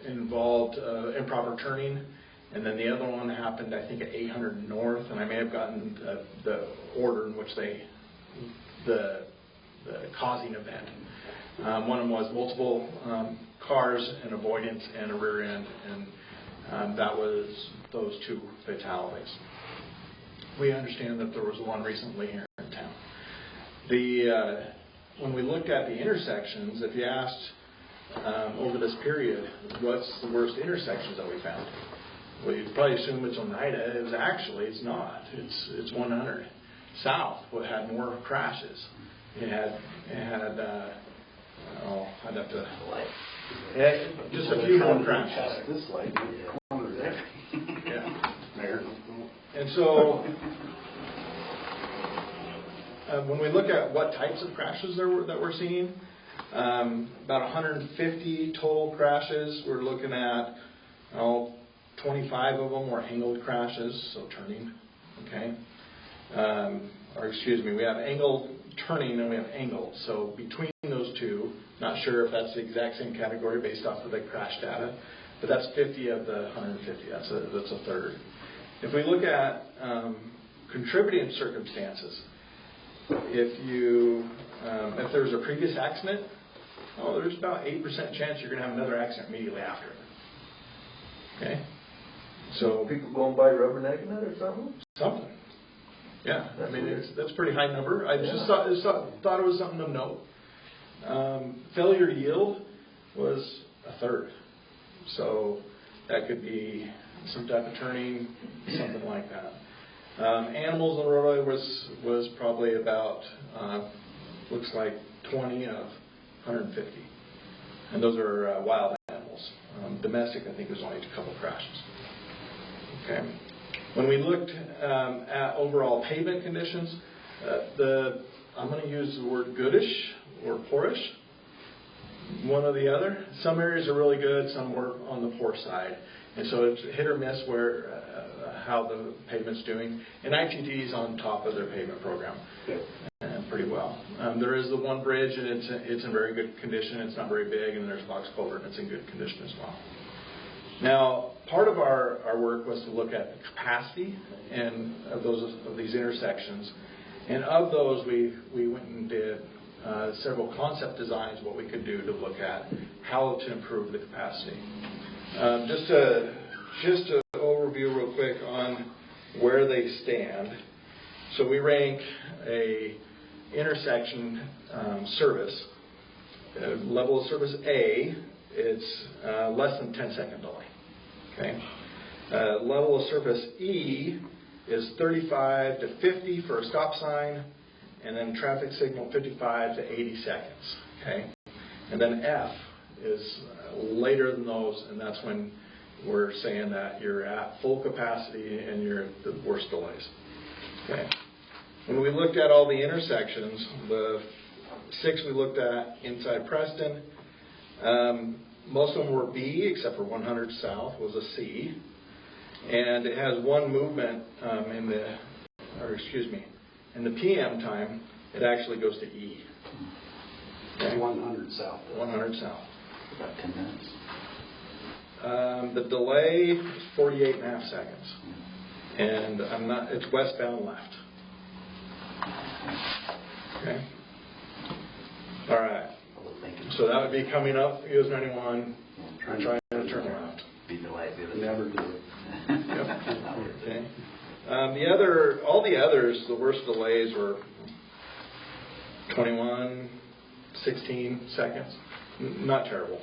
involved improper turning. And then the other one happened, I think, at 800 North, and I may have gotten the order in which the causing event. One of them was multiple cars, an avoidance, and a rear end, and that was those 2 fatalities. We understand that there was one recently here in town. When we looked at the intersections, if you asked over this period, what's the worst intersections that we found? Well, you'd probably assume it's Oneida. It's not. It's 100 South. What had more crashes? It had I'd have to. Just a few more crashes. This light, corner there. Yeah. Mayor. And so when we look at what types of crashes that we're seeing, about 150 total crashes. We're looking at 25 of them were angled crashes, so turning. Okay. Or excuse me, we have angled turning and we have angle. So between those two, not sure if that's the exact same category based off of the crash data, but that's 50 of the 150. That's a third. If we look at contributing circumstances, if there's a previous accident, there's about 8% chance you're going to have another accident immediately after. Okay? So people going by rubbernecking it or something? Something. Yeah, I mean, that's a pretty high number. I just thought it was something of note. Failure to yield was a third. So that could be some type of turning, something like that. Animals on the roadway was probably about, looks like 20 of 150. And those are wild animals. Domestic, I think, was only a couple crashes. Okay. When we looked at overall pavement conditions, I'm going to use the word goodish or poorish, one or the other. Some areas are really good, some were on the poor side. And so it's hit or miss where how the pavement's doing. And ITD is on top of their pavement program pretty well. There is the one bridge, and it's in very good condition. It's not very big, and there's box culvert, and it's in good condition as well. Now, part of our work was to look at the capacity of these intersections. And of those, we went and did several concept designs, what we could do to look at how to improve the capacity. Just to overview real quick on where they stand. So we rank a intersection service. Level of service A, it's less than 10-second delay. Okay. Level of service E is 35 to 50 for a stop sign, and then traffic signal 55 to 80 seconds. Okay. And then F is later than those, and that's when we're saying that you're at full capacity and you're at the worst delays. Okay. When we looked at all the intersections, the 6 we looked at inside Preston, most of them were B, except for 100 South was a C. And it has one movement in the PM time, it actually goes to E. Okay. 100 South. 100 South. About 10 minutes. The delay is 48.5 seconds. And it's westbound left. Okay. All right. So that would be coming up, US 91, trying to turn around. Be delayed. Never do it. Yep. Okay. All the others, the worst delays were 21, 16 seconds. Not terrible.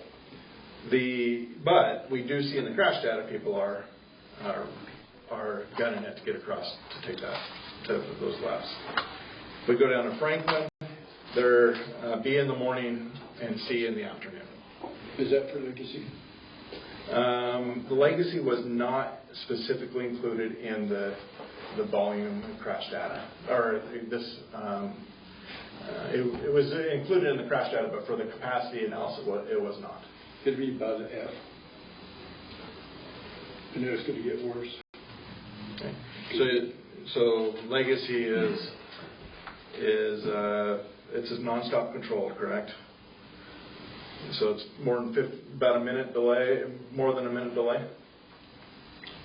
But we do see in the crash data people are gunning it to get across to take those laps. We go down to Franklin. They're B in the morning and C in the afternoon. Is that for Legacy? The Legacy was not specifically included in the volume crash data, or this. It was included in the crash data, but for the capacity analysis, it was not. It'd be by the F, and then it's going to get worse. Okay. So Legacy is it's a nonstop control, correct? So it's about a minute delay, more than a minute delay?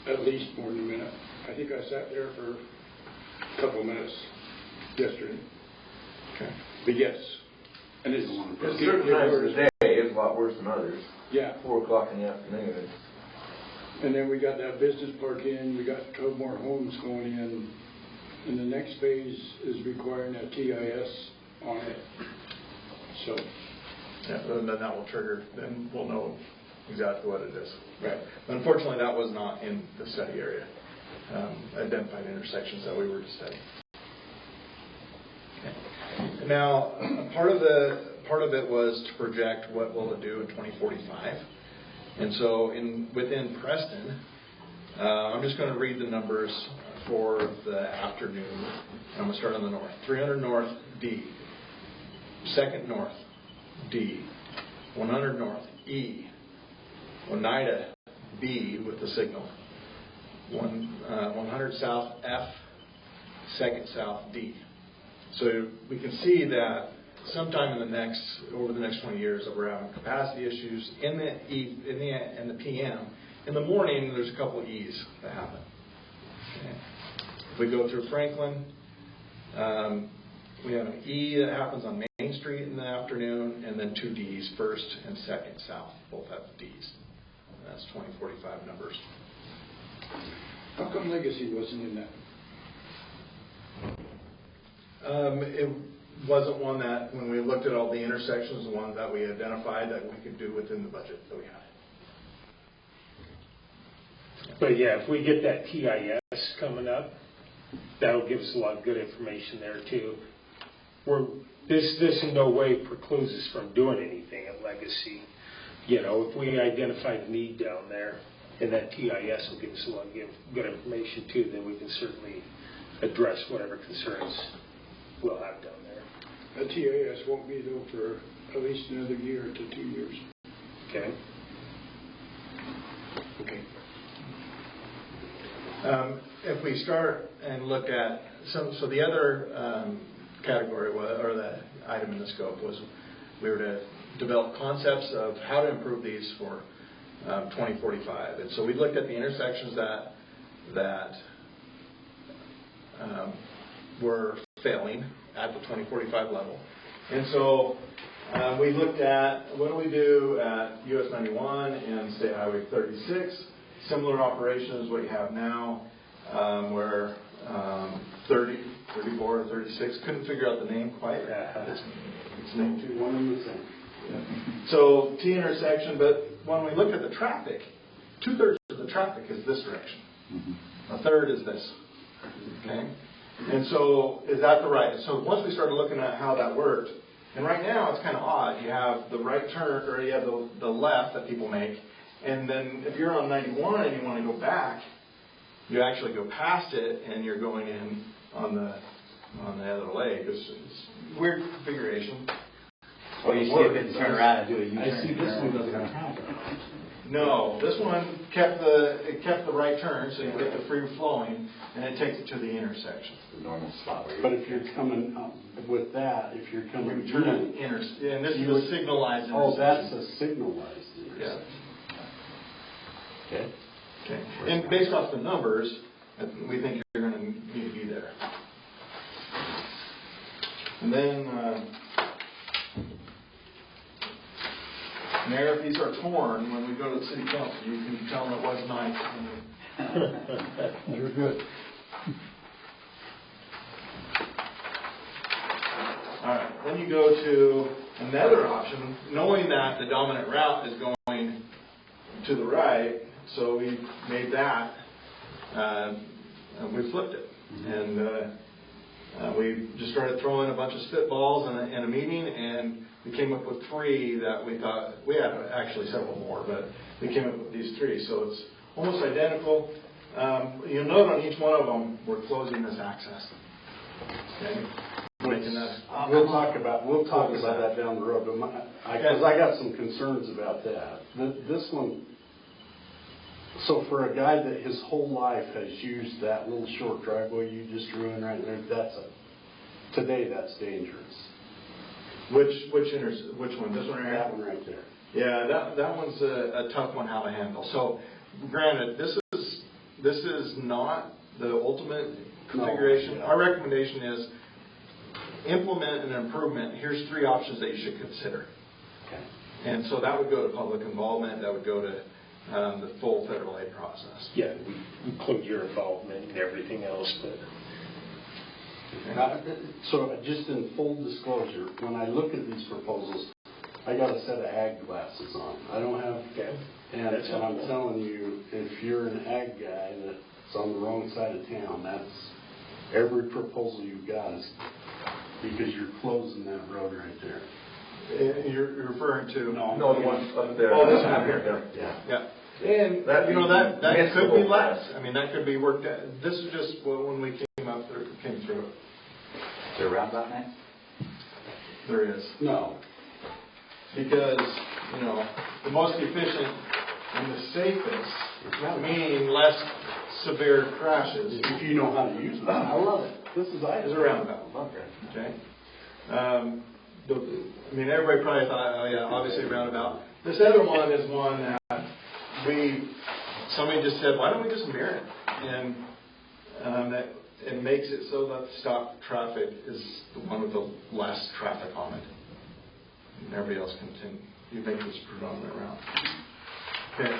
At least more than a minute. I think I sat there for a couple of minutes yesterday. Okay. But yes. And it's certain times of the day is a lot worse than others. Yeah. 4 o'clock in the afternoon. And then we got that business park in, we got 12 more homes going in, and the next phase is requiring that TIS on it. So. Yeah, and then that will trigger, then we'll know exactly what it is. Right. Unfortunately, that was not in the study area. Identified intersections that we were to study. Okay. Now, part of it was to project what will it do in 2045. And so within Preston, I'm just going to read the numbers for the afternoon. I'm going to start on the north. 300 north, D. 2nd north, D. 100 north, E. Oneida, B with the signal. 100 south, F. 2nd south, D. So we can see that sometime over the next 20 years, that we're having capacity issues in the PM. In the morning, there's a couple of E's that happen. Okay. If we go through Franklin, we have an E that happens on Main Street in the afternoon, and then 2 D's, first and second south, both have D's. That's 2045 numbers. How come Legacy wasn't in that? It wasn't one that, when we looked at all the intersections, the ones that we identified that we could do within the budget that we had. But yeah, if we get that TIS coming up, that'll give us a lot of good information there too. This in no way precludes us from doing anything at Legacy. You know, if we identify the need down there, and that TIS will give us a lot of good information too, then we can certainly address whatever concerns we'll have down there. The TIS won't be though for at least another year to 2 years. Okay. Okay. If we start and look at so the other category or the item in the scope was we were to develop concepts of how to improve these for 2045, and so we looked at the intersections that were failing at the 2045 level, and so we looked at what do we do at US 91 and State Highway 36. Similar operation as what you have now, where 30, 34, 36, couldn't figure out the name quite. It's named too. One and the same. Yeah. So T intersection, but when we look at the traffic, 2/3 of the traffic is this direction. Mm-hmm. A third is this. Okay? And so is that the right? So once we started looking at how that worked, and right now it's kind of odd. You have the right turn, or you have the left that people make. And then if you're on 91 and you want to go back, you actually go past it and you're going in on the other leg. It's weird configuration. Or you skip it and turn around and do a U-turn. I see this one doesn't have it. No, this one kept the right turn, so you get the free flowing, and it takes it to the intersection. The normal spot where But if you're coming up with that, if you're coming you turn it and this is a signalized intersection. Oh, that's a signalized intersection. Yeah. Okay. Okay. And based off the numbers, we think you're going to need to be there. And then, Mayor, if these are torn, when we go to the city council, you can tell them it was nice. You're good. All right. Then you go to another option, knowing that the dominant route is going to the right. So we made that, we flipped it. And we just started throwing a bunch of spitballs in a meeting, and we came up with 3 that we thought, we had actually several more, but we came up with these 3. So it's almost identical. You'll note on each one of them, we're closing this access. Okay? We'll talk about that down the road. Because I got some concerns about that. This one. So for a guy that his whole life has used that little short driveway you just drew in right there, today that's dangerous. Which one? This one right here? That one right there. Yeah, that one's a tough one how to handle. So, granted, this is not the ultimate configuration. No, yeah. Our recommendation is implement an improvement. Here's 3 options that you should consider. Okay. And so that would go to public involvement. That would go to the full federal aid process. Yeah, we include your involvement and everything else, but. So just in full disclosure, when I look at these proposals, I got a set of ag glasses on. I don't have, and I'm telling you, if you're an ag guy that's on the wrong side of town, that's every proposal you've got is because you're closing that road right there. You're referring to no, the one up there. Oh, this one up here. Yeah. And that could be less. I mean, that could be worked out. This is just when we came through. Is there a roundabout next? There is. No. Because, the most efficient and the safest, meaning less severe crashes. If you know how to use it. I love it. This is a roundabout. Okay. Okay? Everybody probably thought, oh yeah, obviously roundabout. This other one is one that somebody just said, why don't we just mirror it? And that it makes it so that stop traffic is the one with the less traffic on it. And everybody else can you make this predominant route. Okay.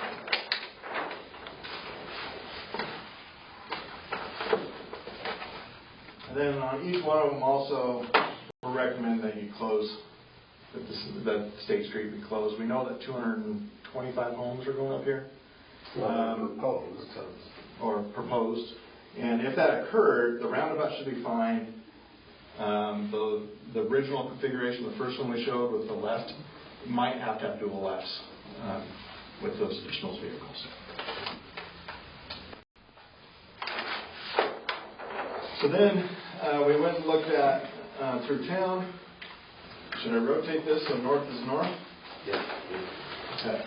And then on each one of them also, we'll recommend that you close, that State Street be closed. We know that 225 homes are going up here. Proposed. And if that occurred, the roundabout should be fine. The original configuration, the first one we showed with the left, might have to dual lefts with those additional vehicles. So then we went and looked at through town. Should I rotate this so north is north? Yeah. Okay.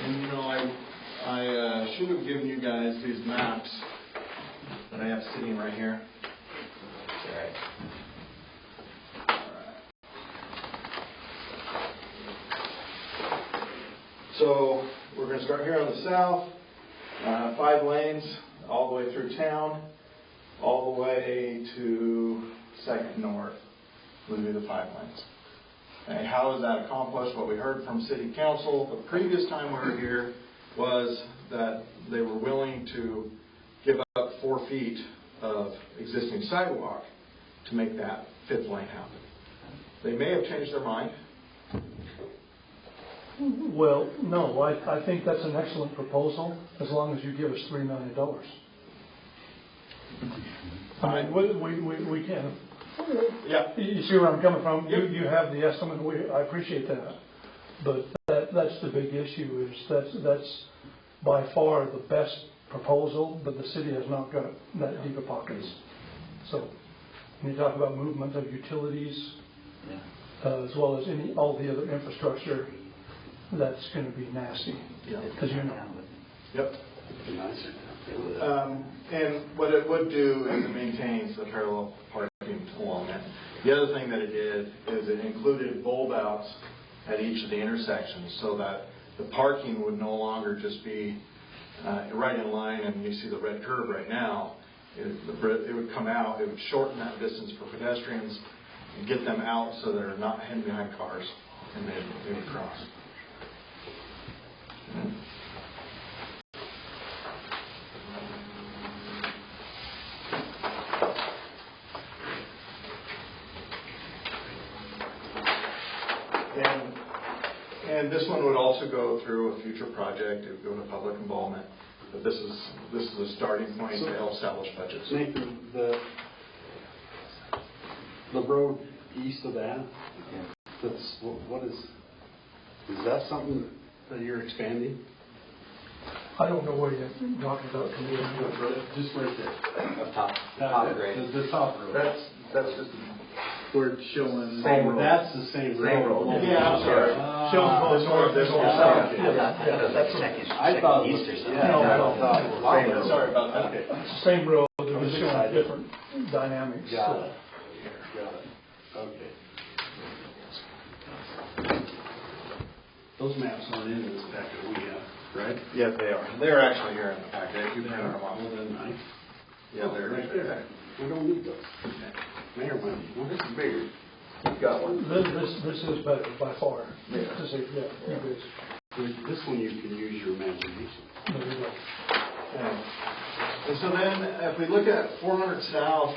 And I should have given you guys these maps that I have sitting right here. All right. So we're going to start here on the south, 5 lanes all the way through town, all the way to 2nd North would be the 5 lanes. Okay, how is that accomplished? What we heard from City Council the previous time we were here was that they were willing to give up 4 feet of existing sidewalk to make that 5th lane happen. They may have changed their mind. Well, no, I think that's an excellent proposal, as long as you give us $3 million. I mean, we can. Yeah. You see where I'm coming from? Yep. You have the estimate. I appreciate that. But that's the big issue, is that's by far the best proposal, but the city has not got that deep of pockets. So when you talk about movement of utilities, as well as all the other infrastructure, that's going to be nasty. Yeah. Because Yep. And what it would do is it maintains the parallel parking along it. The other thing that it did is it included bulb outs at each of the intersections so that the parking would no longer just be right in line, and you see the red curve right now. It would come out, it would shorten that distance for pedestrians and get them out so they're not hidden behind cars, and they would cross. And this one would also go through a future project. It would go to public involvement. But this is a starting point to help establish budgets. Nathan, the road east of that, that's what is that something that you're expanding? I don't know what you're talking about. Just right there. Up top grade. The top road. That's just we're showing. That's the same road. Yeah, I'm sorry. Showing both north and south. I thought east or something. No, sorry about that. Okay. It's the same road, it was showing different dynamics. Got it. Okay. Those maps aren't in this packet we have, right? Yes, they are. They're actually here in the packet. You can have them Well, on. then Yeah, they're right there. We don't need those. Mayor, well, this is bigger. You've got one. This is better by far. Yeah. This one you can use your imagination. Yeah. And so then, if we look at 400 South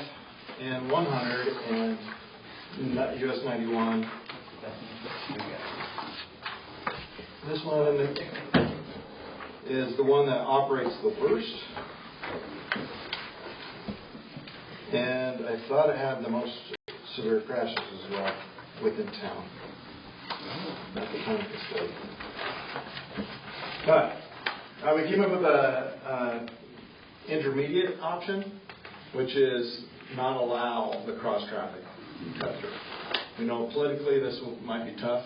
and 100 and US 91, this one is the one that operates the worst. And I thought it had the most severe crashes as well within town at the time of the study. But we came up with a intermediate option, which is not allow the cross traffic cut through. We know politically this might be tough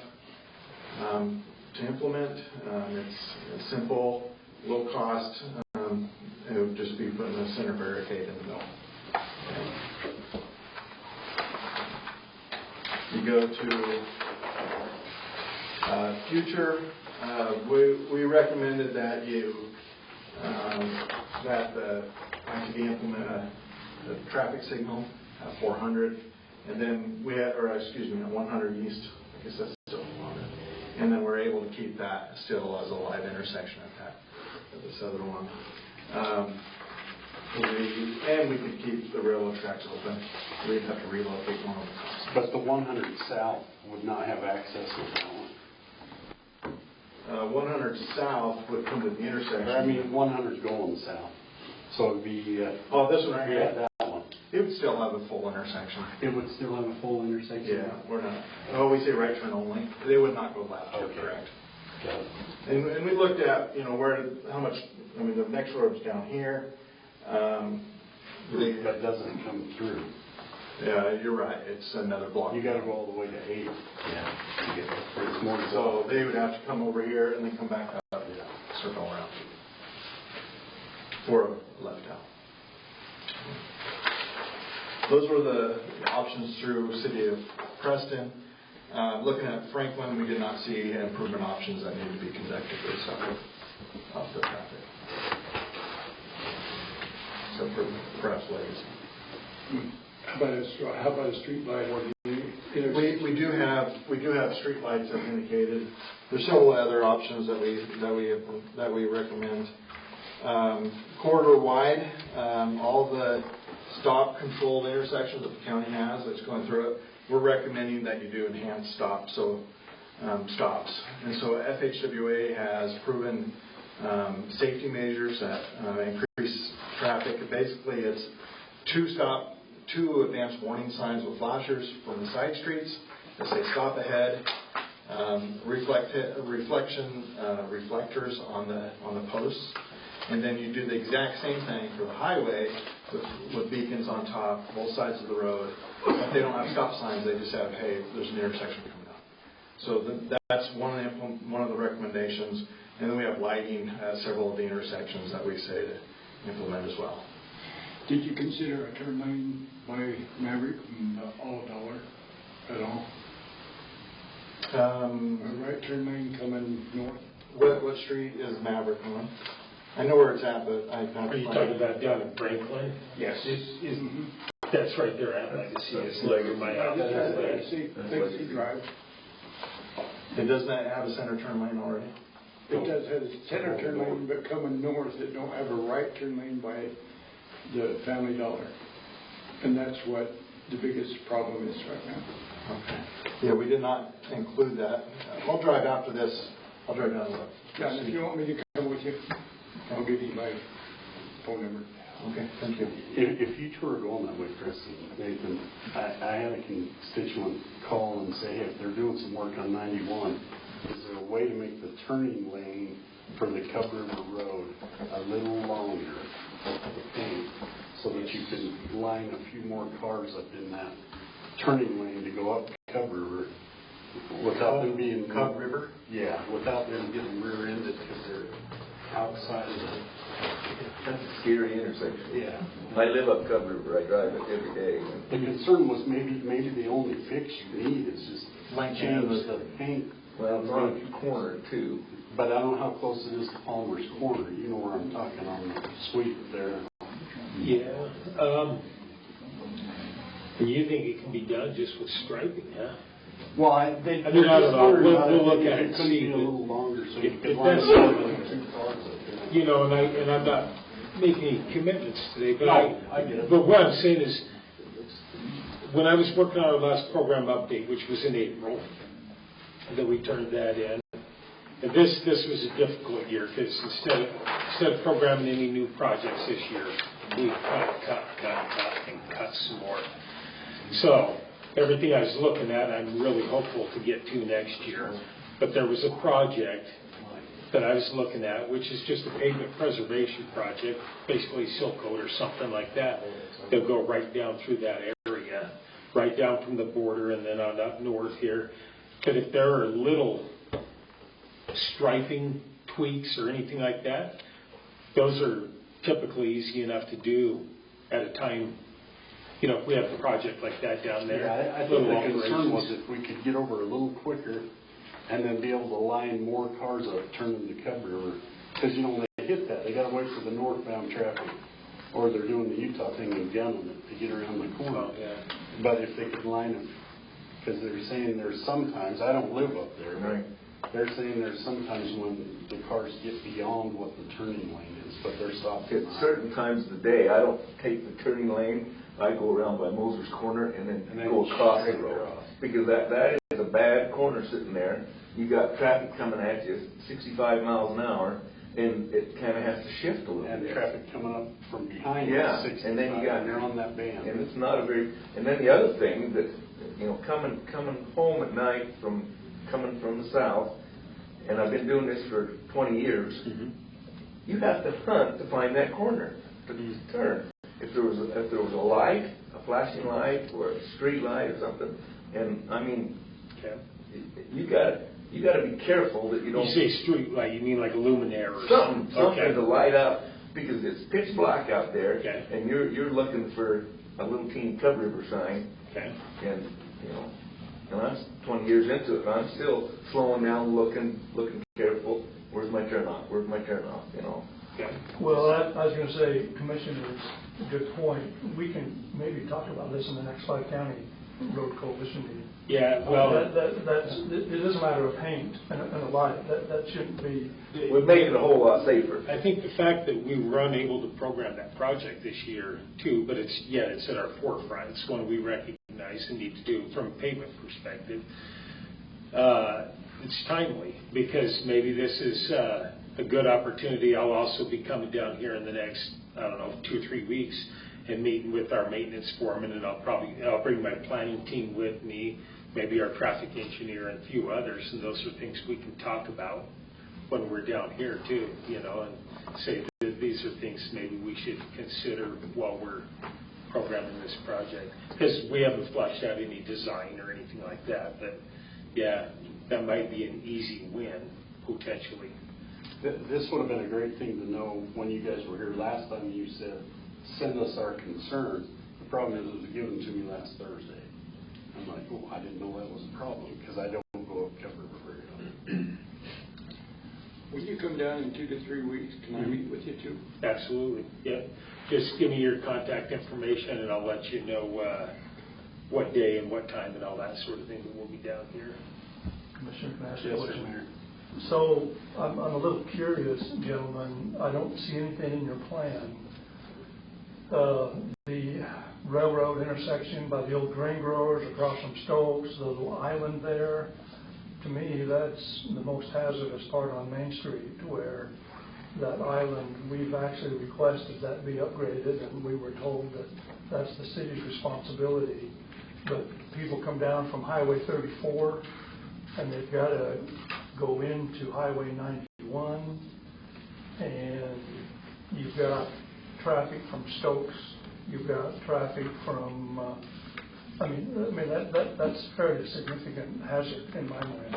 to implement. It's simple, low cost. It would just be putting a center barricade in the middle. You go to future, we recommended that you, that the ITD implement a traffic signal at 400, and then we had, or excuse me, at 100 east, I guess that's still on it. And then we're able to keep that still as a live intersection at this other one. And we could keep the railroad tracks open. We'd have to relocate one of them. But the 100 south would not have access to that one. 100 south would come to the intersection. I mean, 100 going south. So it'd be... oh, this one right here? Yeah, that one. It would still have a full intersection. It would still have a full intersection? Yeah, we're not. Oh, we say right turn only. They would not go left, okay. Correct. Got it. And we looked at, how much, I mean, the next road's down here. That doesn't come through. Yeah, you're right. It's another block. You got to go all the way to 8. Yeah. It's more so they would have to come over here and then come back up, circle around for a left out. Those were the options through City of Preston. Looking at Franklin, we did not see improvement options that needed to be conducted based off the traffic. So for perhaps Legacy. How about a street light? We do have street lights as indicated. There's several other options that we recommend. Corridor wide, all the stop controlled intersections that the county has that's going through it, we're recommending that you do enhanced stops. And so FHWA has proven safety measures that increase traffic. Basically, it's two advanced warning signs with flashers from the side streets that say stop ahead, reflectors on the posts, and then you do the exact same thing for the highway with beacons on top, both sides of the road. If they don't have stop signs, they just have, hey, there's an intersection coming up. So that's one of the recommendations. And then we have lighting at several of the intersections that we say to implement as well. Did you consider a turn lane by Maverick from All Dollar at all? A right turn lane coming north? What street is Maverick on? I know where it's at, but I don't. Are you talking about down in Franklin? Yes. That's right there at Legacy. It's like my house. Legacy Drive. It does not have a center turn lane already? It does have a center turn lane, but coming north, it don't have a right turn lane by the Family Dollar. And that's what the biggest problem is right now. Okay. Yeah, we did not include that. I'll drive after this. I'll drive down and look. Yeah, and if you want me to come with you, I'll give you my phone number. Okay, thank you. If you two are going that way, Preston, Nathan, I had a constituent call and say, hey, if they're doing some work on 91, is there a way to make the turning lane for the Cub River Road a little longer to paint so that you can line a few more cars up in that turning lane to go up Cub River without them being... Cub River? Yeah, without them getting rear-ended because they're outside of the... That's a scary intersection. Yeah. I live up Cub River. I drive it every day. The concern was maybe the only fix you need is just change the paint. Well, it's on a corner too. But I don't know how close it is to Palmer's Corner. You know where I'm talking on the sweep there. Yeah. You think it can be done just with striping, huh? Well, I don't know. We'll look at it and see. A little longer so you can line up. You know, and I'm not making any commitments today, but I get it. But what I'm saying is, when I was working on our last program update, which was in April, that we turned that in, and this was a difficult year because instead of programming any new projects this year, we cut some more. So everything I was looking at, I'm really hopeful to get to next year. But there was a project that I was looking at, which is just a pavement preservation project, basically silt coat or something like that. They'll go right down through that area, right down from the border and then on up north here. But if there are little striping tweaks or anything like that, those are typically easy enough to do at a time you know, if we have a project like that down there. Yeah, I think little the concern was operations. if we could get over a little quicker and then be able to line more cars up, turn them to Cub River. Because, you know, when they hit that, they got to wait for the northbound traffic, or they're doing the Utah thing and gunning it to get around the corner. Oh, yeah. But if they could line them, because they're saying there's sometimes, I don't live up there, Right. they're saying there's sometimes when the cars get beyond what the turning lane is, but they're stopped. At certain times of the day, I don't take the turning lane, I go around by Moser's Corner and then go across the road. Because that is a bad corner sitting there. You got traffic coming at you 65 miles an hour, and it kind of has to shift a little bit. And traffic coming up from behind. Yeah, 65, and then you got, they're on that band. and it's not a very, and then the other thing that, you know, coming home at night coming from the south, and I've been doing this for 20 years, you have to hunt to find that corner to turn. If there was a light, a flashing light, or a street light or something, and I mean, you got to be careful that you don't. You say street light, you mean like a luminaire or something Okay. to light up, because it's pitch black out there, and you're looking for a little teeny Cub River sign, and you know, and I'm 20 years into it, and I'm still slowing down, looking careful. Where's my turn off? Where's my turn off? You know. Well, I was going to say, Commissioner, it's a good point. We can maybe talk about this in the next 5-county road coalition meeting. Yeah, well, it is a matter of paint and a light. That shouldn't be. Would make it a whole lot safer. I think the fact that we were unable to program that project this year too, but it's at our forefront. It's one we recognize and need to do from a pavement perspective. It's timely because maybe this is a good opportunity. I'll also be coming down here in the next, 2 or 3 weeks and meeting with our maintenance foreman, and I'll bring my planning team with me, maybe our traffic engineer and a few others, and those are things we can talk about when we're down here too, and say that these are things maybe we should consider while we're programming this project. Because we haven't flushed out any design or anything like that, but yeah, that might be an easy win, potentially. This would have been a great thing to know when you guys were here last time. You said, send us our concerns. The problem is, it was given to me last Thursday. I'm like, oh, I didn't know that was a problem, because I don't go up Cub River very often. Will you come down in 2 to 3 weeks? Can I meet with you too? Absolutely, yeah. Just give me your contact information, and I'll let you know what day and what time and all that sort of thing that we'll be down here. Commissioner, can I ask you a question? So I'm a little curious, gentlemen. I don't see anything in your plan. The railroad intersection by the old grain growers across from Stokes, the little island there, to me, that's the most hazardous part on Main Street, where that island, we've actually requested that be upgraded, and we were told that that's the city's responsibility. But people come down from Highway 34, and they've got to go into Highway 91, and you've got traffic from Stokes, you've got traffic from, that's fairly significant hazard in my mind.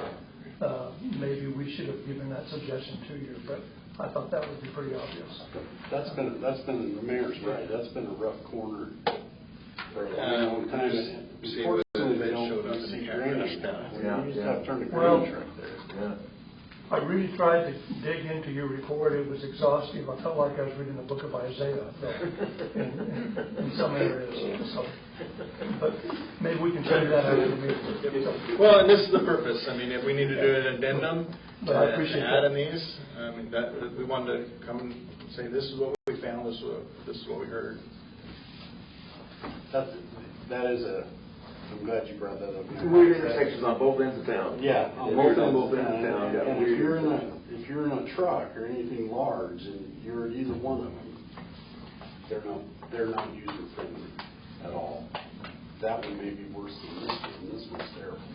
Maybe we should have given that suggestion to you, but I thought that would be pretty obvious. That's been the mayor's right. That's been a rough corner for a long time. Unfortunately, they don't see drainage now. You just have to turn the drainage right there. I really tried to dig into your report. It was exhaustive. I felt like I was reading the book of Isaiah in some areas. So, but maybe we can check that out in the meeting. Well, and this is the purpose. I mean, if we need to do an addendum to add in these, that we wanted to come and say, this is what we found, this is what we heard. I'm glad you brought that up. Weird intersections on both ends of town. Yeah, on both ends of town. And if you're in a truck or anything large, and you're at either one of them, they're not user friendly at all. That one may be worse than this one. This one's terrible.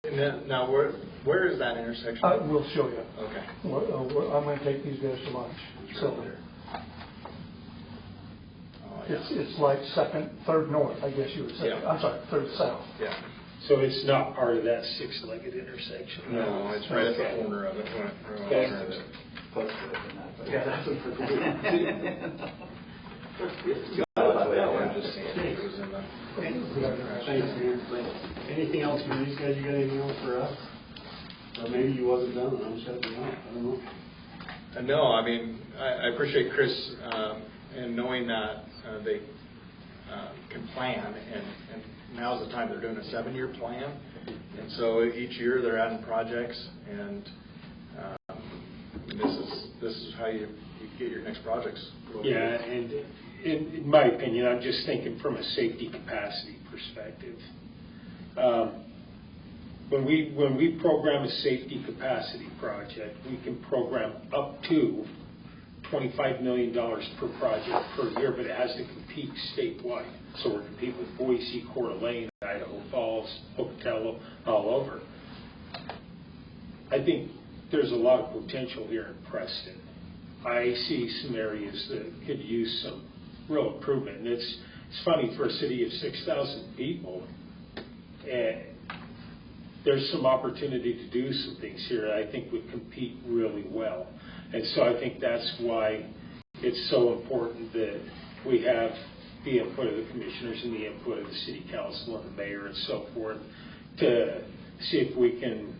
And now, where is that intersection? We'll show you. Okay. I'm going to take these guys to lunch. So. It's like third north, I guess you would say. Yeah. I'm sorry, third south. Yeah. So it's not part of that six-legged intersection? No, it's right at the corner of it. Yeah, that's a Thanks, man. Anything else for these guys? You got anything else for us? Or maybe you wasn't done and I'm shutting you off. I don't know. No, I mean, I appreciate Chris and knowing that they can plan, and now's the time they're doing a 7-year plan, and so each year they're adding projects, and this is how you get your next projects. Yeah, and in my opinion, I'm just thinking from a safety capacity perspective. When we program a safety capacity project, we can program up to $25 million per project per year, but it has to compete statewide. So we're competing with Boise, Coeur d'Alene, Idaho Falls, Pocatello, all over. I think there's a lot of potential here in Preston. I see some areas that could use some real improvement. And it's funny, for a city of 6,000 people, there's some opportunity to do some things here that I think would compete really well. And so I think that's why it's so important that we have the input of the commissioners and the input of the city council and the mayor and so forth to see if we can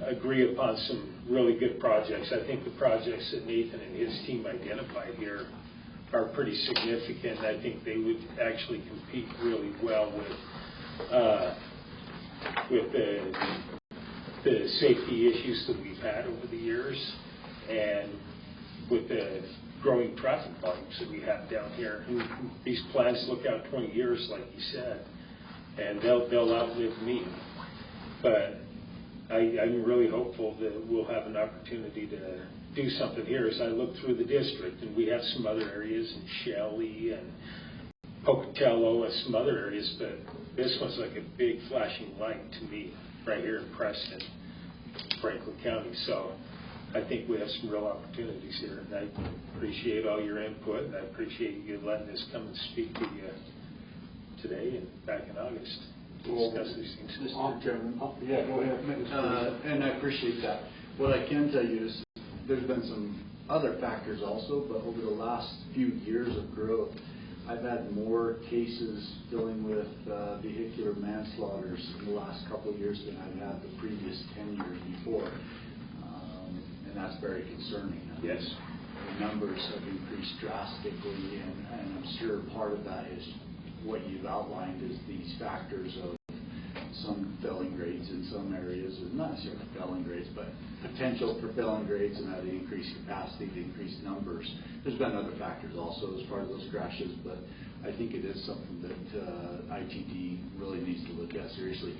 agree upon some really good projects. I think the projects that Nathan and his team identified here are pretty significant. I think they would actually compete really well with the safety issues that we've had over the years, and with the growing traffic volumes that we have down here. These plans look out 20 years, like you said, and they'll outlive me. But I'm really hopeful that we'll have an opportunity to do something here. As I look through the district, and we have some other areas in Shelley and Pocatello and some other areas, but this one's like a big flashing light to me right here in Preston, Franklin County. So I think we have some real opportunities here, and I appreciate all your input, and I appreciate you letting us come and speak to you today and back in August to discuss these things. Mr. Chairman. Yeah, go ahead. And I appreciate that. What I can tell you is there's been some other factors also, but over the last few years of growth, I've had more cases dealing with vehicular manslaughters in the last couple of years than I've had the previous 10 years before. And that's very concerning. Yes. The numbers have increased drastically, and I'm sure part of that is what you've outlined is these factors of some felling grades in some areas, and not necessarily felling grades, but potential for felling grades and how the increased capacity, the increased numbers. There's been other factors also as part of those crashes, but I think it is something that ITD really needs to look at seriously.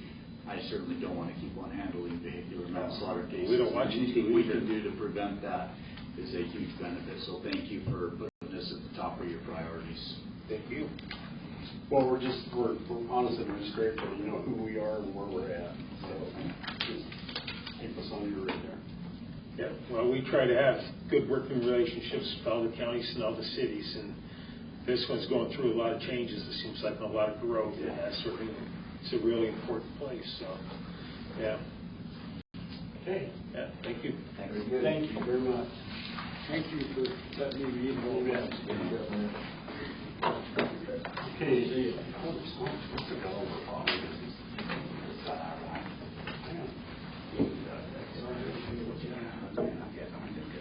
I certainly don't want to keep on handling vehicular manslaughter cases. We don't want you to Anything we either. can do to prevent that is a huge benefit. So thank you for putting this at the top of your priorities. Thank you. Well, we're honestly, we're just grateful that you know who we are and where we're at. So just keep us on your radar. Yeah, well, we try to have good working relationships with all the counties and all the cities, and this one's going through a lot of changes. It seems like a lot of growth, and that's certainly, it's a really important place. So, yeah. Okay. Yeah. Thank you. Thank you very much. Thank you for letting me read a little bit. Okay.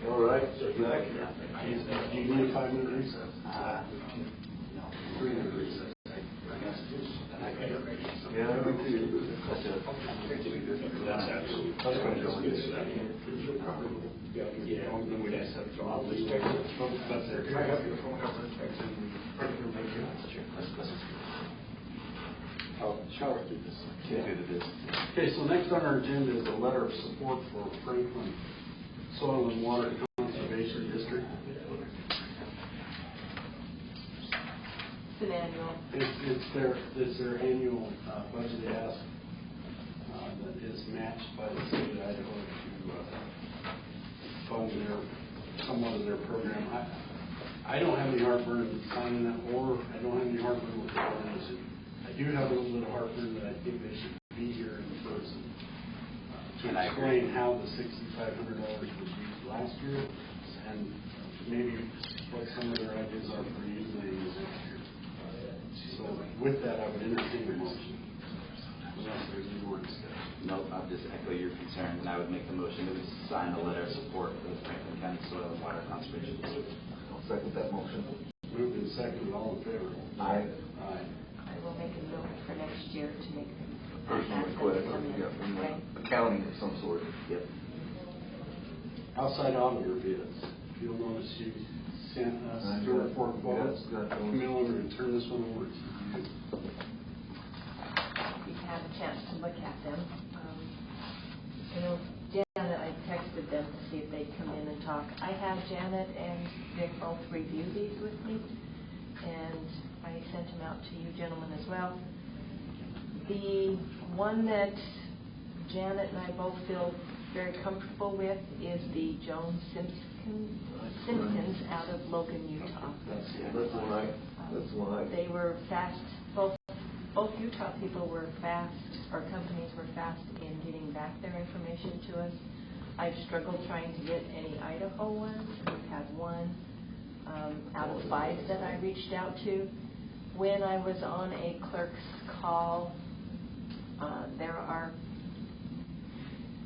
All right. Do you need a 5-minute recess? 3-minute recess. Yeah, me too. I'll shower through this. Okay, so next on our agenda is a letter of support for Franklin Soil and Water Conservation District. It's an annual. It's their annual budget ask that is matched by the state of Idaho to fund somewhat of their program. I don't have any heartburn signing that, or I don't have any heartburn with the donation. I do have a little bit of heartburn that I think they should be here in person to explain how the $6,500 was used last year, and maybe what some of their ideas are for using it next year. So with that, I would entertain a motion. Unless there's any more discussion. Nope, I'll just echo your concern, and I would make the motion that we sign a letter of support for the Franklin County Soil and Water Conservation District. I'll second that motion. Moved and seconded, all in favor? Aye. Aye. I will make a note for next year to make Personal request, yeah, from the county of some sort. Yep. Outside auditor bids. You'll notice you sent us 3 or 4 quotes. Camille, I'm going to turn this one over to you. You've had a chance to look at them. I know Janet, I texted them to see if they'd come in and talk. I have Janet and Vic both review these with me, and I sent them out to you gentlemen as well. The one that Janet and I both feel very comfortable with is the Jones Simpkins out of Logan, Utah. That's the one They were fast. Both Utah people were fast, or companies were fast in getting back their information to us. I've struggled trying to get any Idaho ones. We've had one out of 5 that I reached out to. When I was on a clerk's call, there are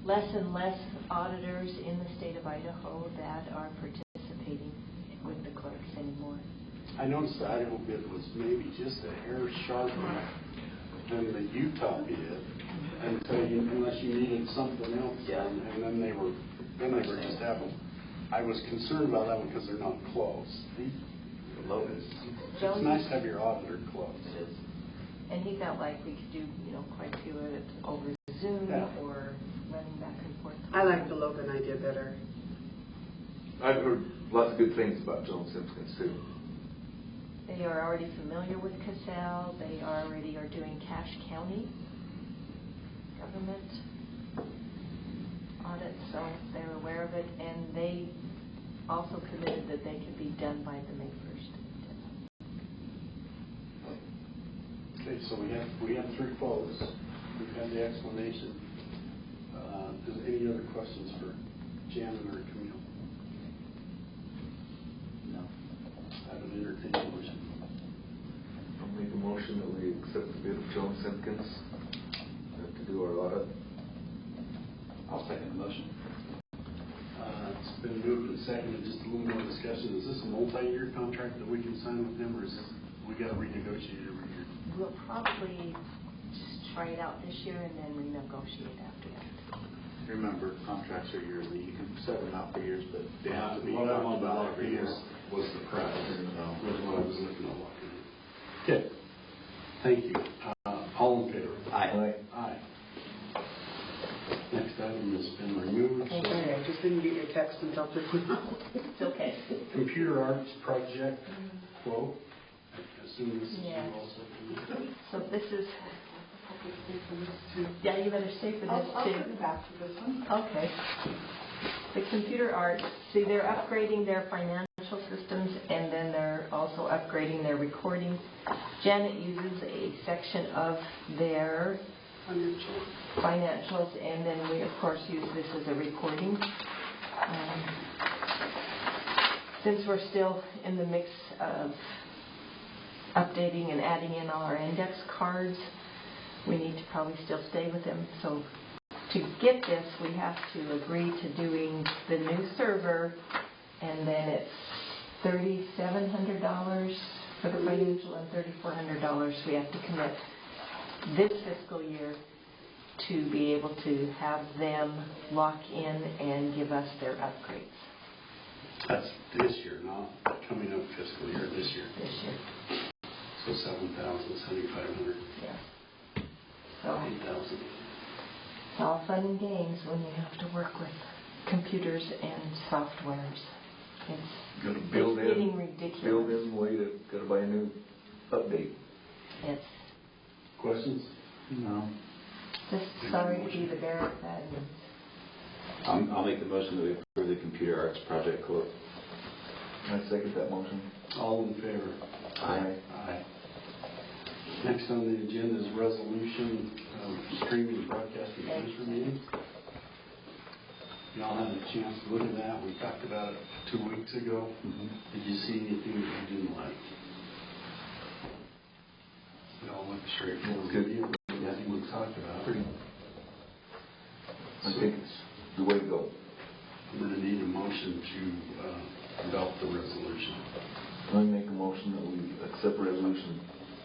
less and less auditors in the state of Idaho that are participating with the clerks anymore. I noticed the Idaho bid was maybe just a hair sharper than the Utah bid, unless you needed something else done, and then they were just having. I was concerned about that one because they're not close. It's nice to have your auditor close. And he felt like we could do, quite a few of it over Zoom or running back and forth. I like the Logan idea better. I've heard lots of good things about Jones Simpkins too. They are already familiar with Casell. They already are doing Cache County government audits, so they're aware of it. And they also committed that they could be done by the May 1st. Okay, so we have 3 quotes. We've had the explanation. Any other questions for Janet or Camille? No. I would entertain a motion. I'll make a motion that we accept the bid of Jones Simpkins to do our audit. I'll second the motion. It's been moved and seconded. Just a little more discussion. Is this a multi-year contract that we can sign with them, or is this, we got to renegotiate every year? We'll probably just try it out this year and then renegotiate after that. Remember, contracts are yearly. You can set them out for years, but they have to be What I talked wanted to about lock every in year. was the price. Was what I was looking at locking in. Okay. Thank you. All in favor? Aye. Aye. Next item has been removed. Oh, sorry, I just didn't get your text until just now. It's okay. Computer arts project quote. I assume this is you Yes. also. So this is, yeah, you better stay for this I'll too. turn back to this one. Okay. The computer arts, see, they're upgrading their financial systems and then they're also upgrading their recording. Janet uses a section of their financials, and then we of course use this as a recording. Since we're still in the mix of updating and adding in all our index cards, we need to probably still stay with them. So to get this, we have to agree to doing the new server, and then it's $3,700 for the financial and $3,400 we have to commit this fiscal year to be able to have them lock in and give us their upgrades. That's this year, not coming up fiscal year, this year. This year. So 7,000, 7,500. Yeah. So 8,000. it's all fun and games when you have to work with computers and softwares. Got to build it's getting ridiculous. Build in way to got to buy a new update. It's Questions? No. just sorry to be the bearer of bad news. I'll make the motion that we approve the computer arts project quote. I second that motion. All in favor? Aye. Aye. Next on the agenda is resolution of streaming broadcasting commission meetings. Y'all had a chance to look at that. We talked about it 2 weeks ago. Did you see anything that you didn't like? like a straightforward Good. review. Everything we talked about. I think it's the way to go. I'm going to need a motion to adopt the resolution. I make a motion that we accept resolution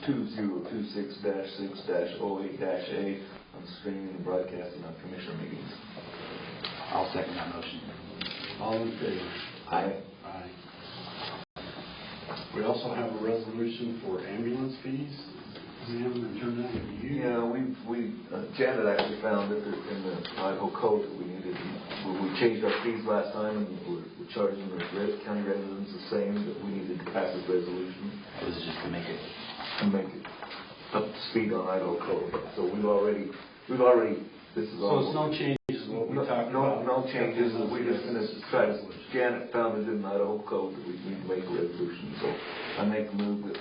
2026-6-08-A on streaming and broadcasting on commissioner meetings. I'll second that motion. All in favor? Aye. Aye. We also have a resolution for ambulance fees. We haven't returned that to you. Yeah, Janet actually found that in the Idaho code that we needed, we changed our fees last time and we're charging the county residents the same, that we needed to pass this resolution. This is just to make it up to speed on Idaho code. So we've already, this is So all. it's no changes in what we talked about? No changes, we're just going to try to, Janet found it in Idaho code that we need to make a resolution. So I make a move that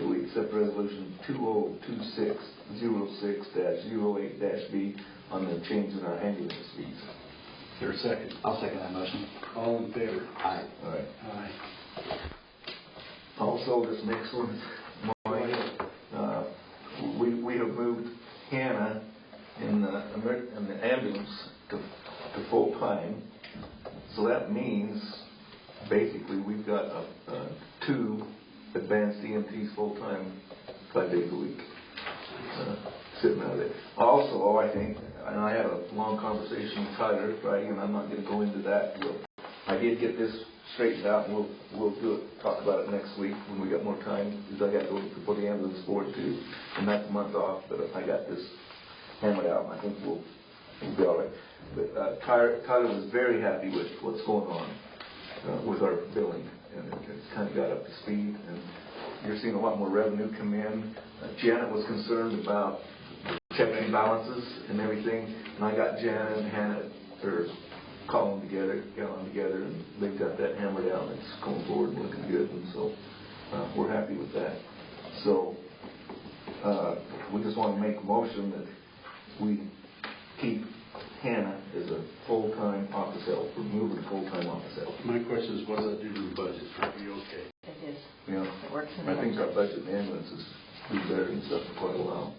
we accept resolution 2026-06-08-B on the change in our ambulance fees. Is there a second? I'll second that motion. All in favor? Aye. All right. Aye. Also, this next one, we have moved Hannah in the ambulance to full time. So that means basically we've got 2 advanced EMTs full time, 5 days a week, sitting out there. Also, I think, and I had a long conversation with Tyler Friday, and I'm not going to go into that. I did get this straightened out, and we'll talk about it next week when we got more time, because I got to go for the ambulance board too, and that's a month off. But I got this hammered out, and I think we'll be all right. But Tyler was very happy with what's going on with our billing, and it's kind of got up to speed, and you're seeing a lot more revenue come in. Janet was concerned about checking balances and everything, and I got Janet and Hannah calling together, and they've got that hammered out, and it's going forward and looking good, and so we're happy with that. So we just want to make a motion that we keep Hannah as a full-time office help, or move her to full-time office help. My question is, what does that do to the budget? Are we okay? It is. Yeah. It works in the I think our budget. budget in ambulance has been better and stuff for quite a while.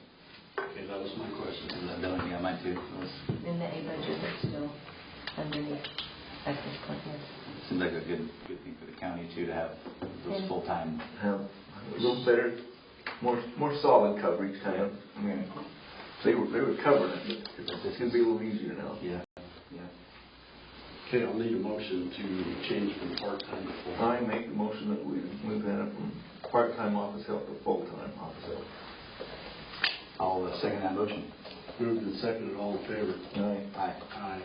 Okay, that was my question. And that billing, yeah, mine too. In the A budget, it's still underneath at this point, yes. Seems like a good thing for the county too, to have those And- full-time. Have a little better, more solid coverage, kind of. I mean, they were covering it, but it's going to be a little easier now. Yeah. Okay, I'll need a motion to change from part-time to full-time. I make the motion that we move Hannah from part-time office help to full-time office help. I'll second that motion. Moved and seconded, all in favor? Aye. Aye. Aye.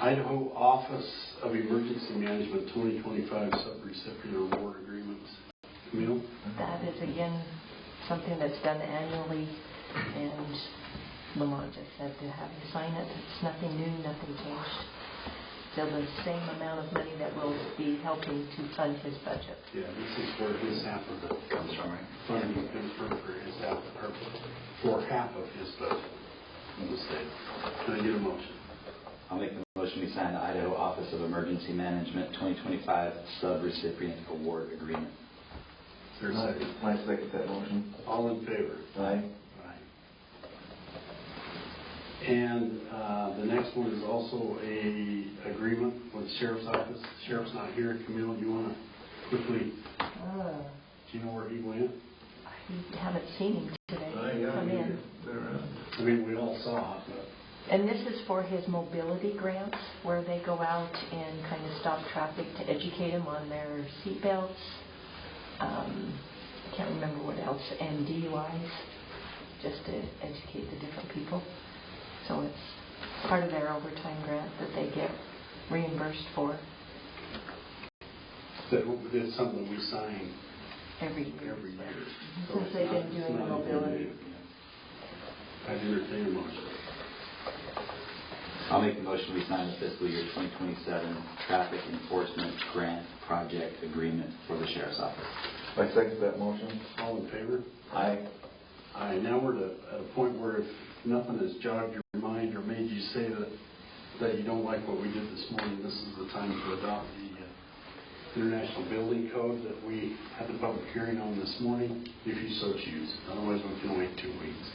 Idaho Office of Emergency Management 2025 Subrecipient Award Agreements. Camille? That is, again, something that's done annually, and Lamont just said to have you sign it. It's nothing new, nothing changed. Still the same amount of money that will be helping to fund his budget. Yeah, this is where his half of it Comes from, right? funding comes from for his half, or for half of his budget in the state. Can I get a motion? I'll make the motion we sign the Idaho Office of Emergency Management 2025 Subrecipient Award Agreement. Is there a second? I second that motion. All in favor? Aye. Aye. And the next one is also a agreement with the Sheriff's Office. The Sheriff's not here. Camille, do you want to quickly, do you know where he went? I haven't seen him today. Come in. I mean, we all saw it, but And this is for his mobility grants, where they go out and kind of stop traffic to educate them on their seatbelts. I can't remember what else, and DUIs, just to educate the different people. So it's part of their overtime grant that they get reimbursed for it's something we sign every year. every year. So Since it's they've not- been it's doing not the mobility. I'd entertain a motion. I'll make the motion we sign the fiscal year 2027 Traffic Enforcement Grant Project Agreement for the Sheriff's Office. I second that motion. All in favor? Aye. Aye. Now we're at a point where if nothing has jogged your mind or made you say that you don't like what we did this morning, this is the time to adopt the International Building Code that we had the public hearing on this morning, if you so choose. Otherwise, we can wait 2 weeks.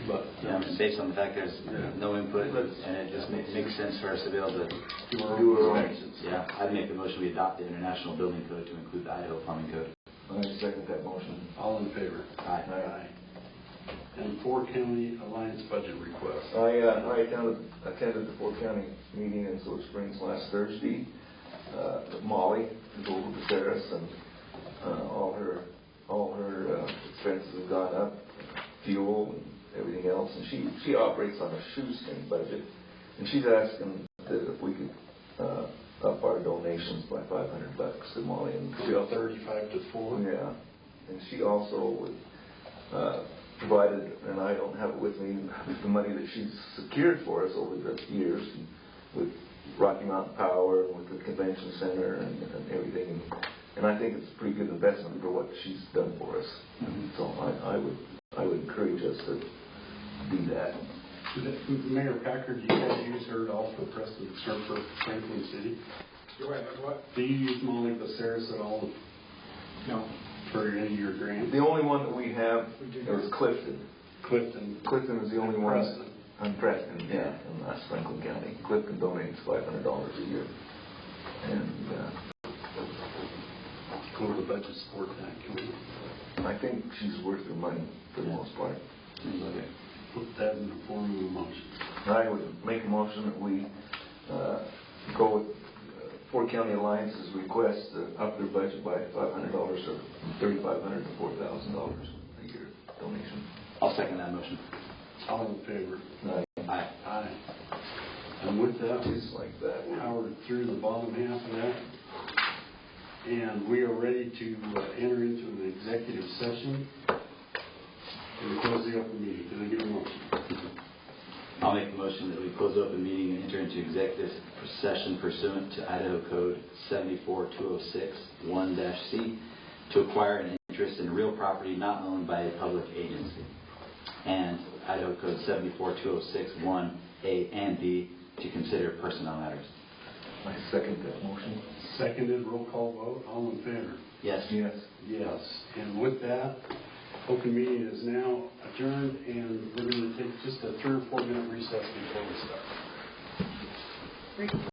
But Yeah, and based on the fact there's no input, and it just makes sense for us to be able to do our own inspections. Yeah, I'd make the motion we adopt the International Building Code to include the Idaho Plumbing Code. I second that motion. All in favor? Aye. Aye. And 4-County Alliance budget request. I attended the 4-County meeting in Silver Springs last Thursday. Molly drove to Paris, and all her expenses have gone up, fuel and everything else, and she operates on a shoestring budget, and she's asking that if we could up our donations by $500 to Molly, and she also 35 to 4. yeah, and she also would provided, and I don't have it with me, the money that she's secured for us over the years with Rocky Mountain Power, with the convention center, and everything. And I think it's a pretty good investment for what she's done for us. So I would encourage us to do that. Mayor Packard, do you guys use her at all for Preston or for Franklin City? Do I have what? Do you use Molly Baceres at all? No. For any of your grants? The only one that we have is Clifton. Clifton is the only one. Preston. On Preston, yeah, and that's Franklin County. Clifton donates $500 a year. And Will the budget support that? Can we? I think she's worth her money for the most part. Okay. Put that in the form of a motion. I would make a motion that we go with 4-County Alliance's request to up their budget by $500 or $3,500 to $4,000 a year donation. I'll second that motion. All in favor? Aye. Aye. And with that, Just like that. we powered through the bottom half of that. And we are ready to enter into an executive session and close the open meeting. Can I get a motion? I'll make a motion that we close the open meeting and enter into executive session pursuant to Idaho Code 74206-1-C to acquire an interest in real property not owned by a public agency, and Idaho Code 74206-1-A and B to consider personnel matters. I second that motion. Seconded, roll call vote. All in favor? Yes. Yes. Yes. And with that, open meeting is now adjourned, and we're going to take just a 3 or 4 minute recess before we start.